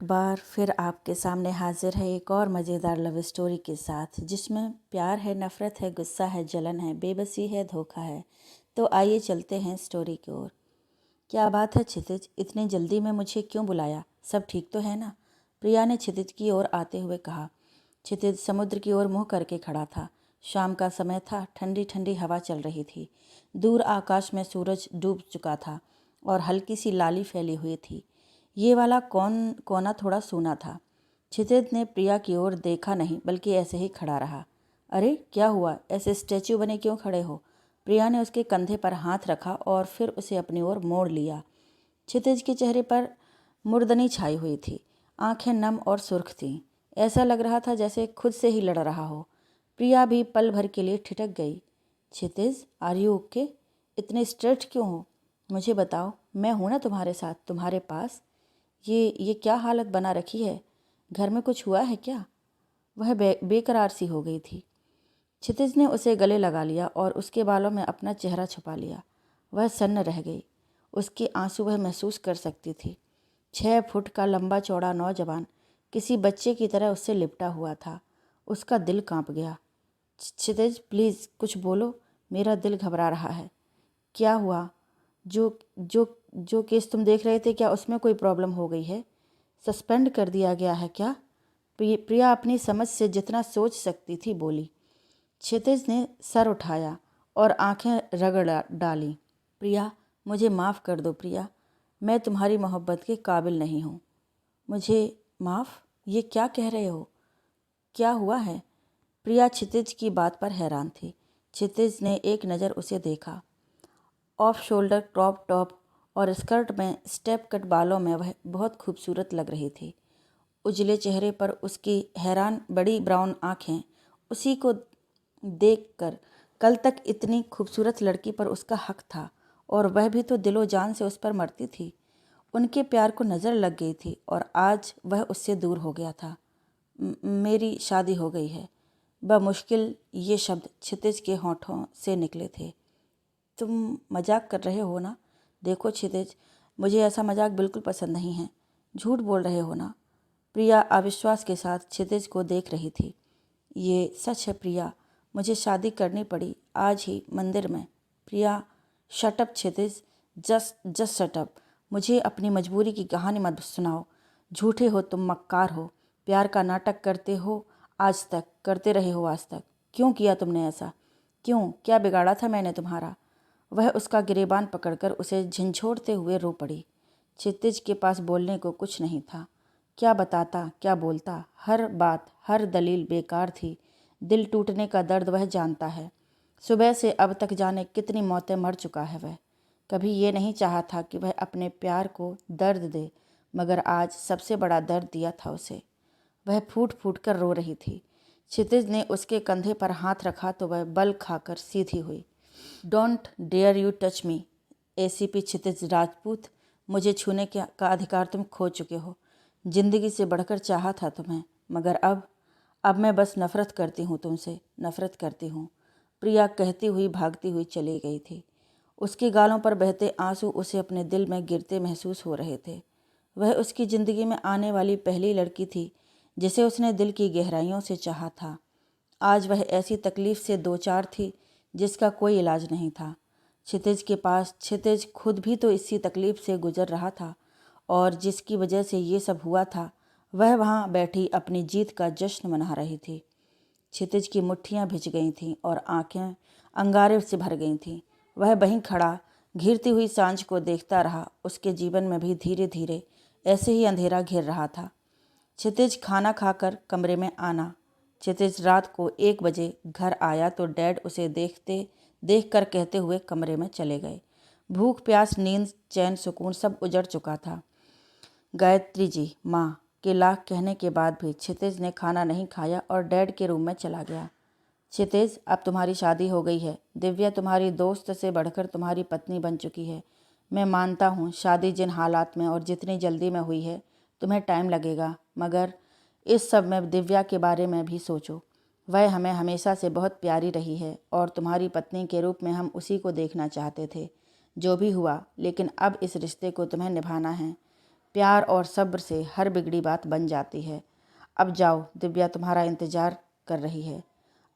बार फिर आपके सामने हाजिर है एक और मज़ेदार लव स्टोरी के साथ, जिसमें प्यार है, नफ़रत है, गुस्सा है, जलन है, बेबसी है, धोखा है। तो आइए चलते हैं स्टोरी की ओर। क्या बात है क्षितिज, इतनी जल्दी में मुझे क्यों बुलाया? सब ठीक तो है ना? प्रिया ने क्षितिज की ओर आते हुए कहा। क्षितिज समुद्र की ओर मुँह करके खड़ा था। शाम का समय था, ठंडी ठंडी हवा चल रही थी। दूर आकाश में सूरज डूब चुका था और हल्की सी लाली फैली हुई थी। ये वाला कोना थोड़ा सूना था। क्षितिज ने प्रिया की ओर देखा नहीं, बल्कि ऐसे ही खड़ा रहा। अरे क्या हुआ, ऐसे स्टैच्यू बने क्यों खड़े हो? प्रिया ने उसके कंधे पर हाथ रखा और फिर उसे अपनी ओर मोड़ लिया। क्षितिज के चेहरे पर मुर्दनी छाई हुई थी। आंखें नम और सुर्ख थीं। ऐसा लग रहा था जैसे खुद से ही लड़ रहा हो। प्रिया भी पल भर के लिए ठिठक गई। क्षितिज, आर यू ओके? इतने स्ट्रेट क्यों हो? मुझे बताओ, मैं हूं ना तुम्हारे साथ, तुम्हारे पास। ये क्या हालत बना रखी है? घर में कुछ हुआ है क्या? वह बेकरार सी हो गई थी। क्षितिज ने उसे गले लगा लिया और उसके बालों में अपना चेहरा छुपा लिया। वह सन्न रह गई। उसके आंसू वह महसूस कर सकती थी। 6 फुट का लंबा चौड़ा नौजवान किसी बच्चे की तरह उससे लिपटा हुआ था। उसका दिल कांप गया। क्षितिज, प्लीज़ कुछ बोलो, मेरा दिल घबरा रहा है। क्या हुआ? जो जो जो केस तुम देख रहे थे, क्या उसमें कोई प्रॉब्लम हो गई है? सस्पेंड कर दिया गया है क्या? प्रिया अपनी समझ से जितना सोच सकती थी बोली। क्षितिज ने सर उठाया और आंखें रगड़ डाली। प्रिया, मुझे माफ़ कर दो प्रिया, मैं तुम्हारी मोहब्बत के काबिल नहीं हूँ। मुझे माफ़? ये क्या कह रहे हो? क्या हुआ है? प्रिया क्षितिज की बात पर हैरान थी। क्षितिज ने एक नज़र उसे देखा। ऑफ शोल्डर क्रॉप टॉप और स्कर्ट में स्टेप कट बालों में वह बहुत खूबसूरत लग रही थी। उजले चेहरे पर उसकी हैरान बड़ी ब्राउन आँखें उसी को देखकर कल तक इतनी खूबसूरत लड़की पर उसका हक था, और वह भी तो दिलो जान से उस पर मरती थी। उनके प्यार को नज़र लग गई थी और आज वह उससे दूर हो गया था। मेरी शादी हो गई है। बमुश्किल ये शब्द क्षितिज के होठों से निकले थे। तुम मजाक कर रहे हो ना? देखो क्षितिज, मुझे ऐसा मजाक बिल्कुल पसंद नहीं है। झूठ बोल रहे हो ना? प्रिया अविश्वास के साथ क्षितिज को देख रही थी। ये सच है प्रिया, मुझे शादी करनी पड़ी आज ही मंदिर में। प्रिया, शटअप क्षितिज, जस्ट शटअप। मुझे अपनी मजबूरी की कहानी मत सुनाओ। झूठे हो तुम, मक्कार हो। प्यार का नाटक करते हो, आज तक करते रहे हो आज तक। क्यों किया तुमने ऐसा? क्यों? क्या बिगाड़ा था मैंने तुम्हारा? वह उसका गिरेबान पकड़कर उसे झंझोड़ते हुए रो पड़ी। क्षितिज के पास बोलने को कुछ नहीं था। क्या बताता, क्या बोलता? हर बात, हर दलील बेकार थी। दिल टूटने का दर्द वह जानता है। सुबह से अब तक जाने कितनी मौतें मर चुका है वह। कभी ये नहीं चाहा था कि वह अपने प्यार को दर्द दे, मगर आज सबसे बड़ा दर्द दिया था उसे। वह फूट फूट कर रो रही थी। क्षितिज ने उसके कंधे पर हाथ रखा तो वह बल खाकर सीधी हुई। Don't dare you touch me, ACP Kshitij Rajput. मुझे छूने का अधिकार तुम खो चुके हो। जिंदगी से बढ़कर चाहा था तुम्हें, मगर अब मैं बस नफ़रत करती हूँ तुमसे, नफ़रत करती हूँ। प्रिया कहती हुई भागती हुई चली गई थी। उसके गालों पर बहते आंसू उसे अपने दिल में गिरते महसूस हो रहे थे। वह उसकी ज़िंदगी में आने वाली पहली लड़की थी जिसे उसने दिल की गहराइयों से चाहा था। आज वह ऐसी तकलीफ़ से दो चार थी जिसका कोई इलाज नहीं था। क्षितिज के पास क्षितिज खुद भी तो इसी तकलीफ़ से गुजर रहा था, और जिसकी वजह से ये सब हुआ था, वह वहाँ बैठी अपनी जीत का जश्न मना रही थी। क्षितिज की मुट्ठियाँ भिज गई थीं और आंखें अंगारे से भर गई थीं। वह वहीं खड़ा घिरती हुई सांझ को देखता रहा। उसके जीवन में भी धीरे धीरे ऐसे ही अंधेरा घिर रहा था। क्षितिज खाना खाकर कमरे में आना। क्षितिज रात को 1 बजे घर आया तो डैड उसे देखकर कहते हुए कमरे में चले गए। भूख प्यास नींद चैन सुकून सब उजड़ चुका था। गायत्री जी, माँ के लाख कहने के बाद भी क्षितिज ने खाना नहीं खाया और डैड के रूम में चला गया। क्षितिज, अब तुम्हारी शादी हो गई है। दिव्या तुम्हारी दोस्त से बढ़कर तुम्हारी पत्नी बन चुकी है। मैं मानता हूँ शादी जिन हालात में और जितनी जल्दी में हुई है, तुम्हें टाइम लगेगा, मगर इस सब में दिव्या के बारे में भी सोचो। वह हमें हमेशा से बहुत प्यारी रही है और तुम्हारी पत्नी के रूप में हम उसी को देखना चाहते थे। जो भी हुआ, लेकिन अब इस रिश्ते को तुम्हें निभाना है। प्यार और सब्र से हर बिगड़ी बात बन जाती है। अब जाओ, दिव्या तुम्हारा इंतजार कर रही है,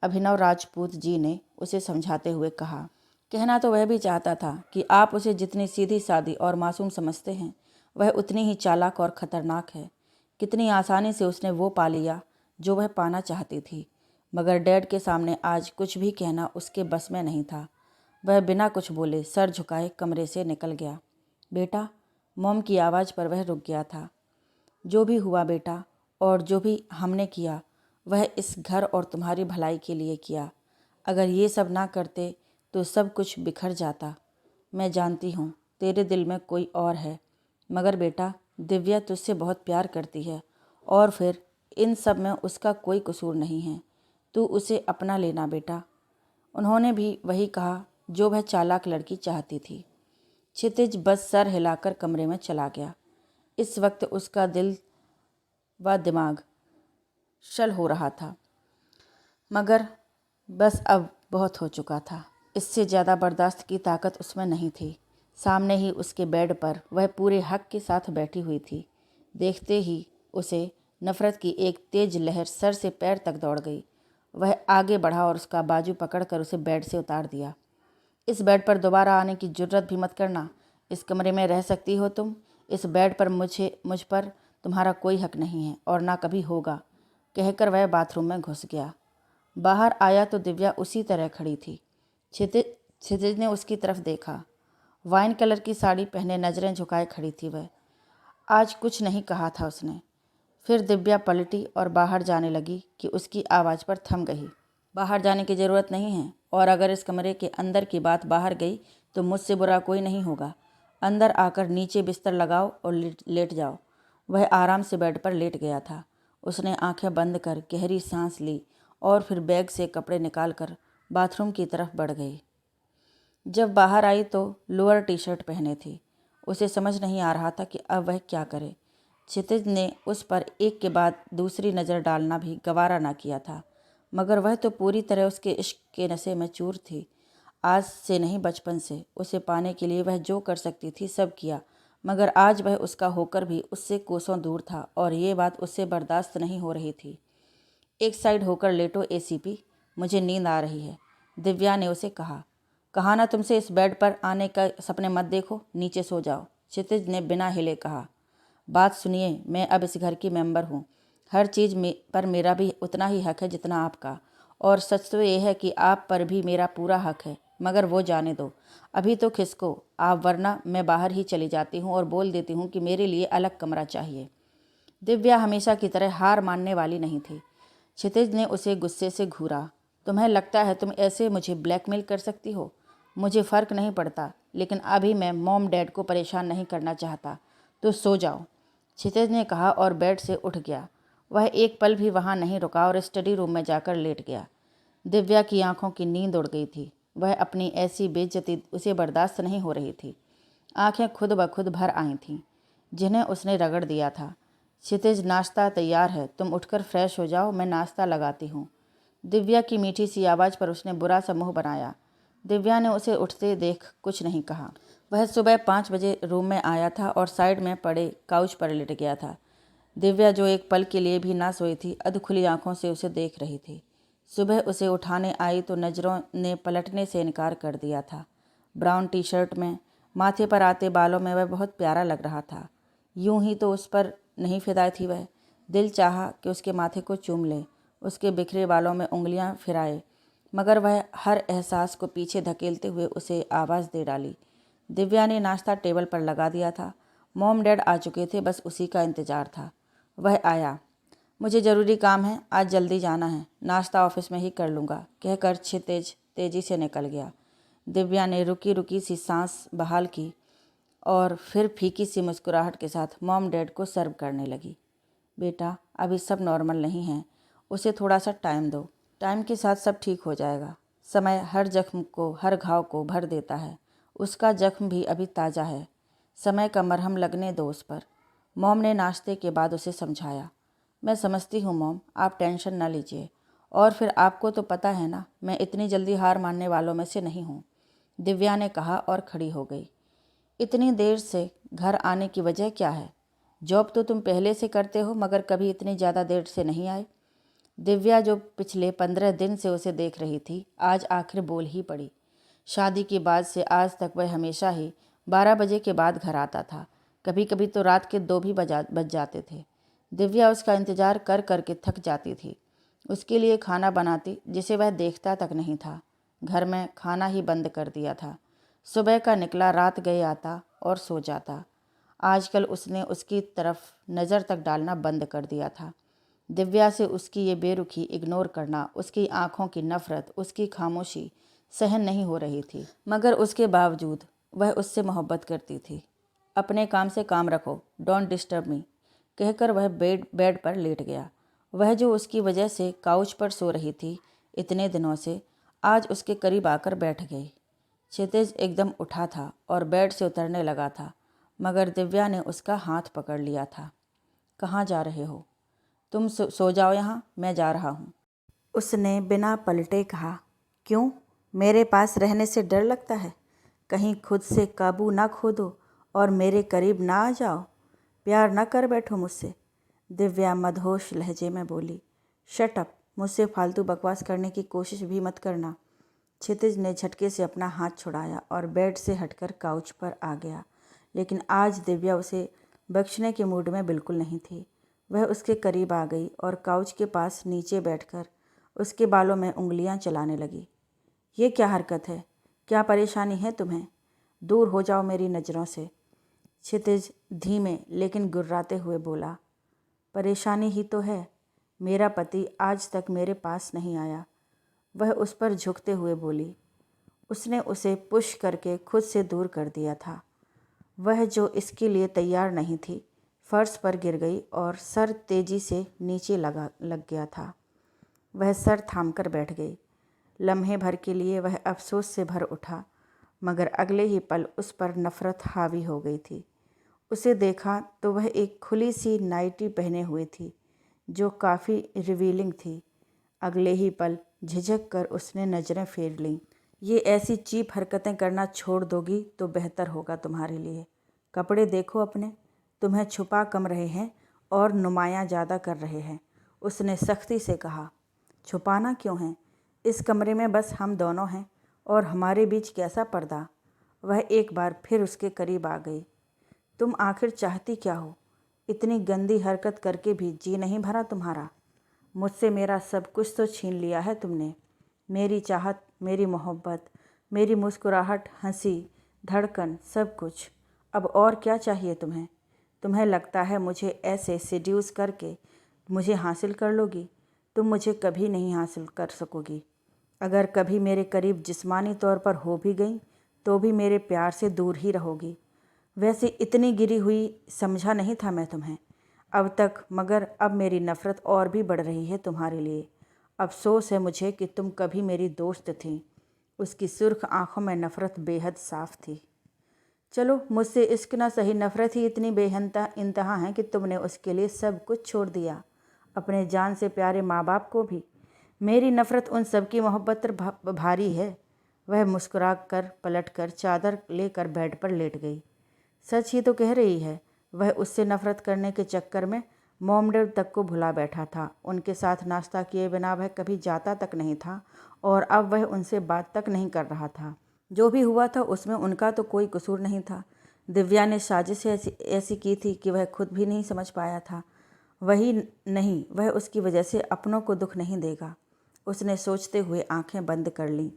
अभिनव राजपूत जी ने उसे समझाते हुए कहा। कहना तो वह भी चाहता था कि आप उसे जितनी सीधी सादी और मासूम समझते हैं, वह उतनी ही चालाक और खतरनाक है। कितनी आसानी से उसने वो पा लिया जो वह पाना चाहती थी, मगर डैड के सामने आज कुछ भी कहना उसके बस में नहीं था। वह बिना कुछ बोले सर झुकाए कमरे से निकल गया। बेटा, मॉम की आवाज़ पर वह रुक गया था। जो भी हुआ बेटा, और जो भी हमने किया, वह इस घर और तुम्हारी भलाई के लिए किया। अगर ये सब ना करते तो सब कुछ बिखर जाता। मैं जानती हूँ तेरे दिल में कोई और है, मगर बेटा, दिव्या तुझसे बहुत प्यार करती है, और फिर इन सब में उसका कोई कसूर नहीं है। तू उसे अपना लेना बेटा। उन्होंने भी वही कहा जो वह चालाक लड़की चाहती थी। क्षितिज बस सर हिलाकर कमरे में चला गया। इस वक्त उसका दिल व दिमाग शल हो रहा था, मगर बस अब बहुत हो चुका था। इससे ज़्यादा बर्दाश्त की ताकत उसमें नहीं थी। सामने ही उसके बेड पर वह पूरे हक के साथ बैठी हुई थी। देखते ही उसे नफ़रत की एक तेज लहर सर से पैर तक दौड़ गई। वह आगे बढ़ा और उसका बाजू पकड़कर उसे बेड से उतार दिया। इस बेड पर दोबारा आने की जुर्रत भी मत करना। इस कमरे में रह सकती हो तुम। इस बेड पर मुझ पर तुम्हारा कोई हक नहीं है और ना कभी होगा, कहकर वह बाथरूम में घुस गया। बाहर आया तो दिव्या उसी तरह खड़ी थी। क्षितिज ने उसकी तरफ देखा। वाइन कलर की साड़ी पहने नज़रें झुकाए खड़ी थी वह। आज कुछ नहीं कहा था उसने। फिर दिव्या पलटी और बाहर जाने लगी कि उसकी आवाज़ पर थम गई। बाहर जाने की ज़रूरत नहीं है, और अगर इस कमरे के अंदर की बात बाहर गई तो मुझसे बुरा कोई नहीं होगा। अंदर आकर नीचे बिस्तर लगाओ और लेट जाओ। वह आराम से बेड पर लेट गया था। उसने आंखें बंद कर गहरी सांस ली और फिर बैग से कपड़े निकालकर बाथरूम की तरफ बढ़ गई। जब बाहर आई तो लोअर टी शर्ट पहने थी। उसे समझ नहीं आ रहा था कि अब वह क्या करे। क्षितिज ने उस पर एक के बाद दूसरी नज़र डालना भी गवारा ना किया था, मगर वह तो पूरी तरह उसके इश्क के नशे में चूर थी। आज से नहीं, बचपन से उसे पाने के लिए वह जो कर सकती थी सब किया, मगर आज वह उसका होकर भी उससे कोसों दूर था और ये बात उससे बर्दाश्त नहीं हो रही थी। एक साइड होकर लेटो एसीपी, मुझे नींद आ रही है, दिव्या ने उसे कहा। कहा ना तुमसे इस बेड पर आने का सपने मत देखो, नीचे सो जाओ, क्षितिज ने बिना हिले कहा। बात सुनिए, मैं अब इस घर की मेंबर हूँ। हर चीज़ पर मेरा भी उतना ही हक है जितना आपका, और सच तो ये है कि आप पर भी मेरा पूरा हक है, मगर वो जाने दो। अभी तो खिसको आप, वरना मैं बाहर ही चली जाती हूँ और बोल देती हूँ कि मेरे लिए अलग कमरा चाहिए। दिव्या हमेशा की तरह हार मानने वाली नहीं थी। क्षितिज ने उसे गुस्से से घूरा। तुम्हें लगता है तुम ऐसे मुझे ब्लैकमेल कर सकती हो? मुझे फ़र्क नहीं पड़ता, लेकिन अभी मैं मॉम डैड को परेशान नहीं करना चाहता, तो सो जाओ, क्षितिज ने कहा और बेड से उठ गया। वह एक पल भी वहाँ नहीं रुका और स्टडी रूम में जाकर लेट गया। दिव्या की आंखों की नींद उड़ गई थी। वह अपनी ऐसी बेइज्जती उसे बर्दाश्त नहीं हो रही थी। आंखें खुद ब खुद भर आई थीं, जिन्हें उसने रगड़ दिया था। क्षितिज, नाश्ता तैयार है, तुम उठकर फ्रेश हो जाओ, मैं नाश्ता लगाती हूँ। दिव्या की मीठी सी आवाज़ पर उसने बुरा सा मुँह बनाया। दिव्या ने उसे उठते देख कुछ नहीं कहा। वह सुबह 5 बजे रूम में आया था और साइड में पड़े काउच पर लेट गया था। दिव्या, जो एक पल के लिए भी ना सोई थी, अधखुली आंखों से उसे देख रही थी। सुबह उसे उठाने आई तो नज़रों ने पलटने से इनकार कर दिया था। ब्राउन टी शर्ट में, माथे पर आते बालों में वह बहुत प्यारा लग रहा था। यूं ही तो उस पर नहीं फिदा थी वह। दिल चाहा कि उसके माथे को चूम ले, उसके बिखरे बालों में उंगलियां फिराए, मगर वह हर एहसास को पीछे धकेलते हुए उसे आवाज़ दे डाली। दिव्या ने नाश्ता टेबल पर लगा दिया था। मॉम डैड आ चुके थे, बस उसी का इंतज़ार था। वह आया। मुझे ज़रूरी काम है, आज जल्दी जाना है, नाश्ता ऑफिस में ही कर लूँगा, कहकर क्षितिज तेज़ी से निकल गया। दिव्या ने रुकी रुकी सी सांस बहाल की और फिर फीकी सी मुस्कुराहट के साथ मॉम डैड को सर्व करने लगी। बेटा, अभी सब नॉर्मल नहीं है, उसे थोड़ा सा टाइम दो, टाइम के साथ सब ठीक हो जाएगा। समय हर जख्म को, हर घाव को भर देता है। उसका जख्म भी अभी ताज़ा है, समय का मरहम लगने दो उस पर, मॉम ने नाश्ते के बाद उसे समझाया। मैं समझती हूँ मॉम, आप टेंशन ना लीजिए, और फिर आपको तो पता है ना, मैं इतनी जल्दी हार मानने वालों में से नहीं हूँ, दिव्या ने कहा और खड़ी हो गई। इतनी देर से घर आने की वजह क्या है? जॉब तो तुम पहले से करते हो, मगर कभी इतनी ज़्यादा देर से नहीं आए। दिव्या, जो पिछले 15 दिन से उसे देख रही थी, आज आखिर बोल ही पड़ी। शादी के बाद से आज तक वह हमेशा ही 12 बजे के बाद घर आता था। कभी कभी तो रात के 2 भी बज जाते थे। दिव्या उसका इंतज़ार कर कर के थक जाती थी। उसके लिए खाना बनाती, जिसे वह देखता तक नहीं था। घर में खाना ही बंद कर दिया था। सुबह का निकला, रात गए आता और सो जाता। आजकल उसने उसकी तरफ नज़र तक डालना बंद कर दिया था। दिव्या से उसकी ये बेरुखी, इग्नोर करना, उसकी आंखों की नफ़रत, उसकी खामोशी सहन नहीं हो रही थी। मगर उसके बावजूद वह उससे मोहब्बत करती थी। अपने काम से काम रखो, डोंट डिस्टर्ब मी, कहकर वह बेड पर लेट गया। वह जो उसकी वजह से काउच पर सो रही थी इतने दिनों से, आज उसके करीब आकर बैठ गई। क्षितिज एकदम उठा था और बेड से उतरने लगा था, मगर दिव्या ने उसका हाथ पकड़ लिया था। कहाँ जा रहे हो? तुम सो जाओ यहाँ, मैं जा रहा हूँ, उसने बिना पलटे कहा। क्यों? मेरे पास रहने से डर लगता है? कहीं खुद से काबू ना खो दो और मेरे करीब ना आ जाओ? प्यार ना कर बैठो मुझसे? दिव्या मदहोश लहजे में बोली। शट अप, मुझसे फालतू बकवास करने की कोशिश भी मत करना। क्षितिज ने झटके से अपना हाथ छुड़ाया और बेड से हटकर काउच पर आ गया। लेकिन आज दिव्या उसे बख्शने के मूड में बिल्कुल नहीं थी। वह उसके करीब आ गई और काउच के पास नीचे बैठकर उसके बालों में उंगलियां चलाने लगी। ये क्या हरकत है? क्या परेशानी है तुम्हें? दूर हो जाओ मेरी नज़रों से, क्षितिज धीमे लेकिन गुर्राते हुए बोला। परेशानी ही तो है, मेरा पति आज तक मेरे पास नहीं आया, वह उस पर झुकते हुए बोली। उसने उसे पुश करके खुद से दूर कर दिया था। वह जो इसके लिए तैयार नहीं थी, फर्श पर गिर गई और सर तेजी से नीचे लग गया था। वह सर थामकर बैठ गई। लम्हे भर के लिए वह अफसोस से भर उठा, मगर अगले ही पल उस पर नफ़रत हावी हो गई थी। उसे देखा तो वह एक खुली सी नाइटी पहने हुए थी, जो काफ़ी रिवीलिंग थी। अगले ही पल झिझक कर उसने नज़रें फेर लीं। ये ऐसी चीप हरकतें करना छोड़ दोगी तो बेहतर होगा तुम्हारे लिए। कपड़े देखो अपने, तुम्हें छुपा कम रहे हैं और नुमायाँ ज़्यादा कर रहे हैं, उसने सख्ती से कहा। छुपाना क्यों है? इस कमरे में बस हम दोनों हैं और हमारे बीच कैसा पर्दा? वह एक बार फिर उसके करीब आ गई। तुम आखिर चाहती क्या हो? इतनी गंदी हरकत करके भी जी नहीं भरा तुम्हारा? मुझसे मेरा सब कुछ तो छीन लिया है तुमने। मेरी चाहत, मेरी मोहब्बत, मेरी मुस्कुराहट, हंसी, धड़कन, सब कुछ। अब और क्या चाहिए तुम्हें? तुम्हें लगता है मुझे ऐसे सेड्यूस करके मुझे हासिल कर लोगी? तुम मुझे कभी नहीं हासिल कर सकोगी। अगर कभी मेरे करीब जिस्मानी तौर पर हो भी गई तो भी मेरे प्यार से दूर ही रहोगी। वैसे इतनी गिरी हुई समझा नहीं था मैं तुम्हें अब तक, मगर अब मेरी नफ़रत और भी बढ़ रही है तुम्हारे लिए। अफसोस है मुझे कि तुम कभी मेरी दोस्त थी। उसकी सुर्ख आंखों में नफ़रत बेहद साफ थी। चलो, मुझसे इश्क ना सही, नफ़रत ही इतनी इंतहा है कि तुमने उसके लिए सब कुछ छोड़ दिया, अपने जान से प्यारे माँ बाप को भी। मेरी नफ़रत उन सब की मोहब्बत पर भारी है। वह मुस्कुरा कर पलट कर चादर लेकर बेड पर लेट गई। सच ही तो कह रही है। वह उससे नफ़रत करने के चक्कर में मोमडन तक को भुला बैठा था। उनके साथ नाश्ता किए बिना वह कभी जाता तक नहीं था और अब वह उनसे बात तक नहीं कर रहा था। जो भी हुआ था उसमें उनका तो कोई कसूर नहीं था। दिव्या ने साजिश ऐसी की थी कि वह खुद भी नहीं समझ पाया था। वही नहीं, वह उसकी वजह से अपनों को दुख नहीं देगा। उसने सोचते हुए आंखें बंद कर लीं।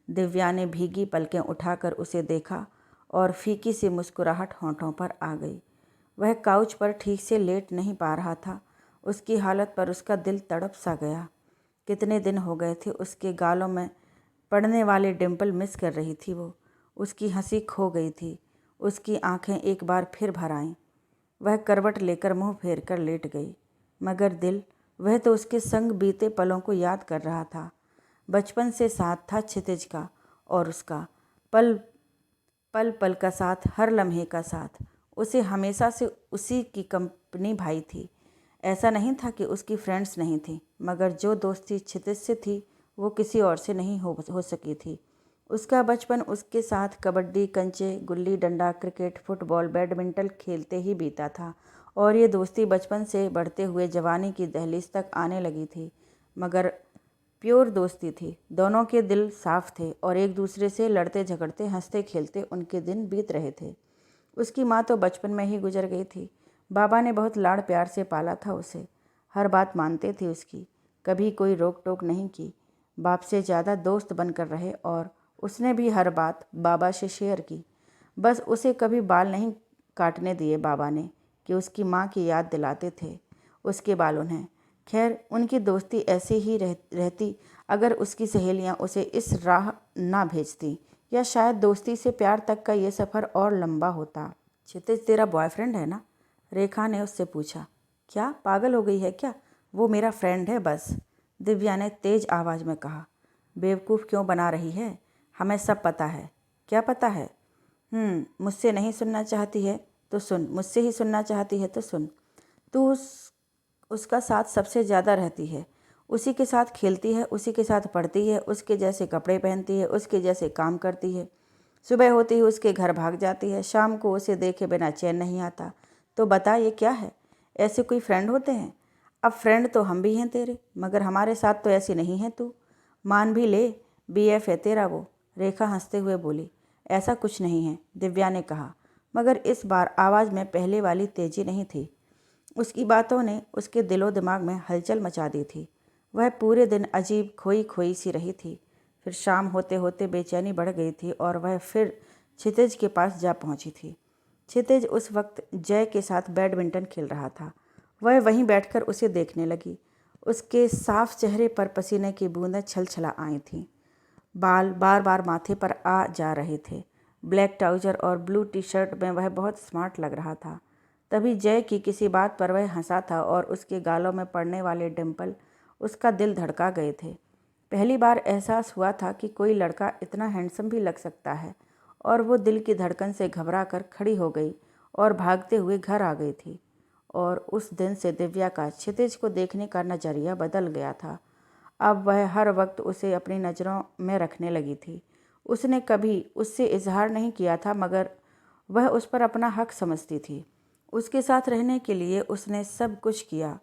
दिव्या ने भीगी पलकें उठाकर उसे देखा और फीकी सी मुस्कुराहट होंठों पर आ गई। वह काउच पर ठीक से लेट नहीं पा रहा था। उसकी हालत पर उसका दिल तड़प सा गया। कितने दिन हो गए थे उसके गालों में पड़ने वाले डिम्पल मिस कर रही थी वो। उसकी हंसी खो गई थी। उसकी आंखें एक बार फिर भर आईं। वह करवट लेकर मुंह फेर कर लेट गई, मगर दिल, वह तो उसके संग बीते पलों को याद कर रहा था। बचपन से साथ था क्षितिज का और उसका, पल पल पल का साथ, हर लम्हे का साथ। उसे हमेशा से उसी की कंपनी भाई थी। ऐसा नहीं था कि उसकी फ्रेंड्स नहीं थी, मगर जो दोस्ती क्षितिज से थी वो किसी और से नहीं हो सकी थी। उसका बचपन उसके साथ कबड्डी, कंचे, gulli danda, cricket, football, badminton खेलते ही बीता था और ये दोस्ती बचपन से बढ़ते हुए जवानी की दहलीज तक आने लगी थी, मगर प्योर दोस्ती थी। दोनों के दिल साफ थे और एक दूसरे से लड़ते झगड़ते हंसते खेलते उनके दिन बीत रहे थे। उसकी माँ तो बचपन में ही गुजर गई थी। बाबा ने बहुत लाड़ प्यार से पाला था उसे, हर बात मानते थे उसकी, कभी कोई रोक टोक नहीं की। बाप से ज़्यादा दोस्त बनकर रहे और उसने भी हर बात बाबा से शेयर की। बस उसे कभी बाल नहीं काटने दिए बाबा ने कि उसकी माँ की याद दिलाते थे उसके बाल उन्हें। खैर, उनकी दोस्ती ऐसे ही रहती अगर उसकी सहेलियाँ उसे इस राह ना भेजती, या शायद दोस्ती से प्यार तक का ये सफ़र और लंबा होता। क्षितिज तेरा बॉयफ्रेंड है ना? रेखा ने उससे पूछा। क्या पागल हो गई है क्या? वो मेरा फ्रेंड है बस, दिव्या ने तेज आवाज़ में कहा। बेवकूफ़ क्यों बना रही है? हमें सब पता है। क्या पता है? मुझसे नहीं सुनना चाहती है तो सुन, मुझसे ही सुनना चाहती है तो सुन। तू उसका साथ सबसे ज़्यादा रहती है, उसी के साथ खेलती है, उसी के साथ पढ़ती है, उसके जैसे कपड़े पहनती है, उसके जैसे काम करती है। सुबह होते ही उसके घर भाग जाती है, शाम को उसे देखे बिना चैन नहीं आता। तो बता ये क्या है? ऐसे कोई फ्रेंड होते हैं? अब फ्रेंड तो हम भी हैं तेरे, मगर हमारे साथ तो ऐसी नहीं है तू। मान भी ले, बीएफ है तेरा वो। रेखा हंसते हुए बोली। ऐसा कुछ नहीं है, दिव्या ने कहा, मगर इस बार आवाज़ में पहले वाली तेजी नहीं थी। उसकी बातों ने उसके दिलो दिमाग में हलचल मचा दी थी। वह पूरे दिन अजीब खोई खोई सी रही थी। फिर शाम होते होते बेचैनी बढ़ गई थी और वह फिर क्षितिज के पास जा पहुंची थी। क्षितिज उस वक्त जय के साथ बैडमिंटन खेल रहा था। वह वहीं बैठकर उसे देखने लगी। उसके साफ चेहरे पर पसीने की बूंदें छलछला आई थीं। बाल बार बार माथे पर आ जा रहे थे। ब्लैक ट्राउज़र और ब्लू टी शर्ट में वह बहुत स्मार्ट लग रहा था। तभी जय की किसी बात पर वह हंसा था और उसके गालों में पड़ने वाले डिम्पल उसका दिल धड़का गए थे। पहली बार एहसास हुआ था कि कोई लड़का इतना हैंडसम भी लग सकता है, और वो दिल की धड़कन से घबरा कर खड़ी हो गई और भागते हुए घर आ गई थी। और उस दिन से दिव्या का क्षितिज को देखने का नज़रिया बदल गया था। अब वह हर वक्त उसे अपनी नज़रों में रखने लगी थी। उसने कभी उससे इजहार नहीं किया था, मगर वह उस पर अपना हक समझती थी। उसके साथ रहने के लिए उसने सब कुछ किया।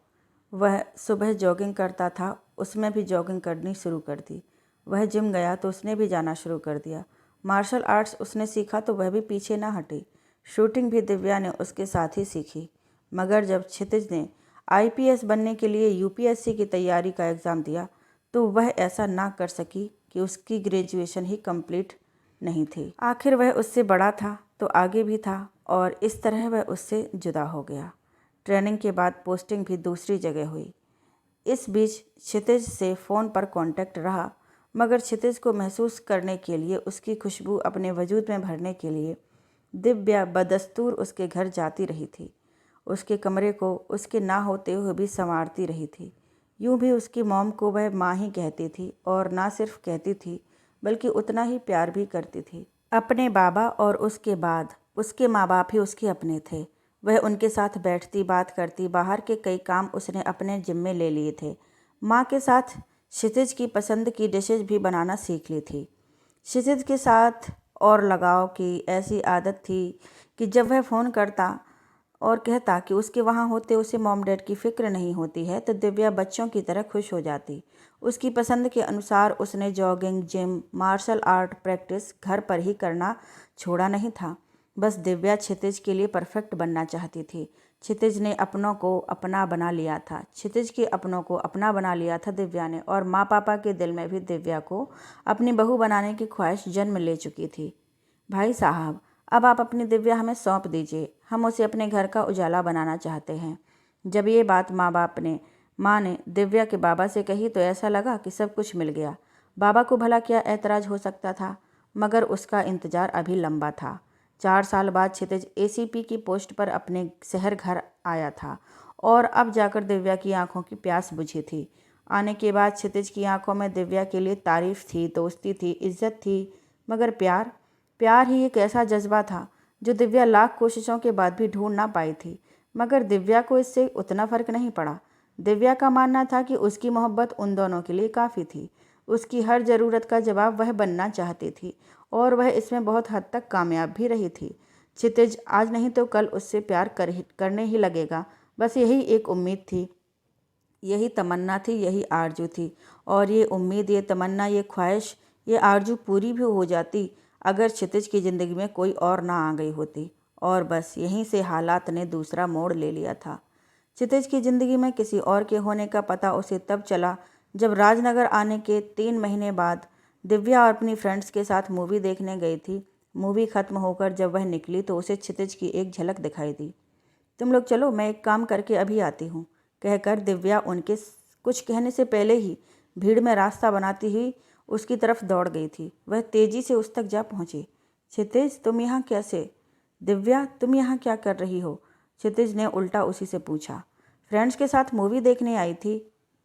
वह सुबह जॉगिंग करता था, उसमें भी जॉगिंग करनी शुरू कर दी। वह जिम गया तो उसने भी जाना शुरू कर दिया। मार्शल आर्ट्स उसने सीखा तो वह भी पीछे ना हटी। शूटिंग भी दिव्या ने उसके साथ ही सीखी। मगर जब क्षितिज ने आईपीएस बनने के लिए यूपीएससी की तैयारी का एग्ज़ाम दिया तो वह ऐसा ना कर सकी कि उसकी ग्रेजुएशन ही कंप्लीट नहीं थी। आखिर वह उससे बड़ा था तो आगे भी था, और इस तरह वह उससे जुदा हो गया। ट्रेनिंग के बाद पोस्टिंग भी दूसरी जगह हुई। इस बीच क्षितिज से फ़ोन पर कांटेक्ट रहा, मगर क्षितिज को महसूस करने के लिए, उसकी खुशबू अपने वजूद में भरने के लिए दिव्या बदस्तूर उसके घर जाती रही थी। उसके कमरे को उसके ना होते हुए भी संवारती रही थी। यूँ भी उसकी मॉम को वह माँ ही कहती थी, और ना सिर्फ कहती थी बल्कि उतना ही प्यार भी करती थी। अपने बाबा और उसके बाद उसके माँ बाप ही उसके अपने थे। वह उनके साथ बैठती, बात करती, बाहर के कई काम उसने अपने जिम्मे ले लिए थे। माँ के साथ क्षितिज की पसंद की डिशेज भी बनाना सीख ली थी। क्षितिज के साथ और लगाव की ऐसी आदत थी कि जब वह फ़ोन करता और कहता कि उसके वहाँ होते उसे मॉम डैड की फ़िक्र नहीं होती है, तो दिव्या बच्चों की तरह खुश हो जाती। उसकी पसंद के अनुसार उसने jogging, gym, martial art practice घर पर ही करना छोड़ा नहीं था। बस दिव्या क्षितिज के लिए परफेक्ट बनना चाहती थी। क्षितिज ने अपनों को अपना बना लिया था। क्षितिज के अपनों को अपना बना लिया था दिव्या ने, और माँ पापा के दिल में भी दिव्या को अपनी बहू बनाने की ख्वाहिश जन्म ले चुकी थी। भाई साहब, अब आप अपनी दिव्या हमें सौंप दीजिए, हम उसे अपने घर का उजाला बनाना चाहते हैं। जब ये बात माँ ने दिव्या के बाबा से कही तो ऐसा लगा कि सब कुछ मिल गया। बाबा को भला क्या ऐतराज़ हो सकता था, मगर उसका इंतज़ार अभी लंबा था। 4 साल बाद क्षितिज एसीपी की पोस्ट पर अपने शहर घर आया था, और अब जाकर दिव्या की आंखों की प्यास बुझी थी। आने के बाद क्षितिज की आंखों में दिव्या के लिए तारीफ़ थी, दोस्ती थी, इज्जत थी, मगर प्यार ही एक ऐसा जज्बा था जो दिव्या लाख कोशिशों के बाद भी ढूंढ ना पाई थी। मगर दिव्या को इससे उतना फ़र्क नहीं पड़ा। दिव्या का मानना था कि उसकी मोहब्बत उन दोनों के लिए काफ़ी थी। उसकी हर ज़रूरत का जवाब वह बनना चाहती थी, और वह इसमें बहुत हद तक कामयाब भी रही थी। क्षितिज आज नहीं तो कल उससे प्यार करने ही लगेगा। बस यही एक उम्मीद थी, यही तमन्ना थी, यही आरजू थी। और ये उम्मीद, ये तमन्ना, ये ख्वाहिश, ये आरजू पूरी भी हो जाती अगर क्षितिज की ज़िंदगी में कोई और ना आ गई होती। और बस यहीं से हालात ने दूसरा मोड़ ले लिया था। क्षितिज की ज़िंदगी में किसी और के होने का पता उसे तब चला जब राजनगर आने के 3 महीने बाद दिव्या और अपनी फ्रेंड्स के साथ मूवी देखने गई थी। मूवी ख़त्म होकर जब वह निकली तो उसे क्षितिज की एक झलक दिखाई दी। तुम लोग चलो, मैं एक काम करके अभी आती हूँ, कहकर दिव्या उनके कुछ कहने से पहले ही भीड़ में रास्ता बनाती हुई उसकी तरफ दौड़ गई थी। वह तेजी से उस तक जा पहुँची। क्षितिज, तुम यहाँ कैसे? दिव्या, तुम यहाँ क्या कर रही हो? क्षितिज ने उल्टा उसी से पूछा। फ्रेंड्स के साथ मूवी देखने आई थी।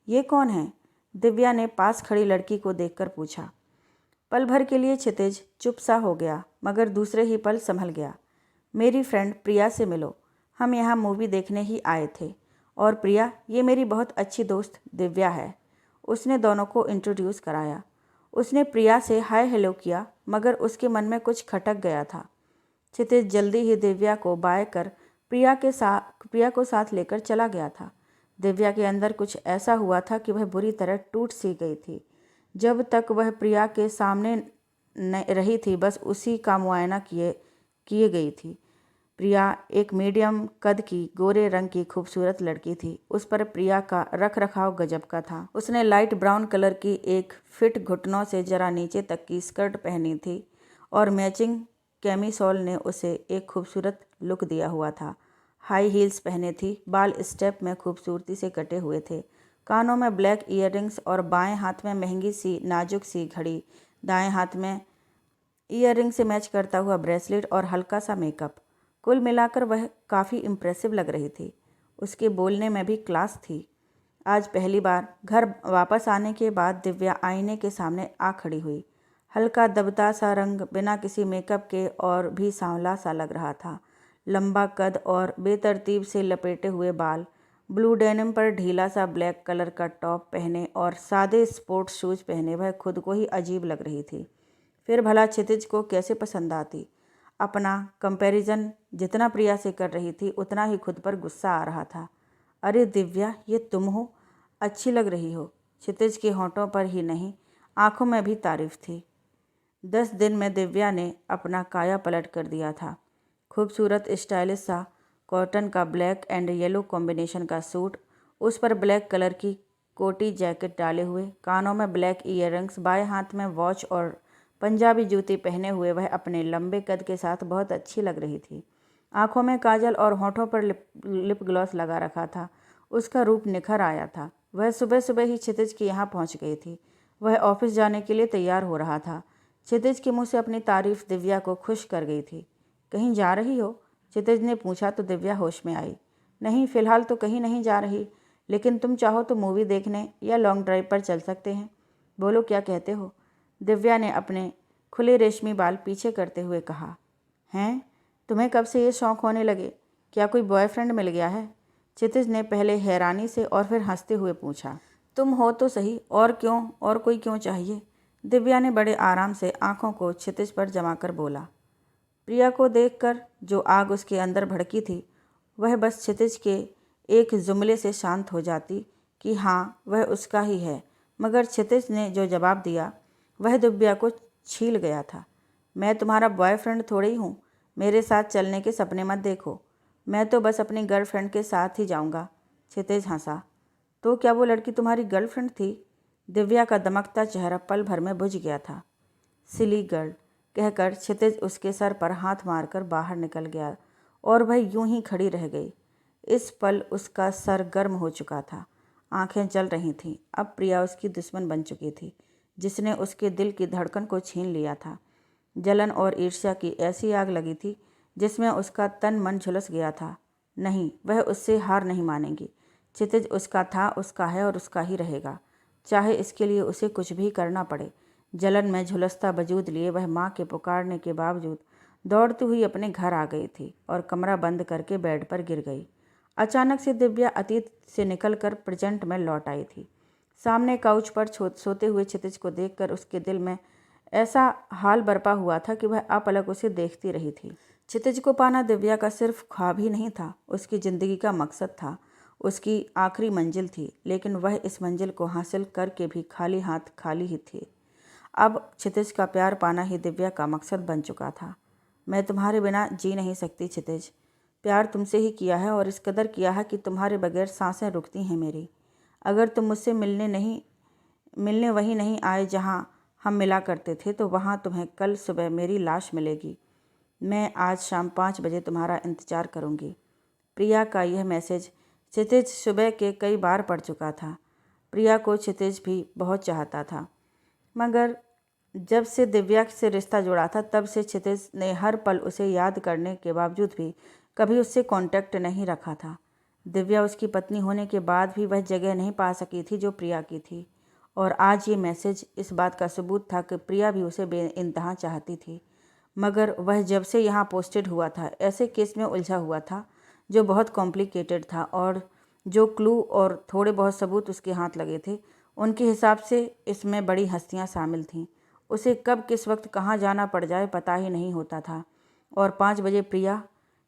ये कौन है? दिव्या ने पास खड़ी लड़की को देखकर पूछा। पल भर के लिए क्षितिज चुप सा हो गया, मगर दूसरे ही पल संभल गया। मेरी फ्रेंड प्रिया से मिलो, हम यहाँ मूवी देखने ही आए थे। और प्रिया, ये मेरी बहुत अच्छी दोस्त दिव्या है। उसने दोनों को इंट्रोड्यूस कराया। उसने प्रिया से हाय हेलो किया, मगर उसके मन में कुछ खटक गया था। क्षितिज जल्दी ही दिव्या को बाय कर प्रिया को साथ लेकर चला गया था। दिव्या के अंदर कुछ ऐसा हुआ था कि वह बुरी तरह टूट सी गई थी। जब तक वह प्रिया के सामने रही थी, बस उसी का मुआयना किए गई थी। प्रिया एक मीडियम कद की गोरे रंग की खूबसूरत लड़की थी। उस पर प्रिया का रख रखाव गजब का था। उसने लाइट ब्राउन कलर की एक फिट घुटनों से जरा नीचे तक की स्कर्ट पहनी थी और मैचिंग कैमिसोल ने उसे एक खूबसूरत लुक दिया हुआ था। हाई हील्स पहने थी, बाल स्टेप में खूबसूरती से कटे हुए थे, कानों में ब्लैक ईयररिंग्स और बाएं हाथ में महंगी सी नाजुक सी घड़ी, दाएं हाथ में ईयररिंग से मैच करता हुआ ब्रेसलेट और हल्का सा मेकअप। कुल मिलाकर वह काफ़ी इम्प्रेसिव लग रही थी। उसके बोलने में भी क्लास थी। आज पहली बार घर वापस आने के बाद दिव्या आईने के सामने आ खड़ी हुई। हल्का दबता सा रंग, बिना किसी मेकअप के और भी सांवला सा लग रहा था। लंबा कद और बेतरतीब से लपेटे हुए बाल, ब्लू डेनिम पर ढीला सा ब्लैक कलर का टॉप पहने और सादे स्पोर्ट्स शूज़ पहने वह खुद को ही अजीब लग रही थी। फिर भला क्षितिज को कैसे पसंद आती? अपना कंपैरिजन जितना प्रिया से कर रही थी, उतना ही खुद पर गुस्सा आ रहा था। अरे दिव्या, ये तुम हो? अच्छी लग रही हो। क्षितिज के होंठों पर ही नहीं, आंखों में भी तारीफ थी। 10 दिन में दिव्या ने अपना काया पलट कर दिया था। खूबसूरत स्टाइलिश सा कॉटन का ब्लैक एंड येलो कॉम्बिनेशन का सूट, उस पर ब्लैक कलर की कोटी जैकेट डाले हुए, कानों में ब्लैक ईयररिंग्स, बाएं हाथ में वॉच और पंजाबी जूती पहने हुए वह अपने लंबे कद के साथ बहुत अच्छी लग रही थी। आंखों में काजल और होठों पर लिप ग्लॉस लगा रखा था। उसका रूप निखर आया था। वह सुबह सुबह ही क्षितिज के यहाँ पहुँच गई थी। वह ऑफिस जाने के लिए तैयार हो रहा था। क्षितिज के मुँह से अपनी तारीफ दिव्या को खुश कर गई थी। कहीं जा रही हो? क्षितिज ने पूछा तो दिव्या होश में आई। नहीं, फ़िलहाल तो कहीं नहीं जा रही, लेकिन तुम चाहो तो मूवी देखने या लॉन्ग ड्राइव पर चल सकते हैं। बोलो, क्या कहते हो? दिव्या ने अपने खुले रेशमी बाल पीछे करते हुए कहा। हैं, तुम्हें कब से ये शौक़ होने लगे? क्या कोई बॉयफ्रेंड मिल गया है? क्षितिज ने पहले हैरानी से और फिर हंसते हुए पूछा। तुम हो तो सही, और क्यों, और कोई क्यों चाहिए? दिव्या ने बड़े आराम से आंखों को क्षितिज पर जमाकर बोला। प्रिया को देखकर जो आग उसके अंदर भड़की थी, वह बस क्षितिज के एक जुमले से शांत हो जाती कि हाँ, वह उसका ही है। मगर क्षितिज ने जो जवाब दिया वह दिव्या को छील गया था। मैं तुम्हारा बॉयफ्रेंड थोड़ी हूँ, मेरे साथ चलने के सपने मत देखो। मैं तो बस अपनी गर्लफ्रेंड के साथ ही जाऊँगा। क्षितिज हंसा। तो क्या वो लड़की तुम्हारी गर्लफ्रेंड थी? दिव्या का दमकता चेहरा पल भर में बुझ गया था। सिली गर्ल, कहकर क्षितिज उसके सर पर हाथ मारकर बाहर निकल गया और वह यूं ही खड़ी रह गई। इस पल उसका सर गर्म हो चुका था, आंखें जल रही थीं। अब प्रिया उसकी दुश्मन बन चुकी थी, जिसने उसके दिल की धड़कन को छीन लिया था। जलन और ईर्ष्या की ऐसी आग लगी थी जिसमें उसका तन मन झुलस गया था। नहीं, वह उससे हार नहीं मानेगी। क्षितिज उसका था, उसका है और उसका ही रहेगा, चाहे इसके लिए उसे कुछ भी करना पड़े। जलन में झुलसता वजूद लिए वह माँ के पुकारने के बावजूद दौड़ती हुई अपने घर आ गई थी और कमरा बंद करके बेड पर गिर गई। अचानक से दिव्या अतीत से निकलकर प्रेजेंट में लौट आई थी। सामने काउच पर सोते हुए क्षितिज को देखकर उसके दिल में ऐसा हाल बरपा हुआ था कि वह अपलक उसे देखती रही थी। क्षितिज को पाना दिव्या का सिर्फ ख्वाब ही नहीं था, उसकी ज़िंदगी का मकसद था, उसकी आखिरी मंजिल थी। लेकिन वह इस मंजिल को हासिल करके भी खाली हाथ खाली ही थी। अब क्षितिज का प्यार पाना ही दिव्या का मकसद बन चुका था। मैं तुम्हारे बिना जी नहीं सकती क्षितिज। प्यार तुमसे ही किया है और इस कदर किया है कि तुम्हारे बगैर सांसें रुकती हैं मेरी। अगर तुम मुझसे मिलने वहीं नहीं आए जहां हम मिला करते थे, तो वहां तुम्हें कल सुबह मेरी लाश मिलेगी। मैं आज शाम 5 बजे तुम्हारा इंतज़ार करूंगी। प्रिया का यह मैसेज क्षितिज सुबह के कई बार पढ़ चुका था। प्रिया को क्षितिज भी बहुत चाहता था, मगर जब से दिव्या से रिश्ता जुड़ा था तब से क्षितिज ने हर पल उसे याद करने के बावजूद भी कभी उससे कांटेक्ट नहीं रखा था। दिव्या उसकी पत्नी होने के बाद भी वह जगह नहीं पा सकी थी जो प्रिया की थी, और आज ये मैसेज इस बात का सबूत था कि प्रिया भी उसे बेइंतहा चाहती थी। मगर वह जब से यहाँ पोस्टेड हुआ था ऐसे केस में उलझा हुआ था जो बहुत कॉम्प्लिकेटेड था, और जो क्लू और थोड़े बहुत सबूत उसके हाथ लगे थे उनके हिसाब से इसमें बड़ी हस्तियाँ शामिल थीं। उसे कब किस वक्त कहाँ जाना पड़ जाए पता ही नहीं होता था। और 5 बजे प्रिया,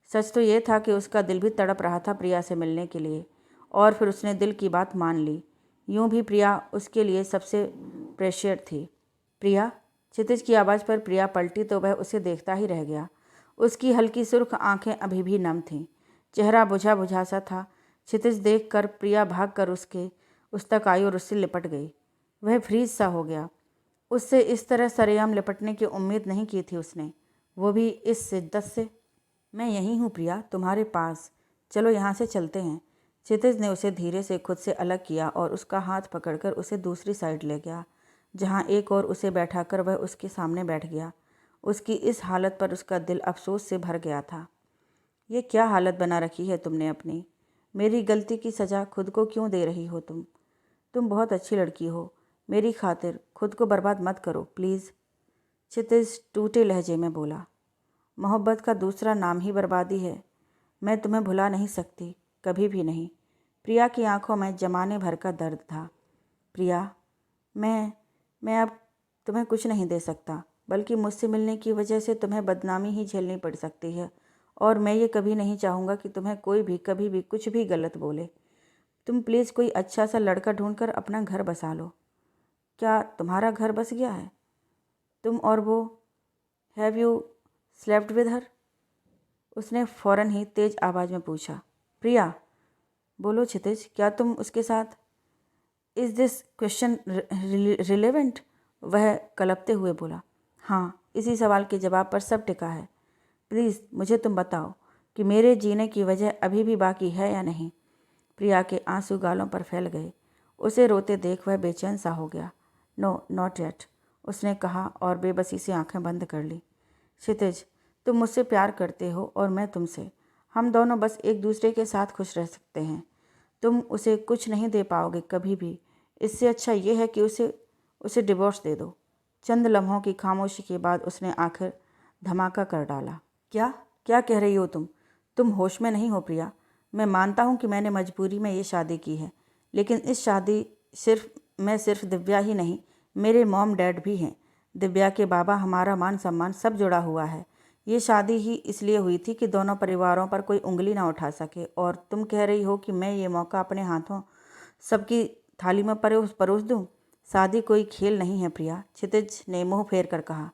सच तो ये था कि उसका दिल भी तड़प रहा था प्रिया से मिलने के लिए, और फिर उसने दिल की बात मान ली। यूं भी प्रिया उसके लिए सबसे प्रेशियस थी। प्रिया, क्षितिज की आवाज़ पर प्रिया पलटी तो वह उसे देखता ही रह गया। उसकी हल्की सुर्ख आंखें अभी भी नम थीं, चेहरा बुझा बुझा सा था। क्षितिज देख कर प्रिया भाग कर उस तक आई और उससे लिपट गई। वह फ्रीज सा हो गया। उससे इस तरह सरेआम लिपटने की उम्मीद नहीं की थी उसने, वो भी इस शिद्दत से। मैं यहीं हूँ प्रिया, तुम्हारे पास। चलो यहाँ से चलते हैं। क्षितिज ने उसे धीरे से खुद से अलग किया और उसका हाथ पकड़कर उसे दूसरी साइड ले गया, जहाँ एक और उसे बैठाकर वह उसके सामने बैठ गया। उसकी इस हालत पर उसका दिल अफसोस से भर गया था। ये क्या हालत बना रखी है तुमने अपनी? मेरी गलती की सज़ा खुद को क्यों दे रही हो तुम? तुम बहुत अच्छी लड़की हो, मेरी खातिर खुद को बर्बाद मत करो प्लीज़। क्षितिज टूटे लहजे में बोला। मोहब्बत का दूसरा नाम ही बर्बादी है। मैं तुम्हें भुला नहीं सकती, कभी भी नहीं। प्रिया की आंखों में जमाने भर का दर्द था। प्रिया, मैं अब तुम्हें कुछ नहीं दे सकता, बल्कि मुझसे मिलने की वजह से तुम्हें बदनामी ही झेलनी पड़ सकती है, और मैं ये कभी नहीं चाहूँगा कि तुम्हें कोई भी कभी भी कुछ भी गलत बोले। तुम प्लीज़ कोई अच्छा सा लड़का ढूंढकर अपना घर बसा लो। क्या तुम्हारा घर बस गया है? तुम और वो, have you slept with her? उसने फ़ौरन ही तेज़ आवाज़ में पूछा। प्रिया, बोलो क्षितिज, क्या तुम उसके साथ? Is this question relevant? वह कलपते हुए बोला। हाँ, इसी सवाल के जवाब पर सब टिका है। प्लीज़ मुझे तुम बताओ कि मेरे जीने की वजह अभी भी बाकी है या नहीं। प्रिया के आंसू गालों पर फैल गए। उसे रोते देख वह बेचैन सा हो गया। नो, नॉट येट, उसने कहा और बेबसी से आंखें बंद कर ली। क्षितिज, तुम मुझसे प्यार करते हो और मैं तुमसे। हम दोनों बस एक दूसरे के साथ खुश रह सकते हैं। तुम उसे कुछ नहीं दे पाओगे कभी भी। इससे अच्छा ये है कि उसे डिवोर्स दे दो। चंद लम्हों की खामोशी के बाद उसने आखिर धमाका कर डाला। क्या क्या कह रही हो तुम होश में नहीं हो प्रिया। मैं मानता हूँ कि मैंने मजबूरी में ये शादी की है, लेकिन इस शादी सिर्फ दिव्या ही नहीं, मेरे मॉम डैड भी हैं। दिव्या के बाबा, हमारा मान सम्मान सब जुड़ा हुआ है। ये शादी ही इसलिए हुई थी कि दोनों परिवारों पर कोई उंगली ना उठा सके, और तुम कह रही हो कि मैं ये मौका अपने हाथों सबकी थाली में परोस दूँ? शादी कोई खेल नहीं है प्रिया, क्षितिज ने मुँह फेर कर कहा।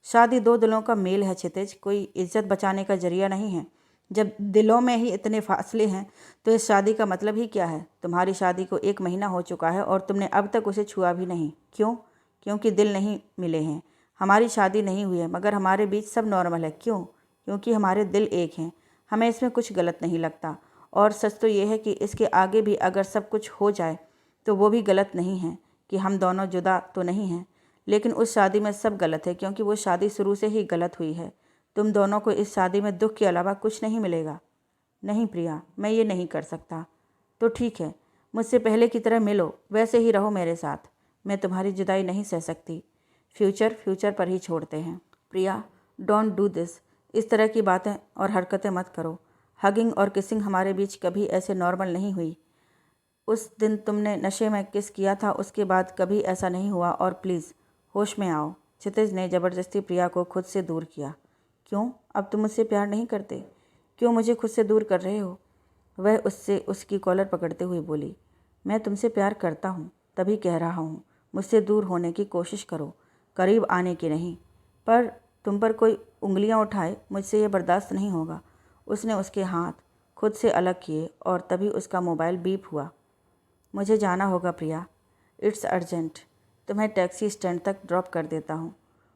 शादी दो दिलों का मेल है क्षितिज, कोई इज्जत बचाने का जरिया नहीं है। जब दिलों में ही इतने फासले हैं तो इस शादी का मतलब ही क्या है? तुम्हारी शादी को 1 महीना हो चुका है और तुमने अब तक उसे छुआ भी नहीं। क्यों? क्योंकि दिल नहीं मिले हैं। हमारी शादी नहीं हुई है, मगर हमारे बीच सब नॉर्मल है। क्यों? क्योंकि हमारे दिल एक हैं। हमें इसमें कुछ गलत नहीं लगता, और सच तो ये है कि इसके आगे भी अगर सब कुछ हो जाए तो वो भी गलत नहीं है कि हम दोनों जुदा तो नहीं हैं। लेकिन उस शादी में सब गलत है, क्योंकि वो शादी शुरू से ही गलत हुई है। तुम दोनों को इस शादी में दुख के अलावा कुछ नहीं मिलेगा। नहीं प्रिया, मैं ये नहीं कर सकता। तो ठीक है, मुझसे पहले की तरह मिलो, वैसे ही रहो मेरे साथ। मैं तुम्हारी जुदाई नहीं सह सकती। फ्यूचर पर ही छोड़ते हैं। प्रिया, डोंट डू दिस। इस तरह की बातें और हरकतें मत करो। हगिंग और किसिंग हमारे बीच कभी ऐसे नॉर्मल नहीं हुई। उस दिन तुमने नशे में किस किया था, उसके बाद कभी ऐसा नहीं हुआ। और प्लीज़ होश में आओ। क्षितिज ने ज़बरदस्ती प्रिया को खुद से दूर किया। क्यों, अब तुम मुझसे प्यार नहीं करते? क्यों मुझे खुद से दूर कर रहे हो? वह उससे उसकी कॉलर पकड़ते हुए बोली, मैं तुमसे प्यार करता हूँ, तभी कह रहा हूँ मुझसे दूर होने की कोशिश करो, करीब आने की नहीं। पर तुम पर कोई उंगलियाँ उठाए, मुझसे ये बर्दाश्त नहीं होगा। उसने उसके हाथ खुद से अलग किए और तभी उसका मोबाइल बीप हुआ। मुझे जाना होगा प्रिया, इट्स अर्जेंट, तुम्हें टैक्सी स्टैंड तक ड्रॉप कर देता हूँ।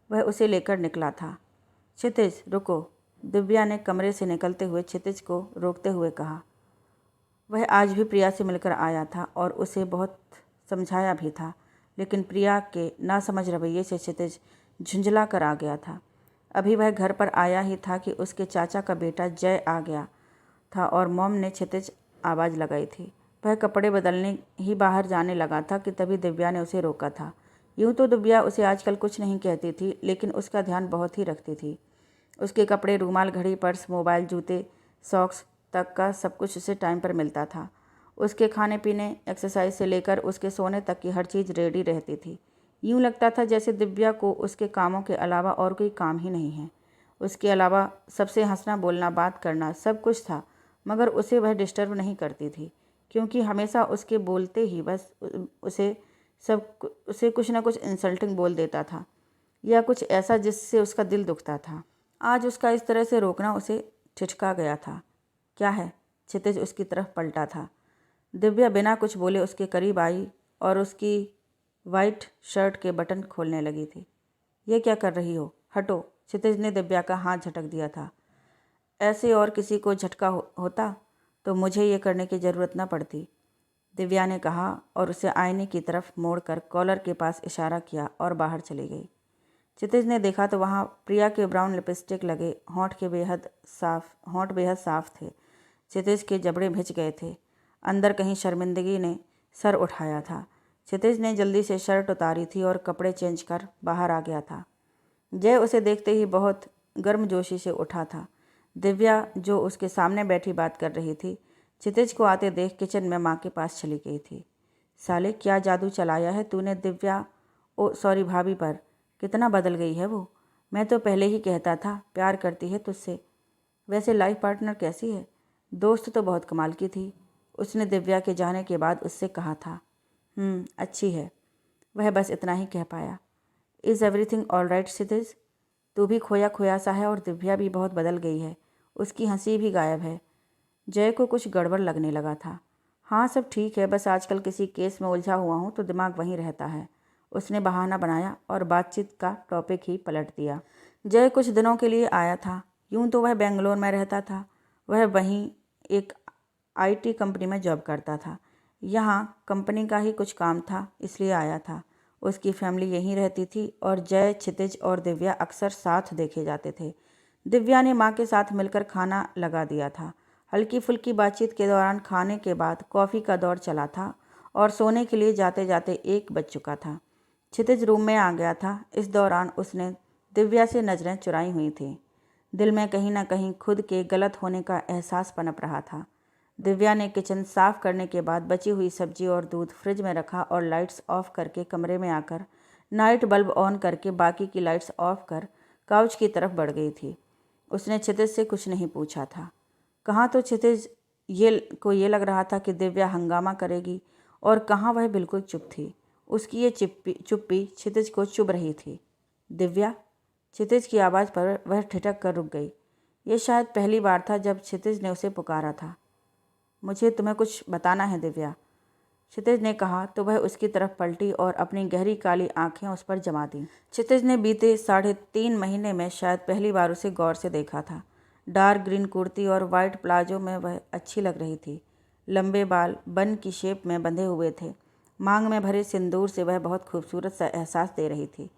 वह उसे लेकर निकला था। क्षितिज रुको, दिव्या ने कमरे से निकलते हुए क्षितिज को रोकते हुए कहा। वह आज भी प्रिया से मिलकर आया था और उसे बहुत समझाया भी था, लेकिन प्रिया के नासमझ रवैये से क्षितिज झुंझला कर आ गया था। अभी वह घर पर आया ही था कि उसके चाचा का बेटा जय आ गया था और मॉम ने क्षितिज आवाज़ लगाई थी। वह कपड़े बदलने ही बाहर जाने लगा था कि तभी दिव्या ने उसे रोका था। यूँ तो दिव्या उसे आजकल कुछ नहीं कहती थी, लेकिन उसका ध्यान बहुत ही रखती थी। उसके कपड़े, रूमाल, घड़ी, पर्स, मोबाइल, जूते, सॉक्स तक का सब कुछ उसे टाइम पर मिलता था। उसके खाने पीने, एक्सरसाइज से लेकर उसके सोने तक की हर चीज़ रेडी रहती थी। यूँ लगता था जैसे दिव्या को उसके कामों के अलावा और कोई काम ही नहीं है। उसके अलावा सबसे हंसना, बोलना, बात करना सब कुछ था, मगर उसे वह डिस्टर्ब नहीं करती थी, क्योंकि हमेशा उसके बोलते ही बस उसे कुछ ना कुछ इंसल्टिंग बोल देता था या कुछ ऐसा जिससे उसका दिल दुखता था। आज उसका इस तरह से रोकना उसे ठिठका गया था। क्या है? क्षितिज उसकी तरफ पलटा था। दिव्या बिना कुछ बोले उसके करीब आई और उसकी वाइट शर्ट के बटन खोलने लगी थी। ये क्या कर रही हो? हटो, क्षितिज ने दिव्या का हाथ झटक दिया था। ऐसे और किसी को झटका होता तो मुझे ये करने की ज़रूरत न पड़ती, दिव्या ने कहा और उसे आईने की तरफ मोड़कर कॉलर के पास इशारा किया और बाहर चली गई। क्षितिज ने देखा तो वहाँ प्रिया के ब्राउन लिपस्टिक लगे होंठ बेहद साफ थे। क्षितिज के जबड़े भिज गए थे। अंदर कहीं शर्मिंदगी ने सर उठाया था। क्षितिज ने जल्दी से शर्ट उतारी थी और कपड़े चेंज कर बाहर आ गया था। जय उसे देखते ही बहुत गर्मजोशी से उठा था। दिव्या जो उसके सामने बैठी बात कर रही थी, क्षितिज को आते देख किचन में माँ के पास चली गई थी। साले, क्या जादू चलाया है तूने दिव्या, सॉरी भाभी पर? कितना बदल गई है वो। मैं तो पहले ही कहता था प्यार करती है तुझसे। वैसे लाइफ पार्टनर कैसी है? दोस्त तो बहुत कमाल की थी, उसने दिव्या के जाने के बाद उससे कहा था। अच्छी है। वह बस इतना ही कह पाया। इज़ एवरीथिंग ऑल राइट क्षितिज? तू भी खोया खोया सा है और दिव्या भी बहुत बदल गई है। उसकी हंसी भी गायब है। जय को कुछ गड़बड़ लगने लगा था। हाँ, सब ठीक है, बस आजकल किसी केस में उलझा हुआ हूँ तो दिमाग वहीं रहता है, उसने बहाना बनाया और बातचीत का टॉपिक ही पलट दिया। जय कुछ दिनों के लिए आया था। यूँ तो वह बेंगलोर में रहता था। वह वहीं एक IT कंपनी में जॉब करता था। यहाँ कंपनी का ही कुछ काम था, इसलिए आया था। उसकी फैमिली यहीं रहती थी और जय, क्षितिज और दिव्या अक्सर साथ देखे जाते थे। दिव्या ने माँ के साथ मिलकर खाना लगा दिया था। हल्की फुल्की बातचीत के दौरान खाने के बाद कॉफ़ी का दौर चला था और सोने के लिए जाते जाते 1 बज चुका था। क्षितिज रूम में आ गया था। इस दौरान उसने दिव्या से नज़रें चुराई हुई थीं। दिल में कहीं ना कहीं खुद के गलत होने का एहसास पनप रहा था। दिव्या ने किचन साफ करने के बाद बची हुई सब्जी और दूध फ्रिज में रखा और लाइट्स ऑफ करके कमरे में आकर नाइट बल्ब ऑन करके बाकी की लाइट्स ऑफ कर काउच की तरफ बढ़ गई थी। उसने क्षितिज से कुछ नहीं पूछा था। कहाँ तो क्षितिज ये लग रहा था कि दिव्या हंगामा करेगी और कहाँ वह बिल्कुल चुप थी। उसकी ये चुप्पी क्षितिज को चुभ रही थी। दिव्या, क्षितिज की आवाज़ पर वह ठिठक कर रुक गई। ये शायद पहली बार था जब क्षितिज ने उसे पुकारा था। मुझे तुम्हें कुछ बताना है दिव्या, क्षितिज ने कहा तो वह उसकी तरफ पलटी और अपनी गहरी काली आंखें उस पर जमा दी। क्षितिज ने बीते 3.5 महीने में शायद पहली बार उसे गौर से देखा था। डार्क ग्रीन कुर्ती और वाइट प्लाजो में वह अच्छी लग रही थी। लंबे बाल बन की शेप में बंधे हुए थे। मांग में भरे सिंदूर से वह बहुत खूबसूरत सा एहसास दे रही थी।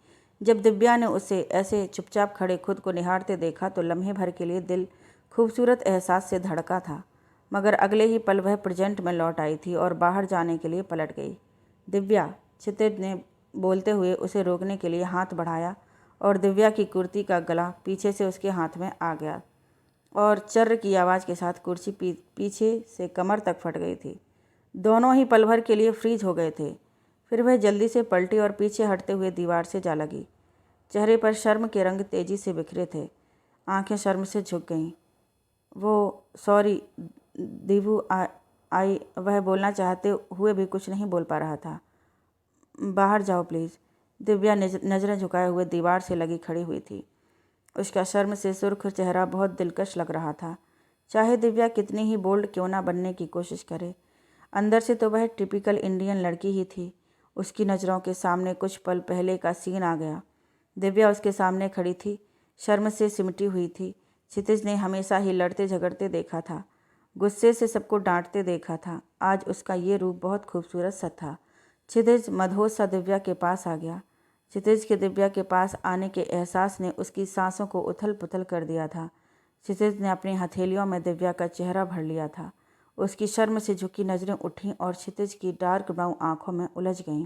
जब दिव्या ने उसे ऐसे चुपचाप खड़े खुद को निहारते देखा तो लम्हे भर के लिए दिल खूबसूरत एहसास से धड़का था, मगर अगले ही पल वह प्रेजेंट में लौट आई थी और बाहर जाने के लिए पलट गई। दिव्या, क्षितिज ने बोलते हुए उसे रोकने के लिए हाथ बढ़ाया और दिव्या की कुर्ती का गला पीछे से उसके हाथ में आ गया और चर्र की आवाज़ के साथ कुर्सी पीछे से कमर तक फट गई थी। दोनों ही पल भर के लिए फ्रीज हो गए थे। फिर वह जल्दी से पलटी और पीछे हटते हुए दीवार से जा लगी। चेहरे पर शर्म के रंग तेजी से बिखरे थे। आंखें शर्म से झुक गईं। वो सॉरी दीवू आई वह बोलना चाहते हुए भी कुछ नहीं बोल पा रहा था। बाहर जाओ प्लीज़। दिव्या नज़रें झुकाए हुए दीवार से लगी खड़ी हुई थी। उसका शर्म से सुर्ख चेहरा बहुत दिलकश लग रहा था। चाहे दिव्या कितनी ही बोल्ड क्यों ना बनने की कोशिश करे, अंदर से तो वह टिपिकल इंडियन लड़की ही थी। उसकी नज़रों के सामने कुछ पल पहले का सीन आ गया। दिव्या उसके सामने खड़ी थी, शर्म से सिमटी हुई थी। क्षितिज ने हमेशा ही लड़ते झगड़ते देखा था, गुस्से से सबको डांटते देखा था। आज उसका ये रूप बहुत खूबसूरत सा था। क्षितिज मदहोश सा दिव्या के पास आ गया। क्षितिज के दिव्या के पास आने के एहसास ने उसकी सांसों को उथल पुथल कर दिया था। क्षितिज ने अपनी हथेलियों में दिव्या का चेहरा भर लिया था। उसकी शर्म से झुकी नज़रें उठीं और क्षितिज की डार्क ब्राउन आंखों में उलझ गईं।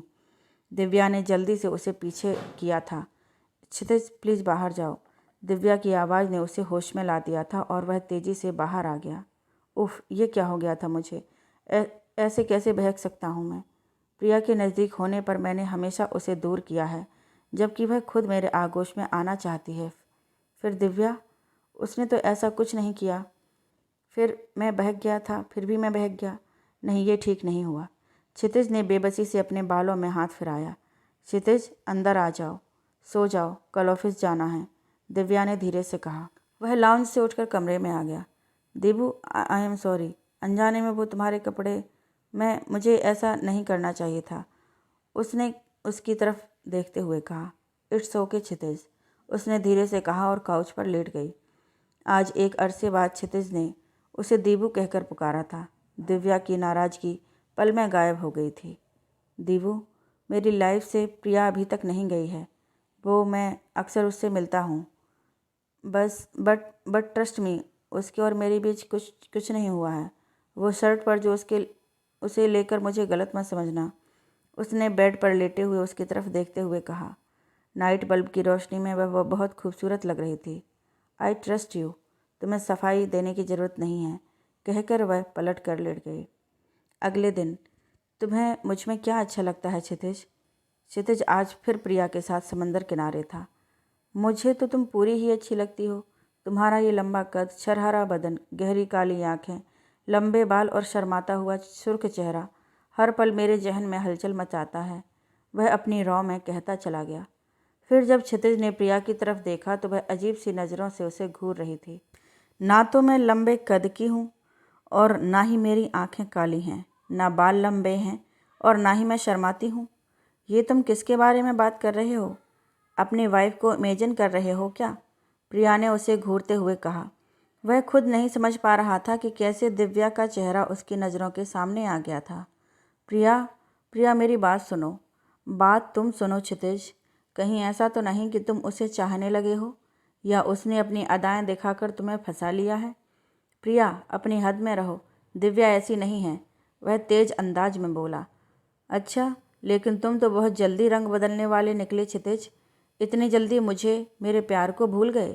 दिव्या ने जल्दी से उसे पीछे किया था। क्षितिज प्लीज़ बाहर जाओ। दिव्या की आवाज़ ने उसे होश में ला दिया था और वह तेज़ी से बाहर आ गया। उफ, ये क्या हो गया था मुझे? ऐसे कैसे बहक सकता हूँ मैं? प्रिया के नज़दीक होने पर मैंने हमेशा उसे दूर किया है, जबकि वह खुद मेरे आगोश में आना चाहती है। फिर दिव्या, उसने तो ऐसा कुछ नहीं किया। फिर मैं बहक गया था, फिर भी मैं बहक गया। नहीं, ये ठीक नहीं हुआ। क्षितिज ने बेबसी से अपने बालों में हाथ फिराया। क्षितिज, अंदर आ जाओ, सो जाओ, कल ऑफिस जाना है, दिव्या ने धीरे से कहा। वह लाउंज से उठकर कमरे में आ गया। दीबू, आई एम सॉरी, अनजाने में वो तुम्हारे कपड़े, मुझे ऐसा नहीं करना चाहिए था, उसने उसकी तरफ देखते हुए कहा। इट्स ओके क्षितिज, उसने धीरे से कहा और काउच पर लेट गई। आज एक अरसे बाद क्षितिज ने उसे दीबू कहकर पुकारा था। दिव्या की नाराज़गी पल में गायब हो गई थी। दीबू, मेरी लाइफ से प्रिया अभी तक नहीं गई है। वो मैं अक्सर उससे मिलता हूँ, बट ट्रस्ट मी, उसके और मेरे बीच कुछ नहीं हुआ है। वो शर्ट पर जो उसे लेकर मुझे गलत मत समझना, उसने बेड पर लेटे हुए उसकी तरफ देखते हुए कहा। नाइट बल्ब की रोशनी में वह बहुत खूबसूरत लग रही थी। आई ट्रस्ट यू, तुम्हें सफाई देने की ज़रूरत नहीं है, कहकर वह पलट कर लेट गई। अगले दिन, तुम्हें मुझ में क्या अच्छा लगता है क्षितिज? क्षितिज आज फिर प्रिया के साथ समंदर किनारे था। मुझे तो तुम पूरी ही अच्छी लगती हो। तुम्हारा ये लंबा कद, छरहरा बदन, गहरी काली आँखें, लंबे बाल और शर्माता हुआ सुर्ख चेहरा हर पल मेरे जहन में हलचल मचाता है, वह अपनी रौ में कहता चला गया। फिर जब क्षितिज ने प्रिया की तरफ देखा तो वह अजीब सी नज़रों से उसे घूर रही थी। ना तो मैं लंबे कद की हूँ और ना ही मेरी आँखें काली हैं, ना बाल लंबे हैं और ना ही मैं शर्माती हूँ। ये तुम किसके बारे में बात कर रहे हो? अपनी वाइफ को इमेजिन कर रहे हो क्या? प्रिया ने उसे घूरते हुए कहा। वह खुद नहीं समझ पा रहा था कि कैसे दिव्या का चेहरा उसकी नज़रों के सामने आ गया था। प्रिया, प्रिया, मेरी बात सुनो। बात तुम सुनो क्षितिज। कहीं ऐसा तो नहीं कि तुम उसे चाहने लगे हो या उसने अपनी अदाएं दिखाकर तुम्हें फंसा लिया है? प्रिया, अपनी हद में रहो। दिव्या ऐसी नहीं है, वह तेज अंदाज में बोला। अच्छा, लेकिन तुम तो बहुत जल्दी रंग बदलने वाले निकले क्षितिज। इतनी जल्दी मुझे, मेरे प्यार को भूल गए?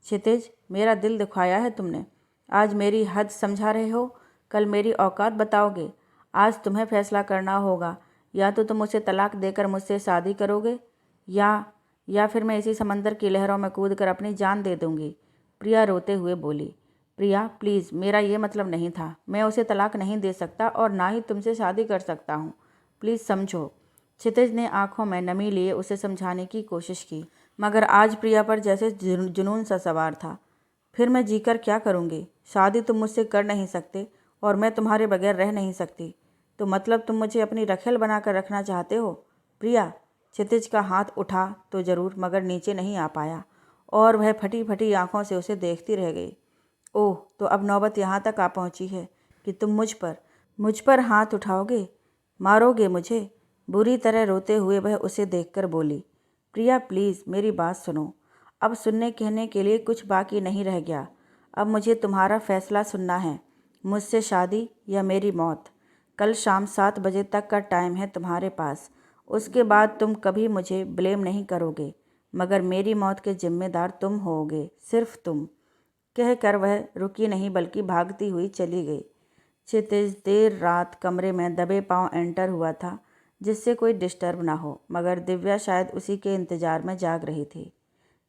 क्षितिज, मेरा दिल दुखाया है तुमने। आज मेरी हद समझा रहे हो, कल मेरी औकात बताओगे। आज तुम्हें फैसला करना होगा, या तो तुम उसे तलाक देकर मुझसे शादी करोगे या फिर मैं इसी समंदर की लहरों में कूदकर अपनी जान दे दूंगी। प्रिया रोते हुए बोली। प्रिया प्लीज़, मेरा ये मतलब नहीं था। मैं उसे तलाक नहीं दे सकता और ना ही तुमसे शादी कर सकता हूँ। प्लीज़ समझो। क्षितिज ने आंखों में नमी लिए उसे समझाने की कोशिश की, मगर आज प्रिया पर जैसे जुनून सा सवार था। फिर मैं जीकर क्या करूँगी? शादी तुम मुझसे कर नहीं सकते और मैं तुम्हारे बगैर रह नहीं सकती। तो मतलब तुम मुझे अपनी रखेल बनाकर रखना चाहते हो? प्रिया, क्षितिज का हाथ उठा तो ज़रूर, मगर नीचे नहीं आ पाया और वह फटी फटी आंखों से उसे देखती रह गई। ओह, तो अब नौबत यहाँ तक आ पहुँची है कि तुम मुझ पर हाथ उठाओगे, मारोगे मुझे? बुरी तरह रोते हुए वह उसे देखकर बोली। प्रिया प्लीज़, मेरी बात सुनो। अब सुनने कहने के लिए कुछ बाकी नहीं रह गया। अब मुझे तुम्हारा फैसला सुनना है, मुझसे शादी या मेरी मौत। कल शाम 7 बजे तक का टाइम है तुम्हारे पास। उसके बाद तुम कभी मुझे ब्लेम नहीं करोगे, मगर मेरी मौत के जिम्मेदार तुम होगे, सिर्फ तुम। कहकर वह रुकी नहीं बल्कि भागती हुई चली गई। क्षितिज देर रात कमरे में दबे पांव एंटर हुआ था, जिससे कोई डिस्टर्ब ना हो, मगर दिव्या शायद उसी के इंतज़ार में जाग रही थी।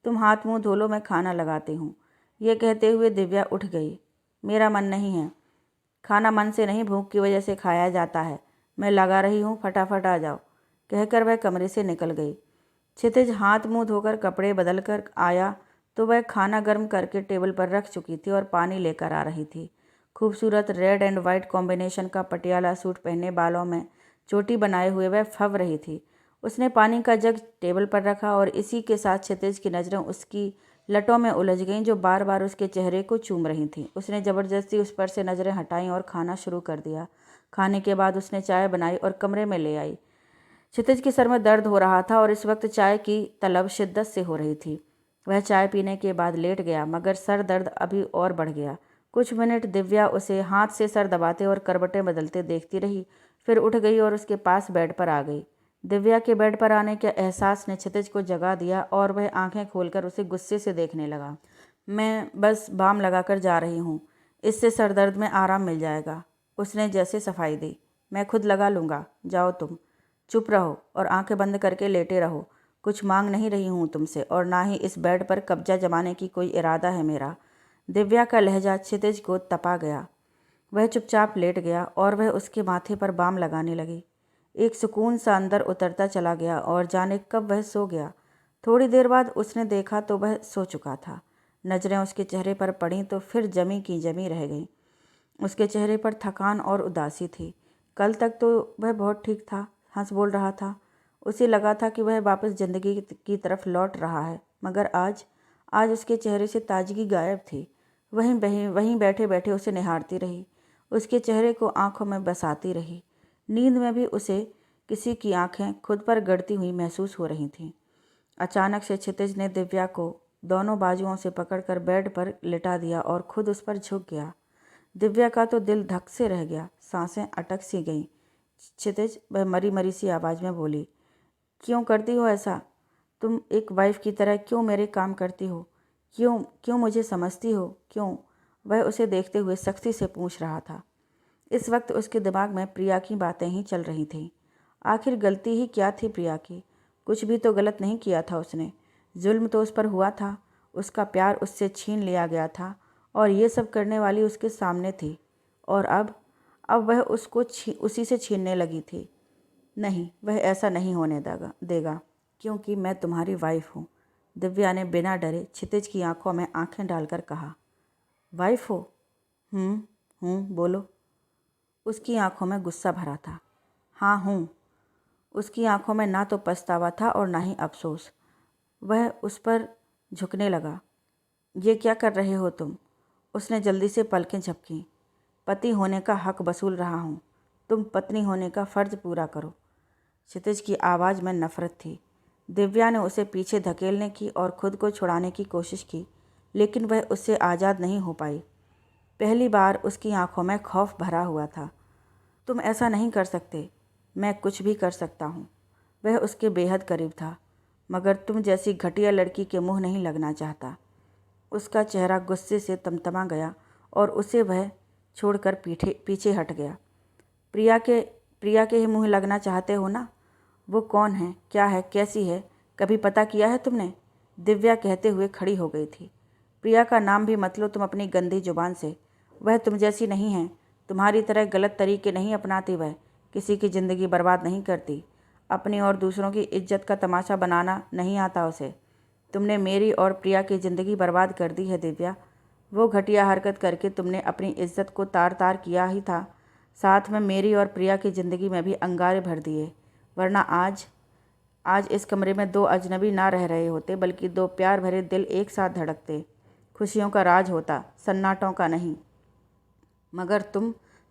तुम हाथ मुंह धो लो, मैं खाना लगाती हूँ। ये कहते हुए दिव्या उठ गई। मेरा मन नहीं है। खाना मन से नहीं, भूख की वजह से खाया जाता है। मैं लगा रही हूँ, फटाफट आ जाओ, कहकर वह कमरे से निकल गई। क्षितिज हाथ मुंह धोकर कपड़े बदल कर आया तो वह खाना गर्म करके टेबल पर रख चुकी थी और पानी लेकर आ रही थी। खूबसूरत रेड एंड वाइट कॉम्बिनेशन का पटियाला सूट पहने, बालों में चोटी बनाए हुए वह फव रही थी। उसने पानी का जग टेबल पर रखा और इसी के साथ क्षितिज की नज़रें उसकी लटों में उलझ गईं जो बार बार उसके चेहरे को चूम रही थीं। उसने ज़बरदस्ती उस पर से नज़रें हटाईं और खाना शुरू कर दिया। खाने के बाद उसने चाय बनाई और कमरे में ले आई। क्षितिज के सर में दर्द हो रहा था और इस वक्त चाय की तलब शिद्दत से हो रही थी। वह चाय पीने के बाद लेट गया, मगर सर दर्द अभी और बढ़ गया। कुछ मिनट दिव्या उसे हाथ से सर दबाते और करवटें बदलते देखती रही, फिर उठ गई और उसके पास बेड पर आ गई। दिव्या के बेड पर आने के एहसास ने क्षितिज को जगा दिया और वह आंखें खोलकर उसे गुस्से से देखने लगा। मैं बस बाम लगाकर जा रही हूँ, इससे सर दर्द में आराम मिल जाएगा, उसने जैसे सफाई दी। मैं खुद लगा लूँगा, जाओ तुम। चुप रहो और आंखें बंद करके लेटे रहो। कुछ मांग नहीं रही हूँ तुमसे और ना ही इस बेड पर कब्जा जमाने की कोई इरादा है मेरा। दिव्या का लहजा क्षितिज को तपा गया। वह चुपचाप लेट गया और वह उसके माथे पर बाम लगाने लगी। एक सुकून सा अंदर उतरता चला गया और जाने कब वह सो गया। थोड़ी देर बाद उसने देखा तो वह सो चुका था। नज़रें उसके चेहरे पर पड़ीं तो फिर जमी की जमी रह गईं। उसके चेहरे पर थकान और उदासी थी। कल तक तो वह बहुत ठीक था, हंस बोल रहा था। उसे लगा था कि वह वापस ज़िंदगी की तरफ लौट रहा है, मगर आज उसके चेहरे से ताजगी गायब थी। वहीं बैठे बैठे उसे निहारती रही, उसके चेहरे को आंखों में बसाती रही। नींद में भी उसे किसी की आंखें खुद पर गड़ती हुई महसूस हो रही थीं। अचानक से क्षितिज ने दिव्या को दोनों बाजुओं से पकड़कर बेड पर लिटा दिया और खुद उस पर झुक गया। दिव्या का तो दिल धक से रह गया, सांसें अटक सी गईं। क्षितिज, वह मरी मरी सी आवाज़ में बोली, क्यों करती हो ऐसा? तुम एक वाइफ की तरह क्यों मेरे काम करती हो? क्यों क्यों मुझे समझती हो? क्यों? वह उसे देखते हुए सख्ती से पूछ रहा था। इस वक्त उसके दिमाग में प्रिया की बातें ही चल रही थीं। आखिर गलती ही क्या थी प्रिया की? कुछ भी तो गलत नहीं किया था उसने। जुल्म तो उस पर हुआ था, उसका प्यार उससे छीन लिया गया था और ये सब करने वाली उसके सामने थी। और अब वह उसको उसी से छीनने लगी थी। नहीं, वह ऐसा नहीं होने देगा, क्योंकि मैं तुम्हारी वाइफ हूँ। दिव्या ने बिना डरे क्षितिज की आंखों में आंखें डालकर कहा। वाइफ हो? बोलो। उसकी आंखों में गुस्सा भरा था। हाँ हूँ। उसकी आंखों में ना तो पछतावा था और ना ही अफसोस। वह उस पर झुकने लगा। ये क्या कर रहे हो तुम? उसने जल्दी से पलकें झपकीं। पति होने का हक वसूल रहा हूँ, तुम पत्नी होने का फ़र्ज पूरा करो। क्षितिज की आवाज़ में नफ़रत थी। दिव्या ने उसे पीछे धकेलने की और खुद को छुड़ाने की कोशिश की, लेकिन वह उससे आज़ाद नहीं हो पाई। पहली बार उसकी आंखों में खौफ भरा हुआ था। तुम ऐसा नहीं कर सकते, मैं कुछ भी कर सकता हूँ। वह उसके बेहद करीब था, मगर तुम जैसी घटिया लड़की के मुंह नहीं लगना चाहता। उसका चेहरा गुस्से से तमतमा गया और उसे वह छोड़कर पीछे हट गया। प्रिया के ही मुँह लगना चाहते हो ना? वो कौन है, क्या है, कैसी है, कभी पता किया है तुमने? दिव्या कहते हुए खड़ी हो गई थी। प्रिया का नाम भी मत लो तुम अपनी गंदी जुबान से। वह तुम जैसी नहीं है, तुम्हारी तरह गलत तरीके नहीं अपनाती। वह किसी की ज़िंदगी बर्बाद नहीं करती। अपनी और दूसरों की इज्जत का तमाशा बनाना नहीं आता उसे। तुमने मेरी और प्रिया की ज़िंदगी बर्बाद कर दी है दिव्या। वो घटिया हरकत करके तुमने अपनी इज्जत को तार तार किया ही था, साथ में मेरी और प्रिया की ज़िंदगी में भी अंगारे भर दिए। वरना आज इस कमरे में दो अजनबी ना रह रहे होते, बल्कि दो प्यार भरे दिल एक साथ धड़कते। खुशियों का राज होता, सन्नाटों का नहीं। मगर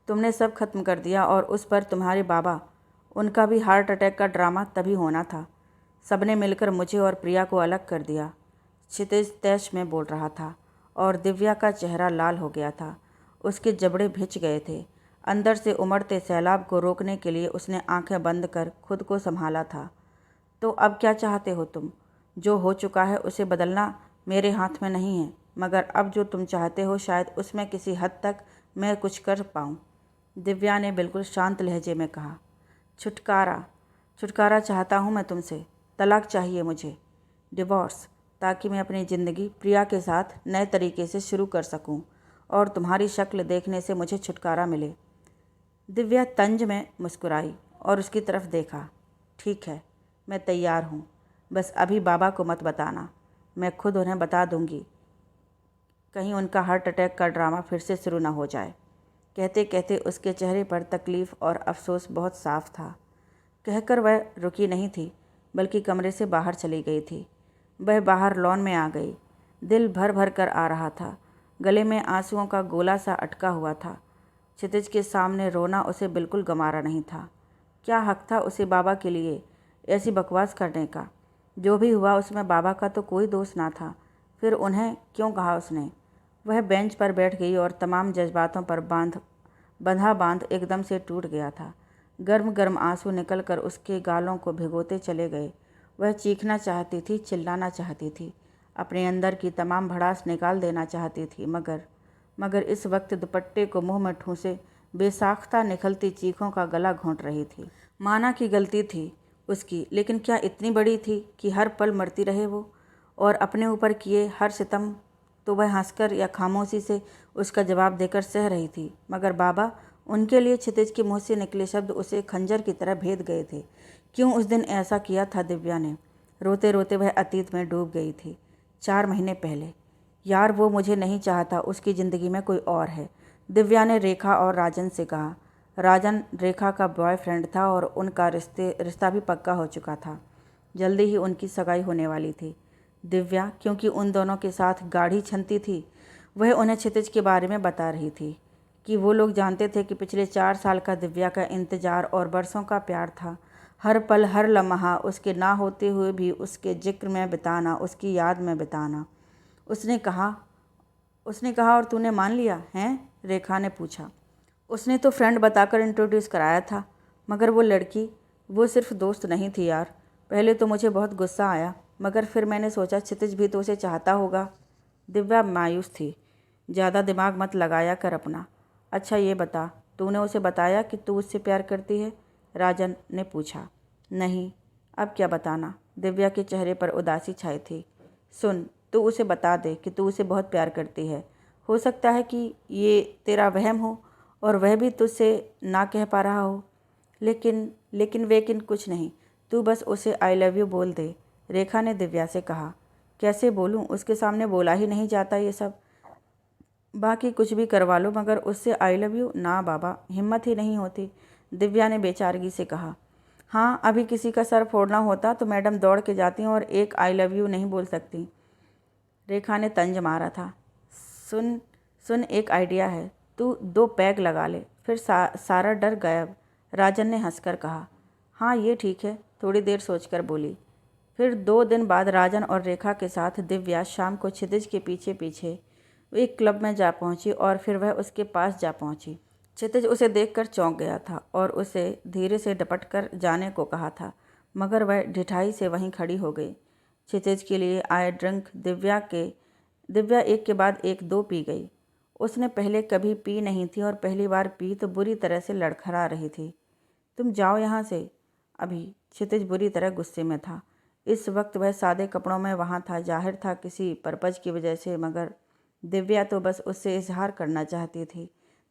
तुमने सब खत्म कर दिया और उस पर तुम्हारे बाबा, उनका भी हार्ट अटैक का ड्रामा तभी होना था। सबने मिलकर मुझे और प्रिया को अलग कर दिया। क्षितिज तैश में बोल रहा था और दिव्या का चेहरा लाल हो गया था। उसके जबड़े भिंच गए थे। अंदर से उमड़ते सैलाब को रोकने के लिए उसने आंखें बंद कर खुद को संभाला था। तो अब क्या चाहते हो तुम? जो हो चुका है उसे बदलना मेरे हाथ में नहीं है, मगर अब जो तुम चाहते हो शायद उसमें किसी हद तक मैं कुछ कर पाऊँ। दिव्या ने बिल्कुल शांत लहजे में कहा। छुटकारा चाहता हूँ मैं तुमसे। तलाक चाहिए मुझे, डिवोर्स। ताकि मैं अपनी ज़िंदगी प्रिया के साथ नए तरीके से शुरू कर सकूं और तुम्हारी शक्ल देखने से मुझे छुटकारा मिले। दिव्या तंज में मुस्कुराई और उसकी तरफ देखा। ठीक है, मैं तैयार हूँ, बस अभी बाबा को मत बताना, मैं खुद उन्हें बता दूँगी, कहीं उनका हार्ट अटैक का ड्रामा फिर से शुरू ना हो जाए। कहते कहते उसके चेहरे पर तकलीफ़ और अफसोस बहुत साफ था। कहकर वह रुकी नहीं थी, बल्कि कमरे से बाहर चली गई थी। वह बाहर लॉन में आ गई। दिल भर भर कर आ रहा था। गले में आंसुओं का गोला सा अटका हुआ था। क्षितिज के सामने रोना उसे बिल्कुल गंवारा नहीं था। क्या हक था उसे बाबा के लिए ऐसी बकवास करने का? जो भी हुआ उसमें बाबा का तो कोई दोष ना था। फिर उन्हें क्यों कहा उसने? वह बेंच पर बैठ गई और तमाम जज्बातों पर बंधा बांध एकदम से टूट गया था। गर्म गर्म आंसू निकलकर उसके गालों को भिगोते चले गए। वह चीखना चाहती थी, चिल्लाना चाहती थी, अपने अंदर की तमाम भड़ास निकाल देना चाहती थी, मगर इस वक्त दुपट्टे को मुंह में ठूंसे बेसाख्ता निकलती चीखों का गला घोंट रही थी। माना की गलती थी उसकी, लेकिन क्या इतनी बड़ी थी कि हर पल मरती रहे वो? और अपने ऊपर किए हर सितम तो वह हंसकर या खामोशी से उसका जवाब देकर सह रही थी। मगर बाबा, उनके लिए क्षितिज के मुँह से निकले शब्द उसे खंजर की तरह भेद गए थे। क्यों उस दिन ऐसा किया था दिव्या ने? रोते रोते वह अतीत में डूब गई थी। 4 महीने पहले। यार, वो मुझे नहीं चाहता, उसकी ज़िंदगी में कोई और है, दिव्या ने रेखा और राजन से कहा। राजन रेखा का बॉयफ्रेंड था और उनका रिश्ता भी पक्का हो चुका था। जल्दी ही उनकी सगाई होने वाली थी। दिव्या, क्योंकि उन दोनों के साथ गाढ़ी छनती थी, वह उन्हें क्षितिज के बारे में बता रही थी कि वो लोग जानते थे कि पिछले 4 साल का दिव्या का इंतज़ार और बरसों का प्यार था। हर पल हर लम्हा उसके ना होते हुए भी उसके जिक्र में बिताना, उसकी याद में बिताना। उसने कहा और तूने मान लिया हैं? रेखा ने पूछा। उसने तो फ्रेंड बताकर इंट्रोड्यूस कराया था, मगर वो लड़की, वो सिर्फ दोस्त नहीं थी यार। पहले तो मुझे बहुत गुस्सा आया, मगर फिर मैंने सोचा क्षितिज भी तो उसे चाहता होगा। दिव्या मायूस थी। ज़्यादा दिमाग मत लगाया कर अपना। अच्छा ये बता, तूने उसे बताया कि तू उससे प्यार करती है? राजन ने पूछा। नहीं, अब क्या बताना? दिव्या के चेहरे पर उदासी छाई थी। सुन, तू उसे बता दे कि तू उसे बहुत प्यार करती है। हो सकता है कि ये तेरा वहम हो और वह भी तुझसे ना कह पा रहा हो। लेकिन कुछ नहीं, तू बस उसे आई लव यू बोल दे, रेखा ने दिव्या से कहा। कैसे बोलूं? उसके सामने बोला ही नहीं जाता ये सब। बाकी कुछ भी करवा लो, मगर उससे आई लव यू ना बाबा, हिम्मत ही नहीं होती, दिव्या ने बेचारगी से कहा। हाँ, अभी किसी का सर फोड़ना होता तो मैडम दौड़ के जाती और एक आई लव यू नहीं बोल सकती, रेखा ने तंज मारा था। सुन सुन, एक आइडिया है, तू 2 पैग लगा ले, फिर सारा डर गायब, राजन ने हंसकर कहा। हाँ ये ठीक है, थोड़ी देर सोचकर बोली। फिर 2 दिन बाद राजन और रेखा के साथ दिव्या शाम को क्षितिज के पीछे पीछे एक क्लब में जा पहुंची और फिर वह उसके पास जा पहुंची। क्षितिज उसे देखकर चौंक गया था और उसे धीरे से डपट कर जाने को कहा था, मगर वह ढिठाई से वहीं खड़ी हो गई। क्षितिज के लिए आए ड्रिंक दिव्या एक के बाद एक 2 पी गई। उसने पहले कभी पी नहीं थी और पहली बार पी तो बुरी तरह से लड़खड़ा रही थी। तुम जाओ यहाँ से अभी, क्षितिज बुरी तरह गुस्से में था। इस वक्त वह सादे कपड़ों में वहाँ था, जाहिर था किसी पर्पज की वजह से, मगर दिव्या तो बस उससे इजहार करना चाहती थी,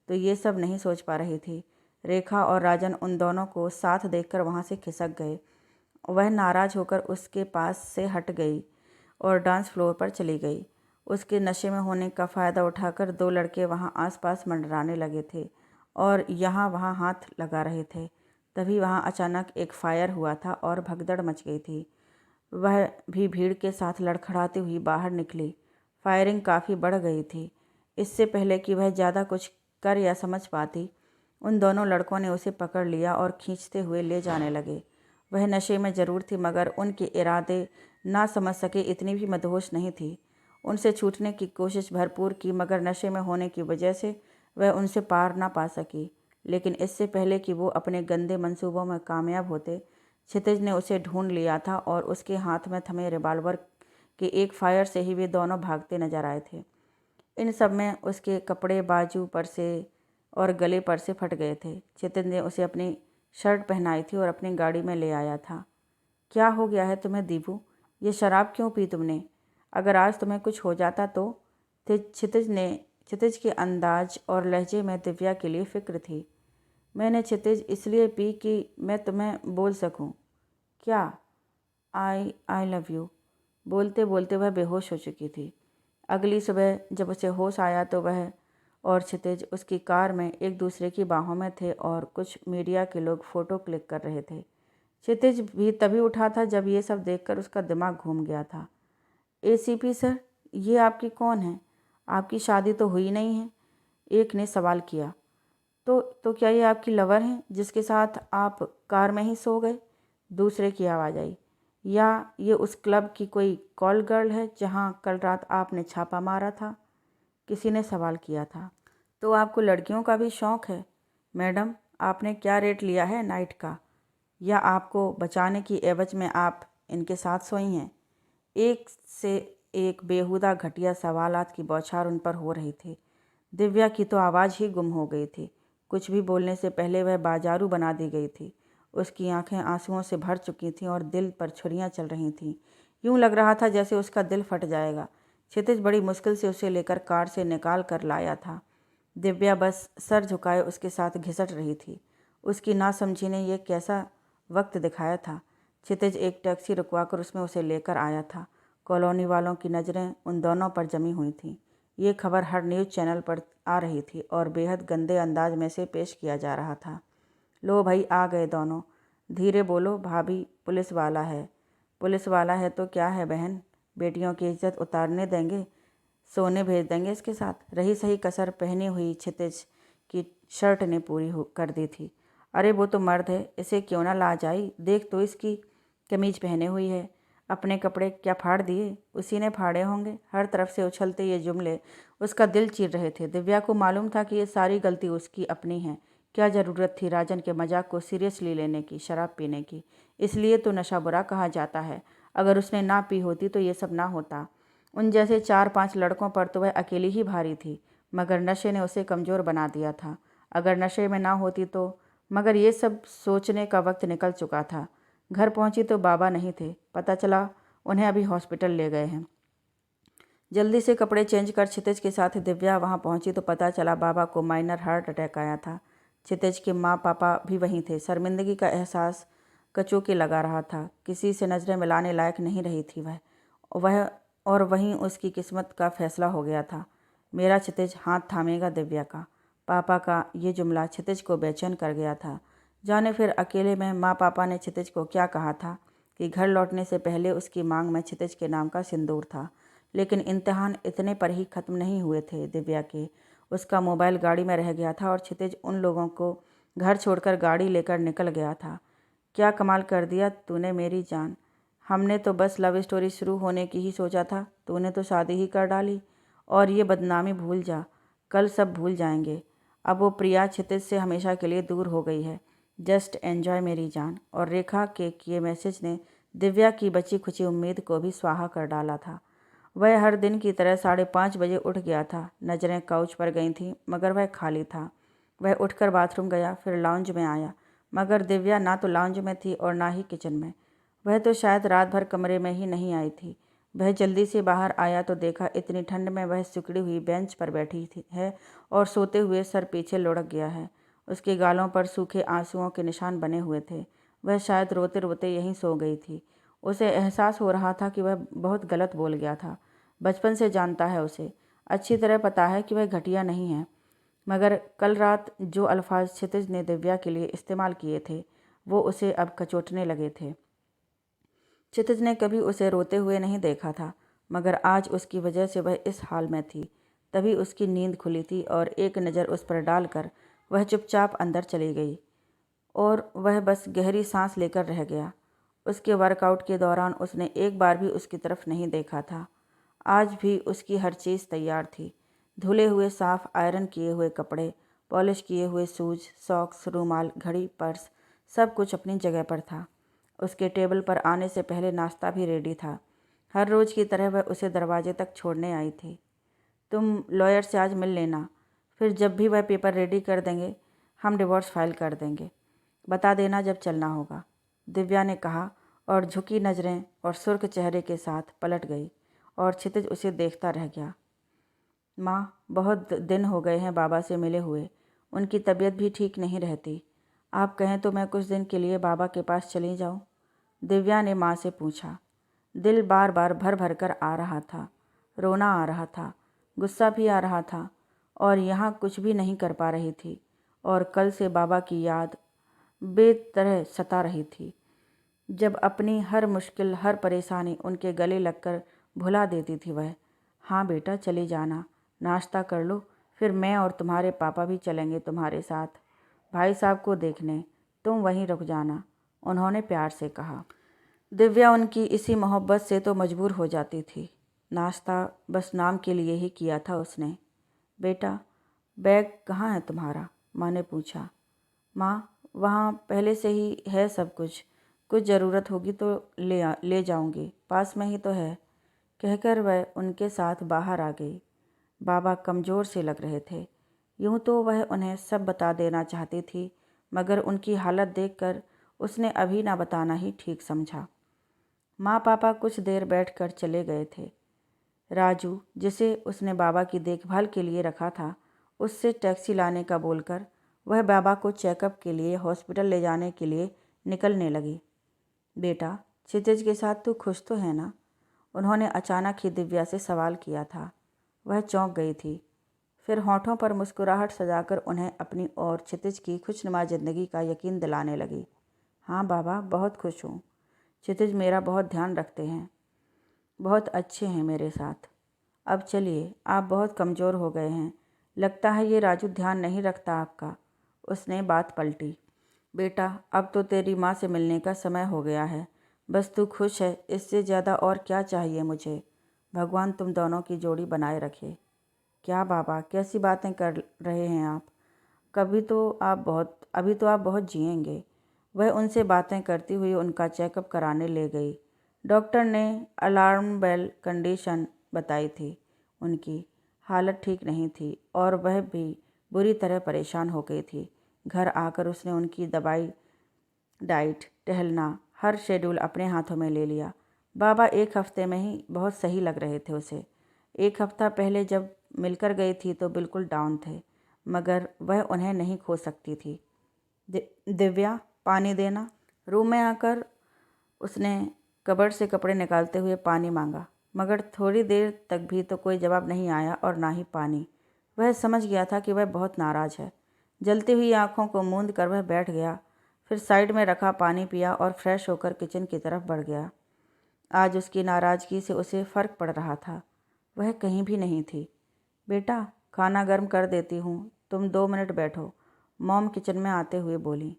तो ये सब नहीं सोच पा रही थी। रेखा और राजन उन दोनों को साथ देखकर वहाँ से खिसक गए। वह नाराज़ होकर उसके पास से हट गई और डांस फ्लोर पर चली गई। उसके नशे में होने का फ़ायदा उठाकर 2 लड़के वहाँ आसपास मंडराने लगे थे और यहाँ वहाँ हाथ लगा रहे थे। तभी वहाँ अचानक एक फायर हुआ था और भगदड़ मच गई थी। वह भी भीड़ के साथ लड़खड़ाती हुई बाहर निकली। फायरिंग काफ़ी बढ़ गई थी। इससे पहले कि वह ज़्यादा कुछ कर या समझ पाती, उन दोनों लड़कों ने उसे पकड़ लिया और खींचते हुए ले जाने लगे। वह नशे में ज़रूर थी, मगर उनके इरादे ना समझ सके इतनी भी मदहोश नहीं थी। उनसे छूटने की कोशिश भरपूर की, मगर नशे में होने की वजह से वह उनसे पार ना पा सकी। लेकिन इससे पहले कि वो अपने गंदे मंसूबों में कामयाब होते, क्षितिज ने उसे ढूंढ लिया था और उसके हाथ में थमे रिवॉल्वर के एक फायर से ही वे दोनों भागते नजर आए थे। इन सब में उसके कपड़े बाजू पर से और गले पर से फट गए थे। क्षितिज ने उसे अपनी शर्ट पहनाई थी और अपनी गाड़ी में ले आया था। क्या हो गया है तुम्हें दीपू? ये शराब क्यों पी तुमने? अगर आज तुम्हें कुछ हो जाता तो? क्षितिज के अंदाज और लहजे में दिव्या के लिए फ़िक्र थी। मैंने क्षितिज इसलिए पी कि मैं तुम्हें बोल सकूं। क्या? आई लव यू। बोलते बोलते वह बेहोश हो चुकी थी। अगली सुबह जब उसे होश आया तो वह और क्षितिज उसकी कार में एक दूसरे की बाहों में थे और कुछ मीडिया के लोग फ़ोटो क्लिक कर रहे थे। क्षितिज भी तभी उठा था जब ये सब देखकर उसका दिमाग घूम गया था। एसीपी सर, ये आपकी कौन है? आपकी शादी तो हुई नहीं है, एक ने सवाल किया। तो क्या ये आपकी लवर हैं जिसके साथ आप कार में ही सो गए? दूसरे की आवाज़ आई। या ये उस क्लब की कोई कॉल गर्ल है जहां कल रात आपने छापा मारा था? किसी ने सवाल किया था। तो आपको लड़कियों का भी शौक़ है? मैडम, आपने क्या रेट लिया है नाइट का? या आपको बचाने की एवज में आप इनके साथ सोई हैं? एक से एक बेहुदा घटिया सवालात की बौछार उन पर हो रही थी। दिव्या की तो आवाज़ ही गुम हो गई थी। कुछ भी बोलने से पहले वह बाजारू बना दी गई थी। उसकी आंखें आंसुओं से भर चुकी थीं और दिल पर छुरियां चल रही थीं। यूं लग रहा था जैसे उसका दिल फट जाएगा। क्षितिज बड़ी मुश्किल से उसे लेकर कार से निकाल कर लाया था। दिव्या बस सर झुकाए उसके साथ घिसट रही थी। उसकी नासमझी ने यह कैसा वक्त दिखाया था। क्षितिज एक टैक्सी रुकवाकर उसमें उसे लेकर आया था। कॉलोनी वालों की नज़रें उन दोनों पर जमी हुई थीं। ये खबर हर न्यूज़ चैनल पर आ रही थी और बेहद गंदे अंदाज में से पेश किया जा रहा था। लो भाई, आ गए दोनों। धीरे बोलो भाभी, पुलिस वाला है। पुलिस वाला है तो क्या है बहन, बेटियों की इज्जत उतारने देंगे? सोने भेज देंगे इसके साथ। रही सही कसर पहनी हुई क्षितिज की शर्ट ने पूरी कर दी थी। अरे वो तो मर्द है, इसे क्यों ना लाज आई। देख तो इसकी कमीज पहने हुई है। अपने कपड़े क्या फाड़ दिए? उसी ने फाड़े होंगे। हर तरफ से उछलते ये जुमले उसका दिल चीर रहे थे। दिव्या को मालूम था कि ये सारी गलती उसकी अपनी है। क्या ज़रूरत थी राजन के मजाक को सीरियसली लेने की, शराब पीने की? इसलिए तो नशा बुरा कहा जाता है। अगर उसने ना पी होती तो ये सब ना होता। उन जैसे 4-5 लड़कों पर तो वह अकेली ही भारी थी, मगर नशे ने उसे कमज़ोर बना दिया था। अगर नशे में ना होती तो, मगर ये सब सोचने का वक्त निकल चुका था। घर पहुंची तो बाबा नहीं थे। पता चला उन्हें अभी हॉस्पिटल ले गए हैं। जल्दी से कपड़े चेंज कर क्षितिज के साथ दिव्या वहां पहुंची तो पता चला बाबा को माइनर हार्ट अटैक आया था। क्षितिज के माँ पापा भी वहीं थे। शर्मिंदगी का एहसास कचोके लगा रहा था। किसी से नज़रें मिलाने लायक नहीं रही थी वह और वहीं उसकी किस्मत का फैसला हो गया था। मेरा क्षितिज हाथ थामेगा दिव्या का। पापा का ये जुमला क्षितिज को बेचैन कर गया था। जाने फिर अकेले में माँ पापा ने क्षितिज को क्या कहा था कि घर लौटने से पहले उसकी मांग में क्षितिज के नाम का सिंदूर था। लेकिन इम्तिहान इतने पर ही ख़त्म नहीं हुए थे दिव्या के। उसका मोबाइल गाड़ी में रह गया था और क्षितिज उन लोगों को घर छोड़कर गाड़ी लेकर निकल गया था। क्या कमाल कर दिया तूने मेरी जान। हमने तो बस लव स्टोरी शुरू होने की ही सोचा था, तूने तो शादी ही कर डाली। और ये बदनामी भूल जा, कल सब भूल जाएंगे। अब वो प्रिया क्षितिज से हमेशा के लिए दूर हो गई है। जस्ट एन्जॉय मेरी जान। और रेखा के किए मैसेज ने दिव्या की बची खुची उम्मीद को भी स्वाहा कर डाला था। वह हर दिन की तरह 5:30 बजे उठ गया था। नज़रें काउच पर गई थीं, मगर वह खाली था। वह उठकर बाथरूम गया, फिर लाउंज में आया, मगर दिव्या ना तो लाउंज में थी और ना ही किचन में। वह तो शायद रात भर कमरे में ही नहीं आई थी। वह जल्दी से बाहर आया तो देखा इतनी ठंड में वह सिकुड़ी हुई बेंच पर बैठी थी है और सोते हुए सर पीछे लुढ़क गया है। उसके गालों पर सूखे आंसुओं के निशान बने हुए थे। वह शायद रोते रोते यहीं सो गई थी। उसे एहसास हो रहा था कि वह बहुत गलत बोल गया था। बचपन से जानता है उसे, अच्छी तरह पता है कि वह घटिया नहीं है, मगर कल रात जो अल्फाज क्षितिज ने दिव्या के लिए इस्तेमाल किए थे वो उसे अब कचोटने लगे थे। क्षितिज ने कभी उसे रोते हुए नहीं देखा था, मगर आज उसकी वजह से वह इस हाल में थी। तभी उसकी नींद खुली थी और एक नज़र उस पर डालकर वह चुपचाप अंदर चली गई और वह बस गहरी सांस लेकर रह गया। उसके वर्कआउट के दौरान उसने एक बार भी उसकी तरफ नहीं देखा था। आज भी उसकी हर चीज़ तैयार थी। धुले हुए साफ आयरन किए हुए कपड़े, पॉलिश किए हुए शूज, सॉक्स, रूमाल, घड़ी, पर्स, सब कुछ अपनी जगह पर था। उसके टेबल पर आने से पहले नाश्ता भी रेडी था। हर रोज़ की तरह वह उसे दरवाजे तक छोड़ने आई थी। तुम लॉयर से आज मिल लेना, फिर जब भी वह पेपर रेडी कर देंगे हम डिवोर्स फाइल कर देंगे। बता देना जब चलना होगा, दिव्या ने कहा और झुकी नज़रें और सुर्ख चेहरे के साथ पलट गई और क्षितिज उसे देखता रह गया। माँ, बहुत दिन हो गए हैं बाबा से मिले हुए, उनकी तबीयत भी ठीक नहीं रहती। आप कहें तो मैं कुछ दिन के लिए बाबा के पास चली जाऊँ? दिव्या ने माँ से पूछा। दिल बार बार भर भर कर आ रहा था, रोना आ रहा था, गुस्सा भी आ रहा था, और यहाँ कुछ भी नहीं कर पा रही थी, और कल से बाबा की याद बेतरह सता रही थी। जब अपनी हर मुश्किल, हर परेशानी उनके गले लगकर भुला देती थी वह। हाँ बेटा, चली जाना, नाश्ता कर लो, फिर मैं और तुम्हारे पापा भी चलेंगे तुम्हारे साथ, भाई साहब को देखने। तुम वहीं रुक जाना, उन्होंने प्यार से कहा। दिव्या उनकी इसी मोहब्बत से तो मजबूर हो जाती थी। नाश्ता बस नाम के लिए ही किया था उसने। बेटा, बैग कहाँ है तुम्हारा? माँ ने पूछा। माँ, वहाँ पहले से ही है सब कुछ, कुछ ज़रूरत होगी तो ले जाऊँगी, पास में ही तो है, कहकर वह उनके साथ बाहर आ गई। बाबा कमज़ोर से लग रहे थे। यूँ तो वह उन्हें सब बता देना चाहती थी, मगर उनकी हालत देखकर उसने अभी ना बताना ही ठीक समझा। माँ पापा कुछ देर बैठकर चले गए थे। राजू, जिसे उसने बाबा की देखभाल के लिए रखा था, उससे टैक्सी लाने का बोलकर वह बाबा को चेकअप के लिए हॉस्पिटल ले जाने के लिए निकलने लगी। बेटा, क्षितिज के साथ तू खुश तो है ना? उन्होंने अचानक ही दिव्या से सवाल किया था। वह चौंक गई थी, फिर होठों पर मुस्कुराहट सजाकर उन्हें अपनी और क्षितिज की खुशनुमा ज़िंदगी का यकीन दिलाने लगी। हाँ बाबा, बहुत खुश हूँ। क्षितिज मेरा बहुत ध्यान रखते हैं, बहुत अच्छे हैं मेरे साथ। अब चलिए, आप बहुत कमज़ोर हो गए हैं, लगता है ये राजू ध्यान नहीं रखता आपका। उसने बात पलटी। बेटा, अब तो तेरी माँ से मिलने का समय हो गया है, बस तू खुश है, इससे ज़्यादा और क्या चाहिए मुझे। भगवान तुम दोनों की जोड़ी बनाए रखे। क्या बाबा, कैसी बातें कर रहे हैं आप? अभी तो आप बहुत जिएंगे। वह उनसे बातें करती हुई उनका चेकअप कराने ले गई। डॉक्टर ने अलार्म बेल कंडीशन बताई थी। उनकी हालत ठीक नहीं थी और वह भी बुरी तरह परेशान हो गई थी। घर आकर उसने उनकी दवाई, डाइट, टहलना, हर शेड्यूल अपने हाथों में ले लिया। बाबा एक हफ्ते में ही बहुत सही लग रहे थे उसे। एक हफ्ता पहले जब मिलकर गई थी तो बिल्कुल डाउन थे, मगर वह उन्हें नहीं खो सकती थी। दिव्या, पानी देना। रूम में आकर उसने कबर्ड से कपड़े निकालते हुए पानी मांगा, मगर थोड़ी देर तक भी तो कोई जवाब नहीं आया और ना ही पानी। वह समझ गया था कि वह बहुत नाराज़ है। जलती हुई आंखों को मूंद कर वह बैठ गया, फिर साइड में रखा पानी पिया और फ्रेश होकर किचन की तरफ बढ़ गया। आज उसकी नाराज़गी से उसे फ़र्क पड़ रहा था। वह कहीं भी नहीं थी। बेटा, खाना गर्म कर देती हूँ, तुम 2 मिनट बैठो, मॉम किचन में आते हुए बोली।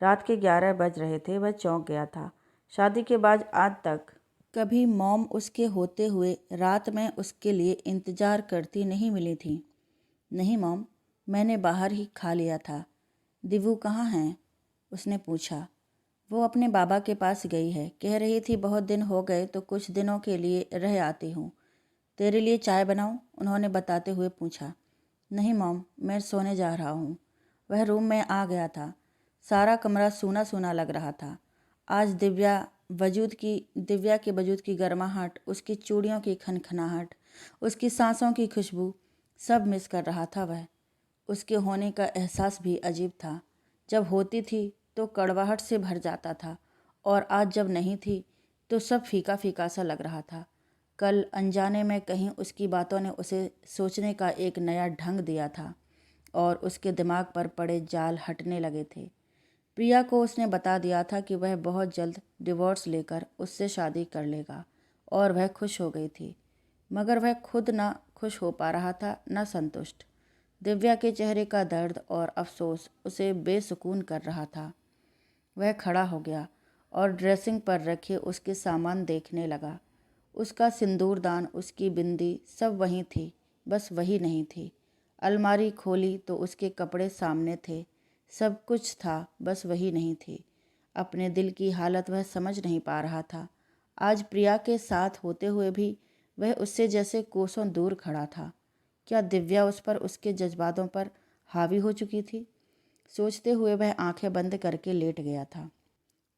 रात के 11 बज रहे थे। वह चौंक गया था। शादी के बाद आज तक कभी मॉम उसके होते हुए रात में उसके लिए इंतज़ार करती नहीं मिली थी। नहीं मॉम, मैंने बाहर ही खा लिया था। दिवू कहाँ हैं? उसने पूछा। वो अपने बाबा के पास गई है, कह रही थी बहुत दिन हो गए तो कुछ दिनों के लिए रह आती हूँ। तेरे लिए चाय बनाऊँ? उन्होंने बताते हुए पूछा। नहीं मॉम, मैं सोने जा रहा हूँ। वह रूम में आ गया था। सारा कमरा सूना सूना लग रहा था। आज दिव्या के वजूद की गर्माहट, उसकी चूड़ियों की खनखनाहट, उसकी सांसों की खुशबू, सब मिस कर रहा था वह। उसके होने का एहसास भी अजीब था। जब होती थी तो कड़वाहट से भर जाता था, और आज जब नहीं थी तो सब फीका फीका सा लग रहा था। कल अनजाने में कहीं उसकी बातों ने उसे सोचने का एक नया ढंग दिया था और उसके दिमाग पर पड़े जाल हटने लगे थे। प्रिया को उसने बता दिया था कि वह बहुत जल्द डिवोर्स लेकर उससे शादी कर लेगा, और वह खुश हो गई थी। मगर वह खुद ना खुश हो पा रहा था, ना संतुष्ट। दिव्या के चेहरे का दर्द और अफसोस उसे बेसुकून कर रहा था। वह खड़ा हो गया और ड्रेसिंग पर रखे उसके सामान देखने लगा। उसका सिंदूरदान, उसकी बिंदी, सब वहीं थी, बस वही नहीं थी। अलमारी खोली तो उसके कपड़े सामने थे। सब कुछ था, बस वही नहीं थी। अपने दिल की हालत वह समझ नहीं पा रहा था। आज प्रिया के साथ होते हुए भी वह उससे जैसे कोसों दूर खड़ा था। क्या दिव्या उस पर, उसके जज्बातों पर हावी हो चुकी थी? सोचते हुए वह आंखें बंद करके लेट गया था।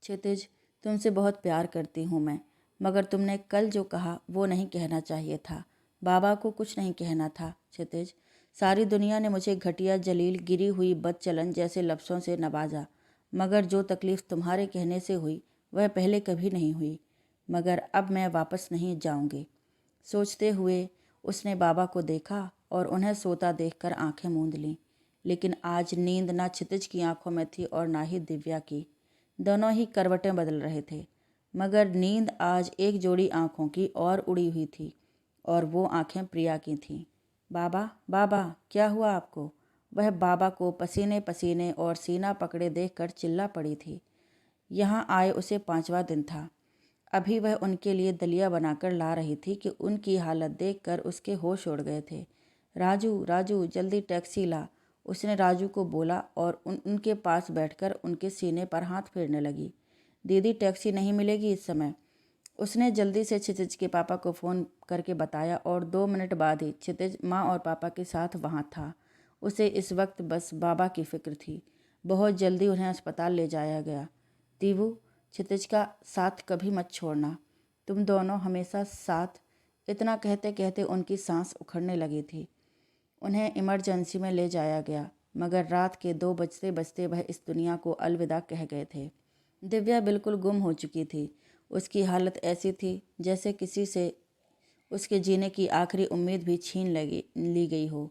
क्षितिज, तुमसे बहुत प्यार करती हूँ मैं। मगर तुमने कल जो कहा वो नहीं कहना चाहिए था। बाबा को कुछ नहीं कहना था क्षितिज। सारी दुनिया ने मुझे घटिया, जलील, गिरी हुई, बदचलन जैसे लफ्ज़ों से नवाजा, मगर जो तकलीफ़ तुम्हारे कहने से हुई वह पहले कभी नहीं हुई। मगर अब मैं वापस नहीं जाऊंगी। सोचते हुए उसने बाबा को देखा और उन्हें सोता देखकर आंखें मूंद लीं। लेकिन आज नींद ना क्षितिज की आंखों में थी और ना ही दिव्या की। दोनों ही करवटें बदल रहे थे, मगर नींद आज एक जोड़ी आंखों की और उड़ी हुई थी, और वो आंखें प्रिया की थीं। बाबा, बाबा, क्या हुआ आपको? वह बाबा को पसीने पसीने और सीना पकड़े देखकर चिल्ला पड़ी थी। यहाँ आए उसे 5वां दिन था। अभी वह उनके लिए दलिया बनाकर ला रही थी कि उनकी हालत देखकर उसके होश उड़ गए थे। राजू, राजू, जल्दी टैक्सी ला, उसने राजू को बोला और उनके पास बैठकर उनके सीने पर हाथ फेरने लगी। दीदी, टैक्सी नहीं मिलेगी इस समय, उसने जल्दी से क्षितिज के पापा को फ़ोन करके बताया और 2 मिनट बाद ही क्षितिज माँ और पापा के साथ वहाँ था। उसे इस वक्त बस बाबा की फ़िक्र थी। बहुत जल्दी उन्हें अस्पताल ले जाया गया। दीवू, क्षितिज का साथ कभी मत छोड़ना, तुम दोनों हमेशा साथ। इतना कहते कहते उनकी सांस उखड़ने लगी थी। उन्हें इमरजेंसी में ले जाया गया, मगर रात के 2 बजते बजते वह इस दुनिया को अलविदा कह गए थे। दिव्या बिल्कुल गुम हो चुकी थी। उसकी हालत ऐसी थी जैसे किसी से उसके जीने की आखिरी उम्मीद भी छीन ली गई हो।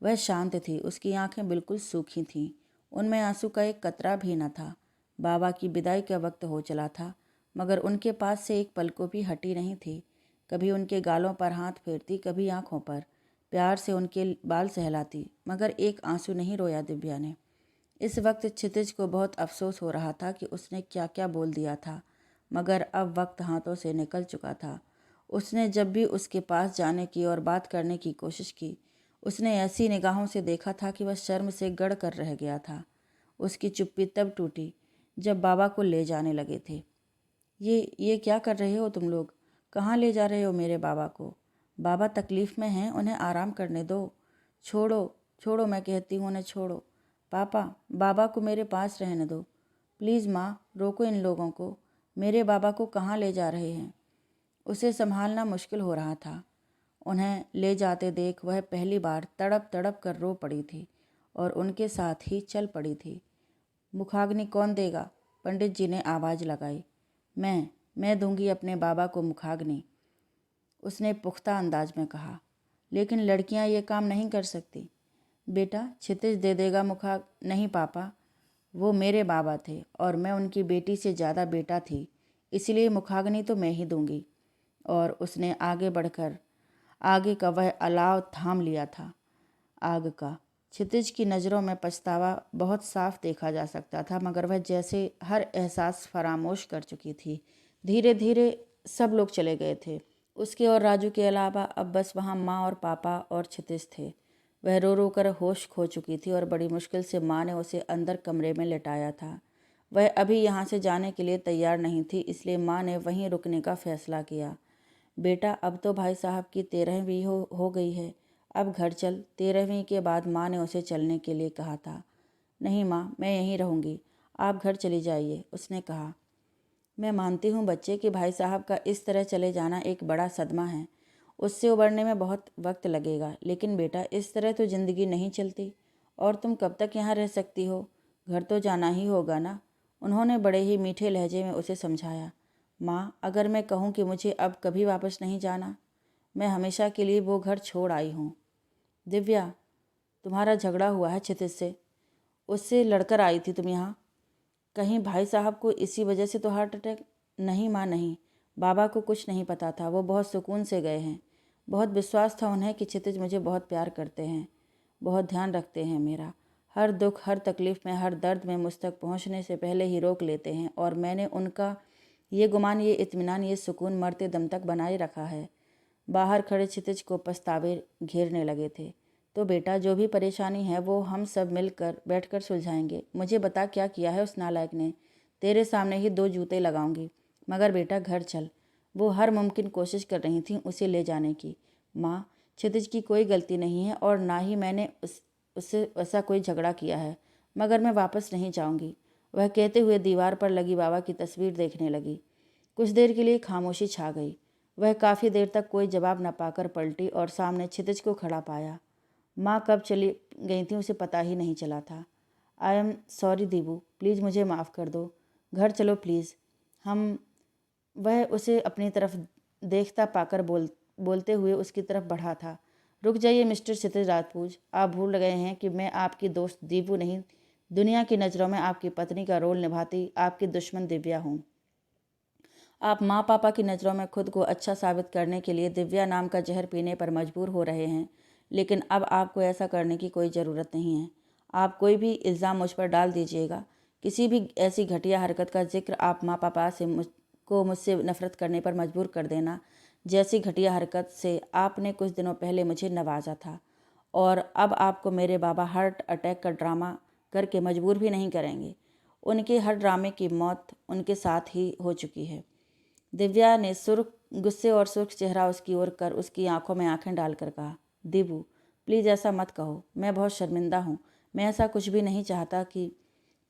वह शांत थी, उसकी आंखें बिल्कुल सूखी थीं, उनमें आंसू का एक कतरा भी न था। बाबा की विदाई का वक्त हो चला था, मगर उनके पास से एक पल को भी हटी नहीं थी। कभी उनके गालों पर हाथ फेरती, कभी आंखों पर, प्यार से उनके बाल सहलाती, मगर एक आंसू नहीं रोया दिव्या ने। इस वक्त क्षितिज को बहुत अफसोस हो रहा था कि उसने क्या क्या बोल दिया था, मगर अब वक्त हाथों से निकल चुका था। उसने जब भी उसके पास जाने की और बात करने की कोशिश की, उसने ऐसी निगाहों से देखा था कि वह शर्म से गड़ कर रह गया था। उसकी चुप्पी तब टूटी जब बाबा को ले जाने लगे थे। ये क्या कर रहे हो तुम लोग? कहाँ ले जा रहे हो मेरे बाबा को? बाबा तकलीफ़ में हैं, उन्हें आराम करने दो। छोड़ो, छोड़ो, मैं कहती हूँ, उन्हें छोड़ो। पापा, बाबा को मेरे पास रहने दो। प्लीज़ माँ, रोको इन लोगों को। मेरे बाबा को कहाँ ले जा रहे हैं? उसे संभालना मुश्किल हो रहा था। उन्हें ले जाते देख वह पहली बार तड़प तड़प कर रो पड़ी थी और उनके साथ ही चल पड़ी थी। मुखाग्नि कौन देगा? पंडित जी ने आवाज़ लगाई। मैं दूंगी अपने बाबा को मुखाग्नि, उसने पुख्ता अंदाज में कहा। लेकिन लड़कियां ये काम नहीं कर सकती। बेटा, क्षितिज दे देगा नहीं पापा, वो मेरे बाबा थे और मैं उनकी बेटी से ज़्यादा बेटा थी, इसलिए मुखाग्नि तो मैं ही दूंगी। और उसने आगे बढ़कर आगे का वह अलाव थाम लिया था, आग का। क्षितिज की नज़रों में पछतावा बहुत साफ देखा जा सकता था, मगर वह जैसे हर एहसास फरामोश कर चुकी थी। धीरे धीरे सब लोग चले गए थे। उसके और राजू के अलावा अब बस वहाँ माँ और पापा और क्षितिज थे। वह रो रो कर होश खो चुकी थी और बड़ी मुश्किल से माँ ने उसे अंदर कमरे में लेटाया था। वह अभी यहाँ से जाने के लिए तैयार नहीं थी, इसलिए माँ ने वहीं रुकने का फैसला किया। बेटा, अब तो भाई साहब की 13वीं हो गई है, अब घर चल। 13वीं के बाद माँ ने उसे चलने के लिए कहा था। नहीं माँ, मैं यहीं रहूँगी, आप घर चली जाइए, उसने कहा। मैं मानती हूँ बच्चे कि भाई साहब का इस तरह चले जाना एक बड़ा सदमा है, उससे उबरने में बहुत वक्त लगेगा, लेकिन बेटा इस तरह तो ज़िंदगी नहीं चलती। और तुम कब तक यहाँ रह सकती हो? घर तो जाना ही होगा ना, उन्होंने बड़े ही मीठे लहजे में उसे समझाया। माँ, अगर मैं कहूँ कि मुझे अब कभी वापस नहीं जाना, मैं हमेशा के लिए वो घर छोड़ आई हूँ। दिव्या, तुम्हारा झगड़ा हुआ है क्षितिज से, उससे लड़कर आई थी तुम यहाँ? कहीं भाई साहब को इसी वजह से तो हार्ट अटैक? नहीं माँ, नहीं, बाबा को कुछ नहीं पता था, वो बहुत सुकून से गए हैं। बहुत विश्वास था उन्हें कि क्षितिज मुझे बहुत प्यार करते हैं, बहुत ध्यान रखते हैं मेरा। हर दुख, हर तकलीफ़ में, हर दर्द में मुझ तक पहुँचने से पहले ही रोक लेते हैं, और मैंने उनका ये गुमान, ये इत्मीनान, ये सुकून मरते दम तक बनाए रखा है। बाहर खड़े क्षितिज को पछतावे घेरने लगे थे। तो बेटा, जो भी परेशानी है वो हम सब मिलकर बैठकर सुलझाएंगे। मुझे बता क्या किया है उस नालायक ने? तेरे सामने ही 2 जूते लगाऊंगी। मगर बेटा घर चल। वो हर मुमकिन कोशिश कर रही थी उसे ले जाने की। माँ, क्षितिज की कोई गलती नहीं है और ना ही मैंने उससे ऐसा कोई झगड़ा किया है, मगर मैं वापस नहीं जाऊंगी। वह कहते हुए दीवार पर लगी बाबा की तस्वीर देखने लगी। कुछ देर के लिए खामोशी छा गई। वह काफ़ी देर तक कोई जवाब न पाकर पलटी और सामने क्षितिज को खड़ा पाया। माँ कब चली गई थी उसे पता ही नहीं चला था। आई एम सॉरी दीबू, प्लीज़ मुझे माफ़ कर दो, घर चलो प्लीज़। वह उसे अपनी तरफ देखता पाकर बोलते हुए उसकी तरफ बढ़ा था। रुक जाइए मिस्टर क्षितिज राजपूत, आप भूल गए हैं कि मैं आपकी दोस्त दीबू नहीं, दुनिया की नज़रों में आपकी पत्नी का रोल निभाती आपकी दुश्मन दिव्या हूँ। आप माँ पापा की नज़रों में खुद को अच्छा साबित करने के लिए दिव्या नाम का जहर पीने पर मजबूर हो रहे हैं, लेकिन अब आपको ऐसा करने की कोई ज़रूरत नहीं है। आप कोई भी इल्ज़ाम मुझ पर डाल दीजिएगा, किसी भी ऐसी घटिया हरकत का जिक्र आप माँ पापा से मुझसे नफ़रत करने पर मजबूर कर देना, जैसी घटिया हरकत से आपने कुछ दिनों पहले मुझे नवाजा था। और अब आपको मेरे बाबा हार्ट अटैक का ड्रामा करके मजबूर भी नहीं करेंगे। उनके हर ड्रामे की मौत उनके साथ ही हो चुकी है। दिव्या ने गुस्से और सुर्ख चेहरा उसकी ओर कर उसकी आंखों में आंखें डालकर कहा, दीबू प्लीज़ ऐसा मत कहो, मैं बहुत शर्मिंदा हूँ, मैं ऐसा कुछ भी नहीं चाहता। कि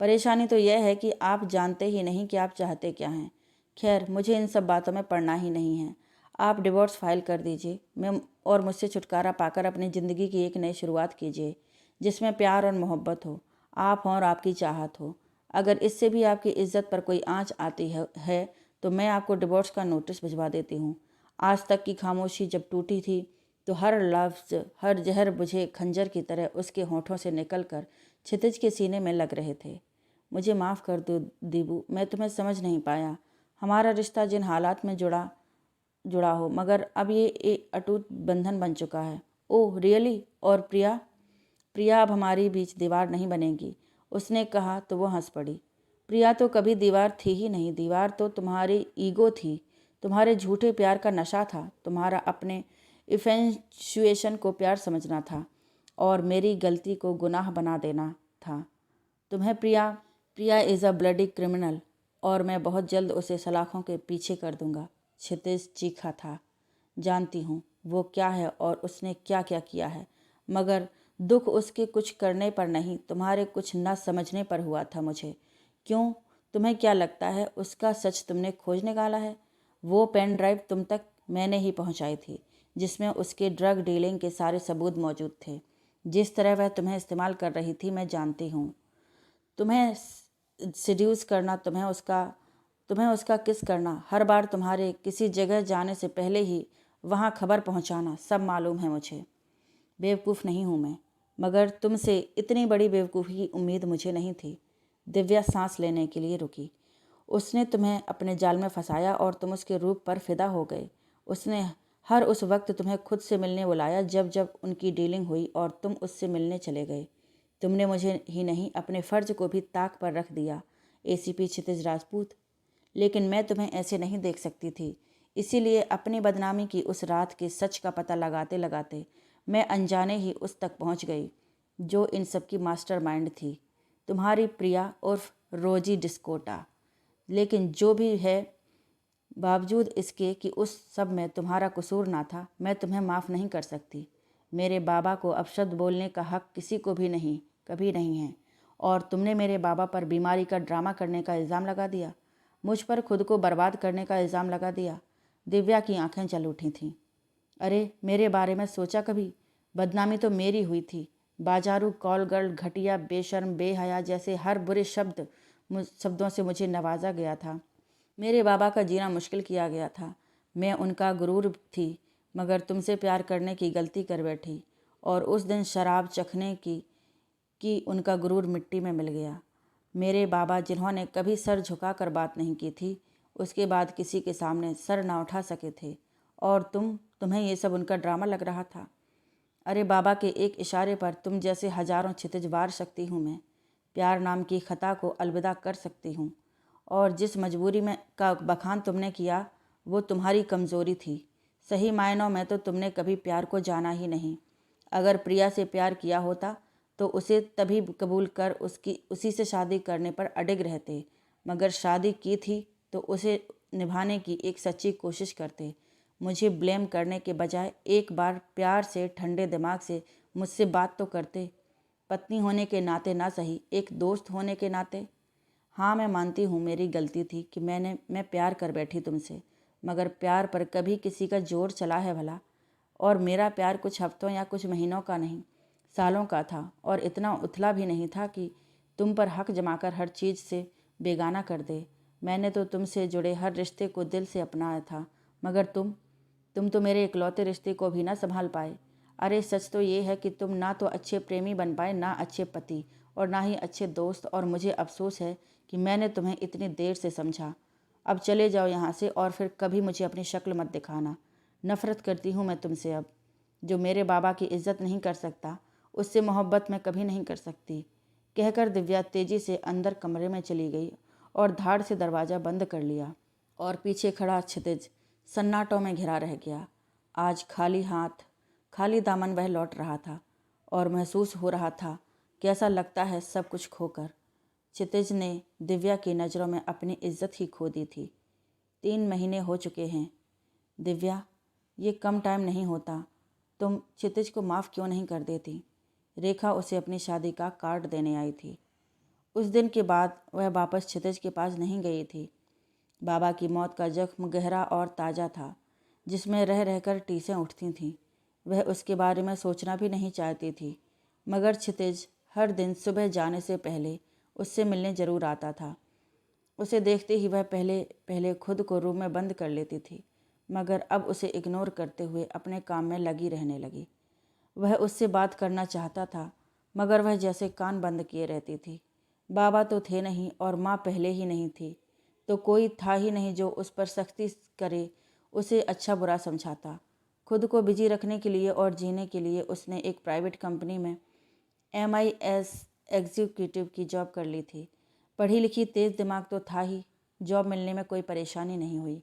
परेशानी तो यह है कि आप जानते ही नहीं कि आप चाहते क्या हैं। खैर, मुझे इन सब बातों में पड़ना ही नहीं है। आप डिवोर्स फाइल कर दीजिए और मुझसे छुटकारा पाकर अपनी ज़िंदगी की एक नई शुरुआत कीजिए, जिसमें प्यार और मोहब्बत हो, आप और आपकी चाहत हो। अगर इससे भी आपकी इज्जत पर कोई आँच आती है तो मैं आपको डिवोर्स का नोटिस भिजवा देती हूँ। आज तक की खामोशी जब टूटी थी तो हर लफ्ज़, हर जहर बुझे खंजर की तरह उसके होठों से निकलकर क्षितिज के सीने में लग रहे थे। मुझे माफ़ कर दो दीबू, मैं तुम्हें समझ नहीं पाया। हमारा रिश्ता जिन हालात में जुड़ा हो, मगर अब ये एक अटूट बंधन बन चुका है। Oh really? और प्रिया अब हमारी बीच दीवार नहीं बनेगी, उसने कहा तो वो हंस पड़ी। प्रिया तो कभी दीवार थी ही नहीं, दीवार तो तुम्हारी ईगो थी, तुम्हारे झूठे प्यार का नशा था, तुम्हारा अपने इन्फेंचुएशन को प्यार समझना था और मेरी गलती को गुनाह बना देना था। तुम्हें प्रिया इज़ अ ब्लडी क्रिमिनल और मैं बहुत जल्द उसे सलाखों के पीछे कर दूंगा। क्षितिज चीखा था। जानती हूँ वो क्या है और उसने क्या क्या किया है, मगर दुख उसके कुछ करने पर नहीं, तुम्हारे कुछ न समझने पर हुआ था मुझे। क्यों? तुम्हें क्या लगता है उसका सच तुमने खोज निकाला है? वो पेन ड्राइव तुम तक मैंने ही पहुंचाई थी, जिसमें उसके ड्रग डीलिंग के सारे सबूत मौजूद थे। जिस तरह वह तुम्हें इस्तेमाल कर रही थी मैं जानती हूँ। तुम्हें सिड्यूस करना, तुम्हें उसका किस करना, हर बार तुम्हारे किसी जगह जाने से पहले ही वहाँ खबर पहुँचाना, सब मालूम है मुझे। बेवकूफ़ नहीं हूँ मैं, मगर तुमसे इतनी बड़ी बेवकूफ़ी की उम्मीद मुझे नहीं थी। दिव्या सांस लेने के लिए रुकी। उसने तुम्हें अपने जाल में फंसाया और तुम उसके रूप पर फिदा हो गए। उसने हर उस वक्त तुम्हें खुद से मिलने बुलाया जब जब उनकी डीलिंग हुई और तुम उससे मिलने चले गए। तुमने मुझे ही नहीं अपने फ़र्ज को भी ताक पर रख दिया, एसीपी क्षितिज राजपूत। लेकिन मैं तुम्हें ऐसे नहीं देख सकती थी, इसीलिए अपनी बदनामी की उस रात के सच का पता लगाते लगाते मैं अनजाने ही उस तक पहुंच गई जो इन सब की मास्टरमाइंड थी, तुम्हारी प्रिया उर्फ रोजी डिस्कोटा। लेकिन जो भी है, बावजूद इसके कि उस सब में तुम्हारा कसूर ना था, मैं तुम्हें माफ़ नहीं कर सकती। मेरे बाबा को अपशब्द बोलने का हक किसी को भी नहीं, कभी नहीं है। और तुमने मेरे बाबा पर बीमारी का ड्रामा करने का इल्ज़ाम लगा दिया, मुझ पर खुद को बर्बाद करने का इल्ज़ाम लगा दिया। दिव्या की आंखें जल उठी थीं। अरे मेरे बारे में सोचा कभी? बदनामी तो मेरी हुई थी। बाजारू, कॉल गर्ल, घटिया, बेशर्म, बेहया जैसे हर बुरे शब्दों से मुझे नवाजा गया था। मेरे बाबा का जीना मुश्किल किया गया था। मैं उनका गुरूर थी, मगर तुमसे प्यार करने की गलती कर बैठी और उस दिन शराब चखने की उनका गुरूर मिट्टी में मिल गया। मेरे बाबा जिन्होंने कभी सर झुकाकर बात नहीं की थी, उसके बाद किसी के सामने सर ना उठा सके थे। और तुम्हें ये सब उनका ड्रामा लग रहा था। अरे बाबा के एक इशारे पर तुम जैसे हजारों क्षितिज वार सकती हूँ मैं। प्यार नाम की खता को अलविदा कर सकती हूँ। और जिस मजबूरी में का बखान तुमने किया वो तुम्हारी कमज़ोरी थी। सही मायनों में तो तुमने कभी प्यार को जाना ही नहीं। अगर प्रिया से प्यार किया होता तो उसे तभी कबूल कर उसी से शादी करने पर अडिग रहते, मगर शादी की थी तो उसे निभाने की एक सच्ची कोशिश करते। मुझे ब्लेम करने के बजाय एक बार प्यार से ठंडे दिमाग से मुझसे बात तो करते, पत्नी होने के नाते ना सही, एक दोस्त होने के नाते। हाँ, मैं मानती हूँ मेरी गलती थी कि मैं प्यार कर बैठी तुमसे, मगर प्यार पर कभी किसी का जोर चला है भला? और मेरा प्यार कुछ हफ्तों या कुछ महीनों का नहीं, सालों का था, और इतना उथला भी नहीं था कि तुम पर हक जमाकर हर चीज़ से बेगाना कर दे। मैंने तो तुमसे जुड़े हर रिश्ते को दिल से अपनाया था, मगर तुम तो मेरे इकलौते रिश्ते को भी ना संभाल पाए। अरे सच तो ये है कि तुम ना तो अच्छे प्रेमी बन पाए, ना अच्छे पति, और ना ही अच्छे दोस्त, और मुझे अफसोस है कि मैंने तुम्हें इतनी देर से समझा। अब चले जाओ यहाँ से, और फिर कभी मुझे अपनी शक्ल मत दिखाना। नफ़रत करती हूँ मैं तुमसे अब। जो मेरे बाबा की इज्जत नहीं कर सकता, उससे मोहब्बत मैं कभी नहीं कर सकती। कहकर दिव्या तेजी से अंदर कमरे में चली गई और धाड़ से दरवाज़ा बंद कर लिया, और पीछे खड़ा क्षितिज सन्नाटों में घिरा रह गया। आज खाली हाथ, खाली दामन वह लौट रहा था, और महसूस हो रहा था कैसा लगता है सब कुछ खोकर। क्षितिज ने दिव्या की नज़रों में अपनी इज्जत ही खो दी थी। 3 महीने हो चुके हैं दिव्या, ये कम टाइम नहीं होता। तुम क्षितिज को माफ़ क्यों नहीं कर देती? रेखा उसे अपनी शादी का कार्ड देने आई थी। उस दिन के बाद वह वापस क्षितिज के पास नहीं गई थी। बाबा की मौत का जख्म गहरा और ताज़ा था, जिसमें रह रहकर टीसें उठती थीं। वह उसके बारे में सोचना भी नहीं चाहती थी, मगर क्षितिज हर दिन सुबह जाने से पहले उससे मिलने ज़रूर आता था। उसे देखते ही वह पहले पहले खुद को रूम में बंद कर लेती थी, मगर अब उसे इग्नोर करते हुए अपने काम में लगी रहने लगी। वह उससे बात करना चाहता था, मगर वह जैसे कान बंद किए रहती थी। बाबा तो थे नहीं, और माँ पहले ही नहीं थी, तो कोई था ही नहीं जो उस पर सख्ती करे, उसे अच्छा बुरा समझाता। खुद को बिजी रखने के लिए और जीने के लिए उसने एक प्राइवेट कंपनी में MIS एग्जीक्यूटिव की जॉब कर ली थी। पढ़ी लिखी तेज़ दिमाग तो था ही, जॉब मिलने में कोई परेशानी नहीं हुई।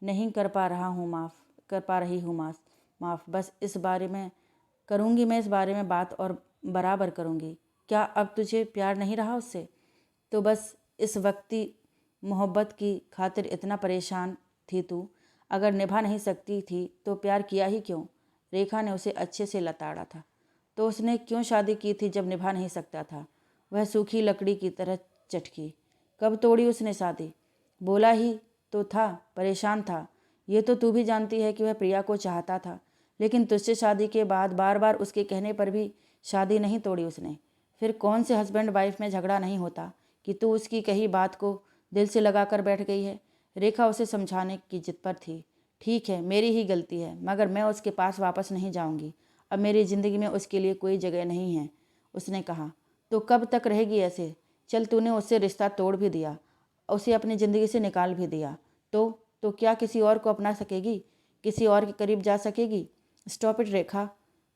नहीं कर पा रहा हूँ माफ़, कर पा रही हूँ माफ़, बस इस बारे में करूँगी, मैं इस बारे में बात और बराबर करूँगी। क्या अब तुझे प्यार नहीं रहा उससे? तो बस इस वक्ती मोहब्बत की खातिर इतना परेशान थी तू? अगर निभा नहीं सकती थी तो प्यार किया ही क्यों? रेखा ने उसे अच्छे से लताड़ा था। तो उसने क्यों शादी की थी जब निभा नहीं सकता था? वह सूखी लकड़ी की तरह चटकी। कब तोड़ी उसने शादी? बोला ही तो था, परेशान था। ये तो तू भी जानती है कि वह प्रिया को चाहता था, लेकिन तुझसे शादी के बाद बार बार उसके कहने पर भी शादी नहीं तोड़ी उसने। फिर कौन से हस्बैंड वाइफ में झगड़ा नहीं होता कि तू उसकी कही बात को दिल से लगा कर बैठ गई है? रेखा उसे समझाने की जिद पर थी। ठीक है, मेरी ही गलती है, मगर मैं उसके पास वापस नहीं जाऊंगी। अब मेरी ज़िंदगी में उसके लिए कोई जगह नहीं है, उसने कहा। तो कब तक रहेगी ऐसे? चल, तूने उससे रिश्ता तोड़ भी दिया, उसे अपनी ज़िंदगी से निकाल भी दिया, तो क्या किसी और को अपना सकेगी? किसी और के करीब जा सकेगी? स्टॉप इट रेखा।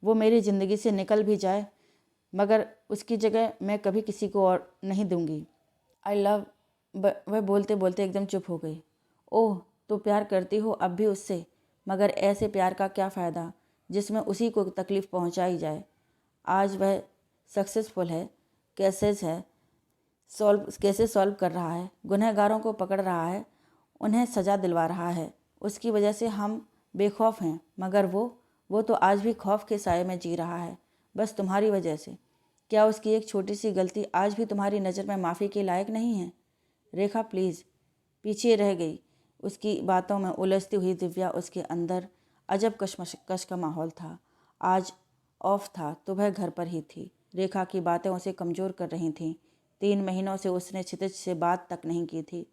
वो मेरी ज़िंदगी से निकल भी जाए, मगर उसकी जगह मैं कभी किसी को और नहीं दूंगी। I love. वह बोलते बोलते एकदम चुप हो गई। ओह, तो प्यार करती हो अब भी उससे? मगर ऐसे प्यार का क्या फ़ायदा जिसमें उसी को तकलीफ़ पहुंचाई जाए? आज वह सक्सेसफुल है, कैसे सॉल्व कर रहा है, गुनहगारों को पकड़ रहा है, उन्हें सज़ा दिलवा रहा है। उसकी वजह से हम बेखौफ हैं, मगर वो तो आज भी खौफ के साए में जी रहा है, बस तुम्हारी वजह से। क्या उसकी एक छोटी सी गलती आज भी तुम्हारी नज़र में माफ़ी के लायक नहीं है? रेखा प्लीज़। पीछे रह गई। उसकी बातों में उलझती हुई दिव्या। उसके अंदर अजब कश्मकश का माहौल था। आज ऑफ था तो वह घर पर ही थी। रेखा की बातें उसे कमज़ोर कर रही थीं। 3 महीनों से उसने क्षितिज से बात तक नहीं की थी,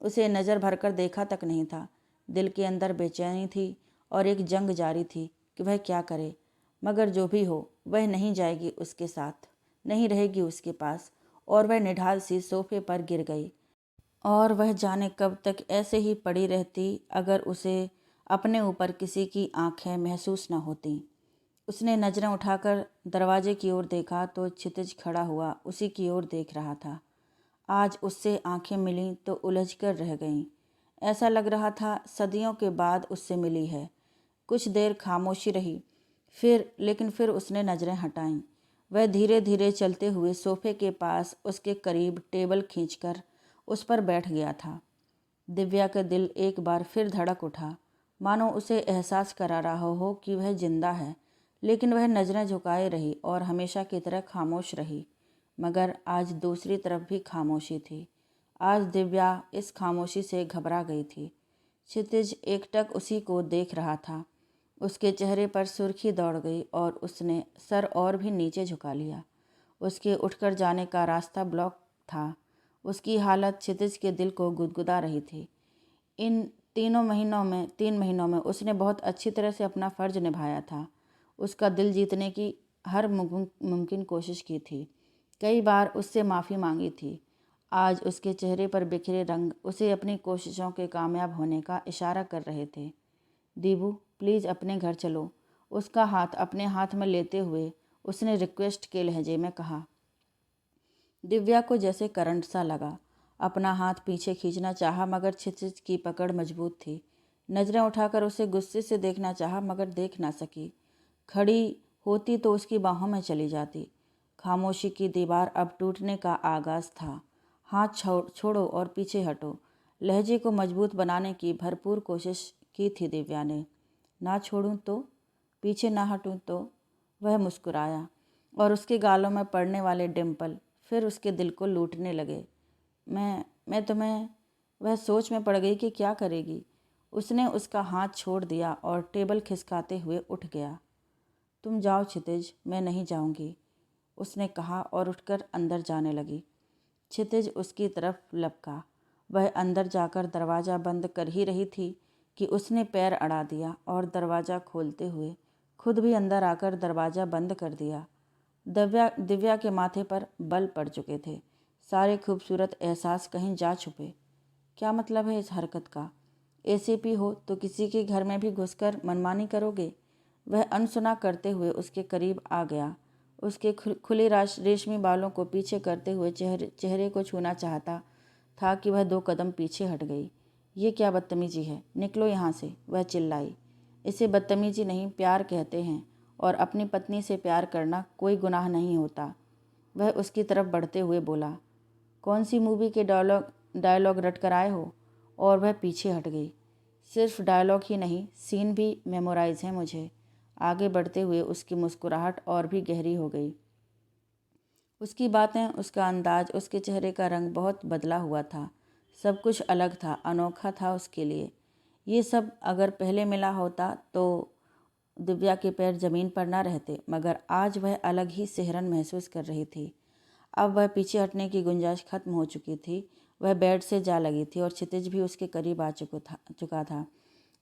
उसे नज़र भरकर देखा तक नहीं था। दिल के अंदर बेचैनी थी और एक जंग जारी थी कि वह क्या करे, मगर जो भी हो वह नहीं जाएगी उसके साथ, नहीं रहेगी उसके पास। और वह निढाल सी सोफे पर गिर गई, और वह जाने कब तक ऐसे ही पड़ी रहती अगर उसे अपने ऊपर किसी की आंखें महसूस न होती। उसने नज़रें उठाकर दरवाजे की ओर देखा तो क्षितिज खड़ा हुआ उसी की ओर देख रहा था। आज उससे आंखें मिलीं तो उलझ कर रह गईं। ऐसा लग रहा था सदियों के बाद उससे मिली है। कुछ देर खामोशी रही, लेकिन फिर उसने नज़रें हटाईं। वह धीरे धीरे चलते हुए सोफे के पास उसके करीब टेबल खींचकर उस पर बैठ गया था। दिव्या का दिल एक बार फिर धड़क उठा, मानो उसे एहसास करा रहा हो कि वह जिंदा है। लेकिन वह नज़रें झुकाए रही और हमेशा की तरह खामोश रही। मगर आज दूसरी तरफ भी खामोशी थी। आज दिव्या इस खामोशी से घबरा गई थी। क्षितिज एकटक उसी को देख रहा था। उसके चेहरे पर सुर्खी दौड़ गई और उसने सर और भी नीचे झुका लिया। उसके उठकर जाने का रास्ता ब्लॉक था। उसकी हालत क्षितिज के दिल को गुदगुदा रही थी। इन 3 महीनों में उसने बहुत अच्छी तरह से अपना फ़र्ज निभाया था। उसका दिल जीतने की हर मुमकिन कोशिश की थी। कई बार उससे माफ़ी मांगी थी। आज उसके चेहरे पर बिखरे रंग उसे अपनी कोशिशों के कामयाब होने का इशारा कर रहे थे। दीबू, प्लीज़ अपने घर चलो। उसका हाथ अपने हाथ में लेते हुए उसने रिक्वेस्ट के लहजे में कहा। दिव्या को जैसे करंट सा लगा। अपना हाथ पीछे खींचना चाहा मगर क्षितिज की पकड़ मजबूत थी। नज़रें उठाकर उसे गुस्से से देखना चाहा मगर देख ना सकी। खड़ी होती तो उसकी बाहों में चली जाती। खामोशी की दीवार अब टूटने का आगाज़ था। हाथ छोड़ो और पीछे हटो। लहजे को मजबूत बनाने की भरपूर कोशिश की थी दिव्या ने। ना छोड़ूं तो, पीछे ना हटूं तो। वह मुस्कुराया और उसके गालों में पड़ने वाले डिम्पल फिर उसके दिल को लूटने लगे। मैं तुम्हें। वह सोच में पड़ गई कि क्या करेगी। उसने उसका हाथ छोड़ दिया और टेबल खिसकाते हुए उठ गया। तुम जाओ क्षितिज, मैं नहीं जाऊंगी, उसने कहा और उठकर अंदर जाने लगी। क्षितिज उसकी तरफ लपका। वह अंदर जाकर दरवाज़ा बंद कर ही रही थी कि उसने पैर अड़ा दिया और दरवाज़ा खोलते हुए खुद भी अंदर आकर दरवाज़ा बंद कर दिया। दिव्या के माथे पर बल पड़ चुके थे। सारे खूबसूरत एहसास कहीं जा छुपे। क्या मतलब है इस हरकत का? एसीपी हो तो किसी के घर में भी घुसकर मनमानी करोगे? वह अनसुना करते हुए उसके करीब आ गया। उसके खुले रेशमी बालों को पीछे करते हुए चेहरे को छूना चाहता था कि वह 2 कदम पीछे हट गई। ये क्या बदतमीजी है, निकलो यहाँ से, वह चिल्लाई। इसे बदतमीजी नहीं, प्यार कहते हैं, और अपनी पत्नी से प्यार करना कोई गुनाह नहीं होता। वह उसकी तरफ बढ़ते हुए बोला। कौन सी मूवी के डायलॉग रट कर आए हो? और वह पीछे हट गई। सिर्फ डायलॉग ही नहीं, सीन भी मेमोराइज है मुझे। आगे बढ़ते हुए उसकी मुस्कुराहट और भी गहरी हो गई। उसकी बातें, उसका अंदाज, उसके चेहरे का रंग बहुत बदला हुआ था। सब कुछ अलग था, अनोखा था उसके लिए। ये सब अगर पहले मिला होता तो दिव्या के पैर जमीन पर ना रहते, मगर आज वह अलग ही सिहरन महसूस कर रही थी। अब वह पीछे हटने की गुंजाइश खत्म हो चुकी थी। वह बेड से जा लगी थी और क्षितिज भी उसके करीब आ चुका था।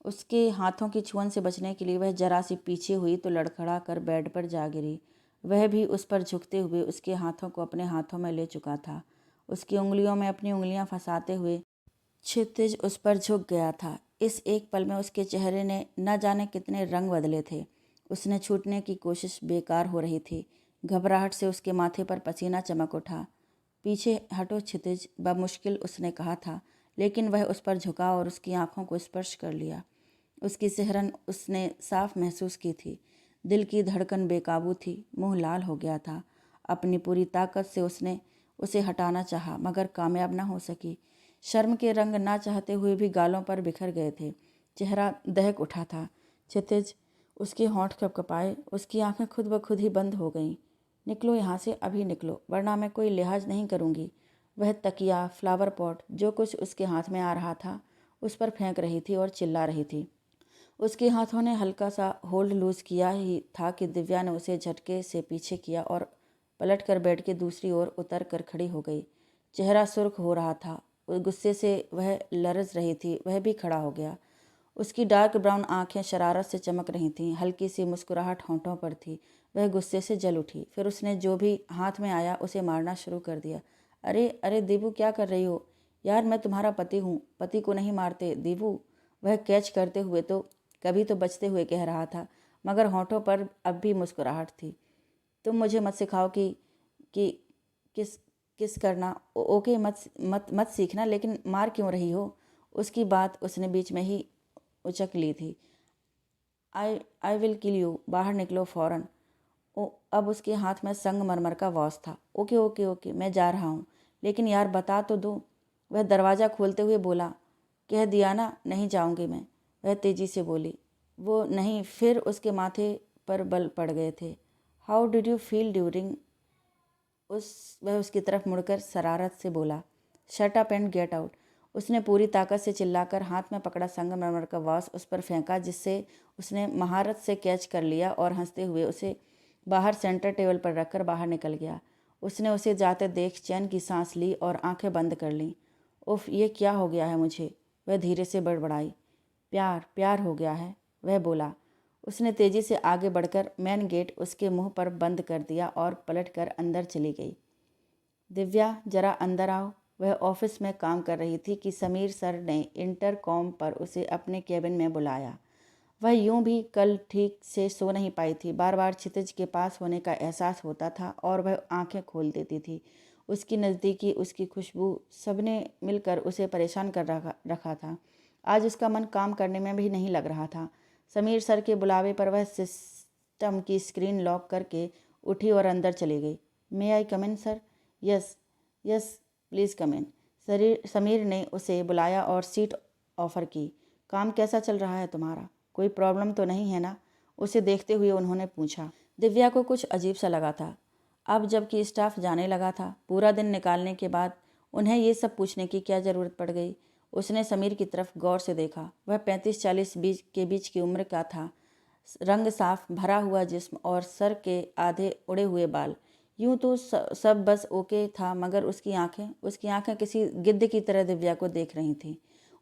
उसके हाथों की छुअन से बचने के लिए वह जरा सी पीछे हुई तो लड़खड़ा कर बेड पर जा गिरी। वह भी उस पर झुकते हुए उसके हाथों को अपने हाथों में ले चुका था। उसकी उंगलियों में अपनी उंगलियां फंसाते हुए क्षितिज उस पर झुक गया था। इस एक पल में उसके चेहरे ने न जाने कितने रंग बदले थे। उसने छूटने की कोशिश बेकार हो रही थी। घबराहट से उसके माथे पर पसीना चमक उठा। पीछे हटो क्षितिज, बमुश्किल उसने कहा था, लेकिन वह उस पर झुका और उसकी आंखों को स्पर्श कर लिया। उसकी सिहरन उसने साफ महसूस की थी। दिल की धड़कन बेकाबू थी, मुंह लाल हो गया था। अपनी पूरी ताकत से उसने उसे हटाना चाहा, मगर कामयाब न हो सकी। शर्म के रंग ना चाहते हुए भी गालों पर बिखर गए थे। चेहरा दहक उठा था। क्षितिज, उसके होंठ कपकपाए, उसकी आंखें खुद ब खुद ही बंद हो गईं। निकलो यहाँ से, अभी निकलो, वरना मैं कोई लिहाज नहीं करूँगी। वह तकिया, फ्लावर पॉट, जो कुछ उसके हाथ में आ रहा था उस पर फेंक रही थी और चिल्ला रही थी। उसके हाथों ने हल्का सा होल्ड लूज किया ही था कि दिव्या ने उसे झटके से पीछे किया और पलट कर बेड के दूसरी ओर उतर कर खड़ी हो गई। चेहरा सुर्ख हो रहा था। गुस्से से वह लरज रही थी। वह भी खड़ा हो गया। उसकी डार्क ब्राउन आंखें शरारत से चमक रही थीं। हल्की सी मुस्कुराहट होंठों पर थी। वह गुस्से से जल उठी। फिर उसने जो भी हाथ में आया उसे मारना शुरू कर दिया। अरे अरे दीबू, क्या कर रही हो? यार, मैं तुम्हारा पति हूँ, पति को नहीं मारते दीबू। वह कैच करते हुए तो कभी तो बचते हुए कह रहा था, मगर होंठों पर अब भी मुस्कुराहट थी। तुम मुझे मत सिखाओ कि किस किस करना। ओके, मत मत मत सीखना, लेकिन मार क्यों रही हो? उसकी बात उसने बीच में ही उचक ली थी। आई विल किल यू, बाहर निकलो फ़ौरन। अब उसके हाथ में संगमरमर का वॉच था। ओके ओके ओके, मैं जा रहा हूँ, लेकिन यार बता तो दो। वह दरवाज़ा खोलते हुए बोला। कह दिया ना, नहीं जाऊँगी मैं, वह तेज़ी से बोली। वो नहीं, फिर उसके माथे पर बल पड़ गए थे। How did you feel during वह उसकी तरफ मुड़कर शरारत से बोला। Shut up and get out. उसने पूरी ताकत से चिल्लाकर हाथ में पकड़ा संगमरमर का वास उस पर फेंका, जिससे उसने महारत से कैच कर लिया और हंसते हुए उसे बाहर सेंटर टेबल पर रखकर बाहर निकल गया। उसने उसे जाते देख चैन की सांस ली और आंखें बंद कर लीं। उफ, ये क्या हो गया है मुझे, वह धीरे से बड़बड़ाई। प्यार प्यार हो गया है, वह बोला। उसने तेजी से आगे बढ़कर मेन गेट उसके मुंह पर बंद कर दिया और पलटकर अंदर चली गई। दिव्या, जरा अंदर आओ। वह ऑफिस में काम कर रही थी कि समीर सर ने इंटरकॉम पर उसे अपने केबिन में बुलाया। वह यूं भी कल ठीक से सो नहीं पाई थी। बार बार क्षितिज के पास होने का एहसास होता था और वह आंखें खोल देती थी। उसकी नज़दीकी, उसकी खुशबू, सबने मिलकर उसे परेशान कर रखा था। आज उसका मन काम करने में भी नहीं लग रहा था। समीर सर के बुलावे पर वह सिस्टम की स्क्रीन लॉक करके उठी और अंदर चली गई। May I come in sir? Yes yes, please come in. Sameer ने उसे बुलाया और सीट ऑफ़र की। काम कैसा चल रहा है तुम्हारा? कोई प्रॉब्लम तो नहीं है ना? उसे देखते हुए उन्होंने पूछा। दिव्या को कुछ अजीब सा लगा था। अब जबकि स्टाफ जाने लगा था, पूरा दिन निकालने के बाद उन्हें ये सब पूछने की क्या ज़रूरत पड़ गई। उसने समीर की तरफ गौर से देखा। वह 35-40 के बीच की उम्र का था। रंग साफ, भरा हुआ जिस्म और सर के आधे उड़े हुए बाल। यूं तो सब बस ओके था, मगर उसकी आंखें किसी गिद्ध की तरह दिव्या को देख रही थीं।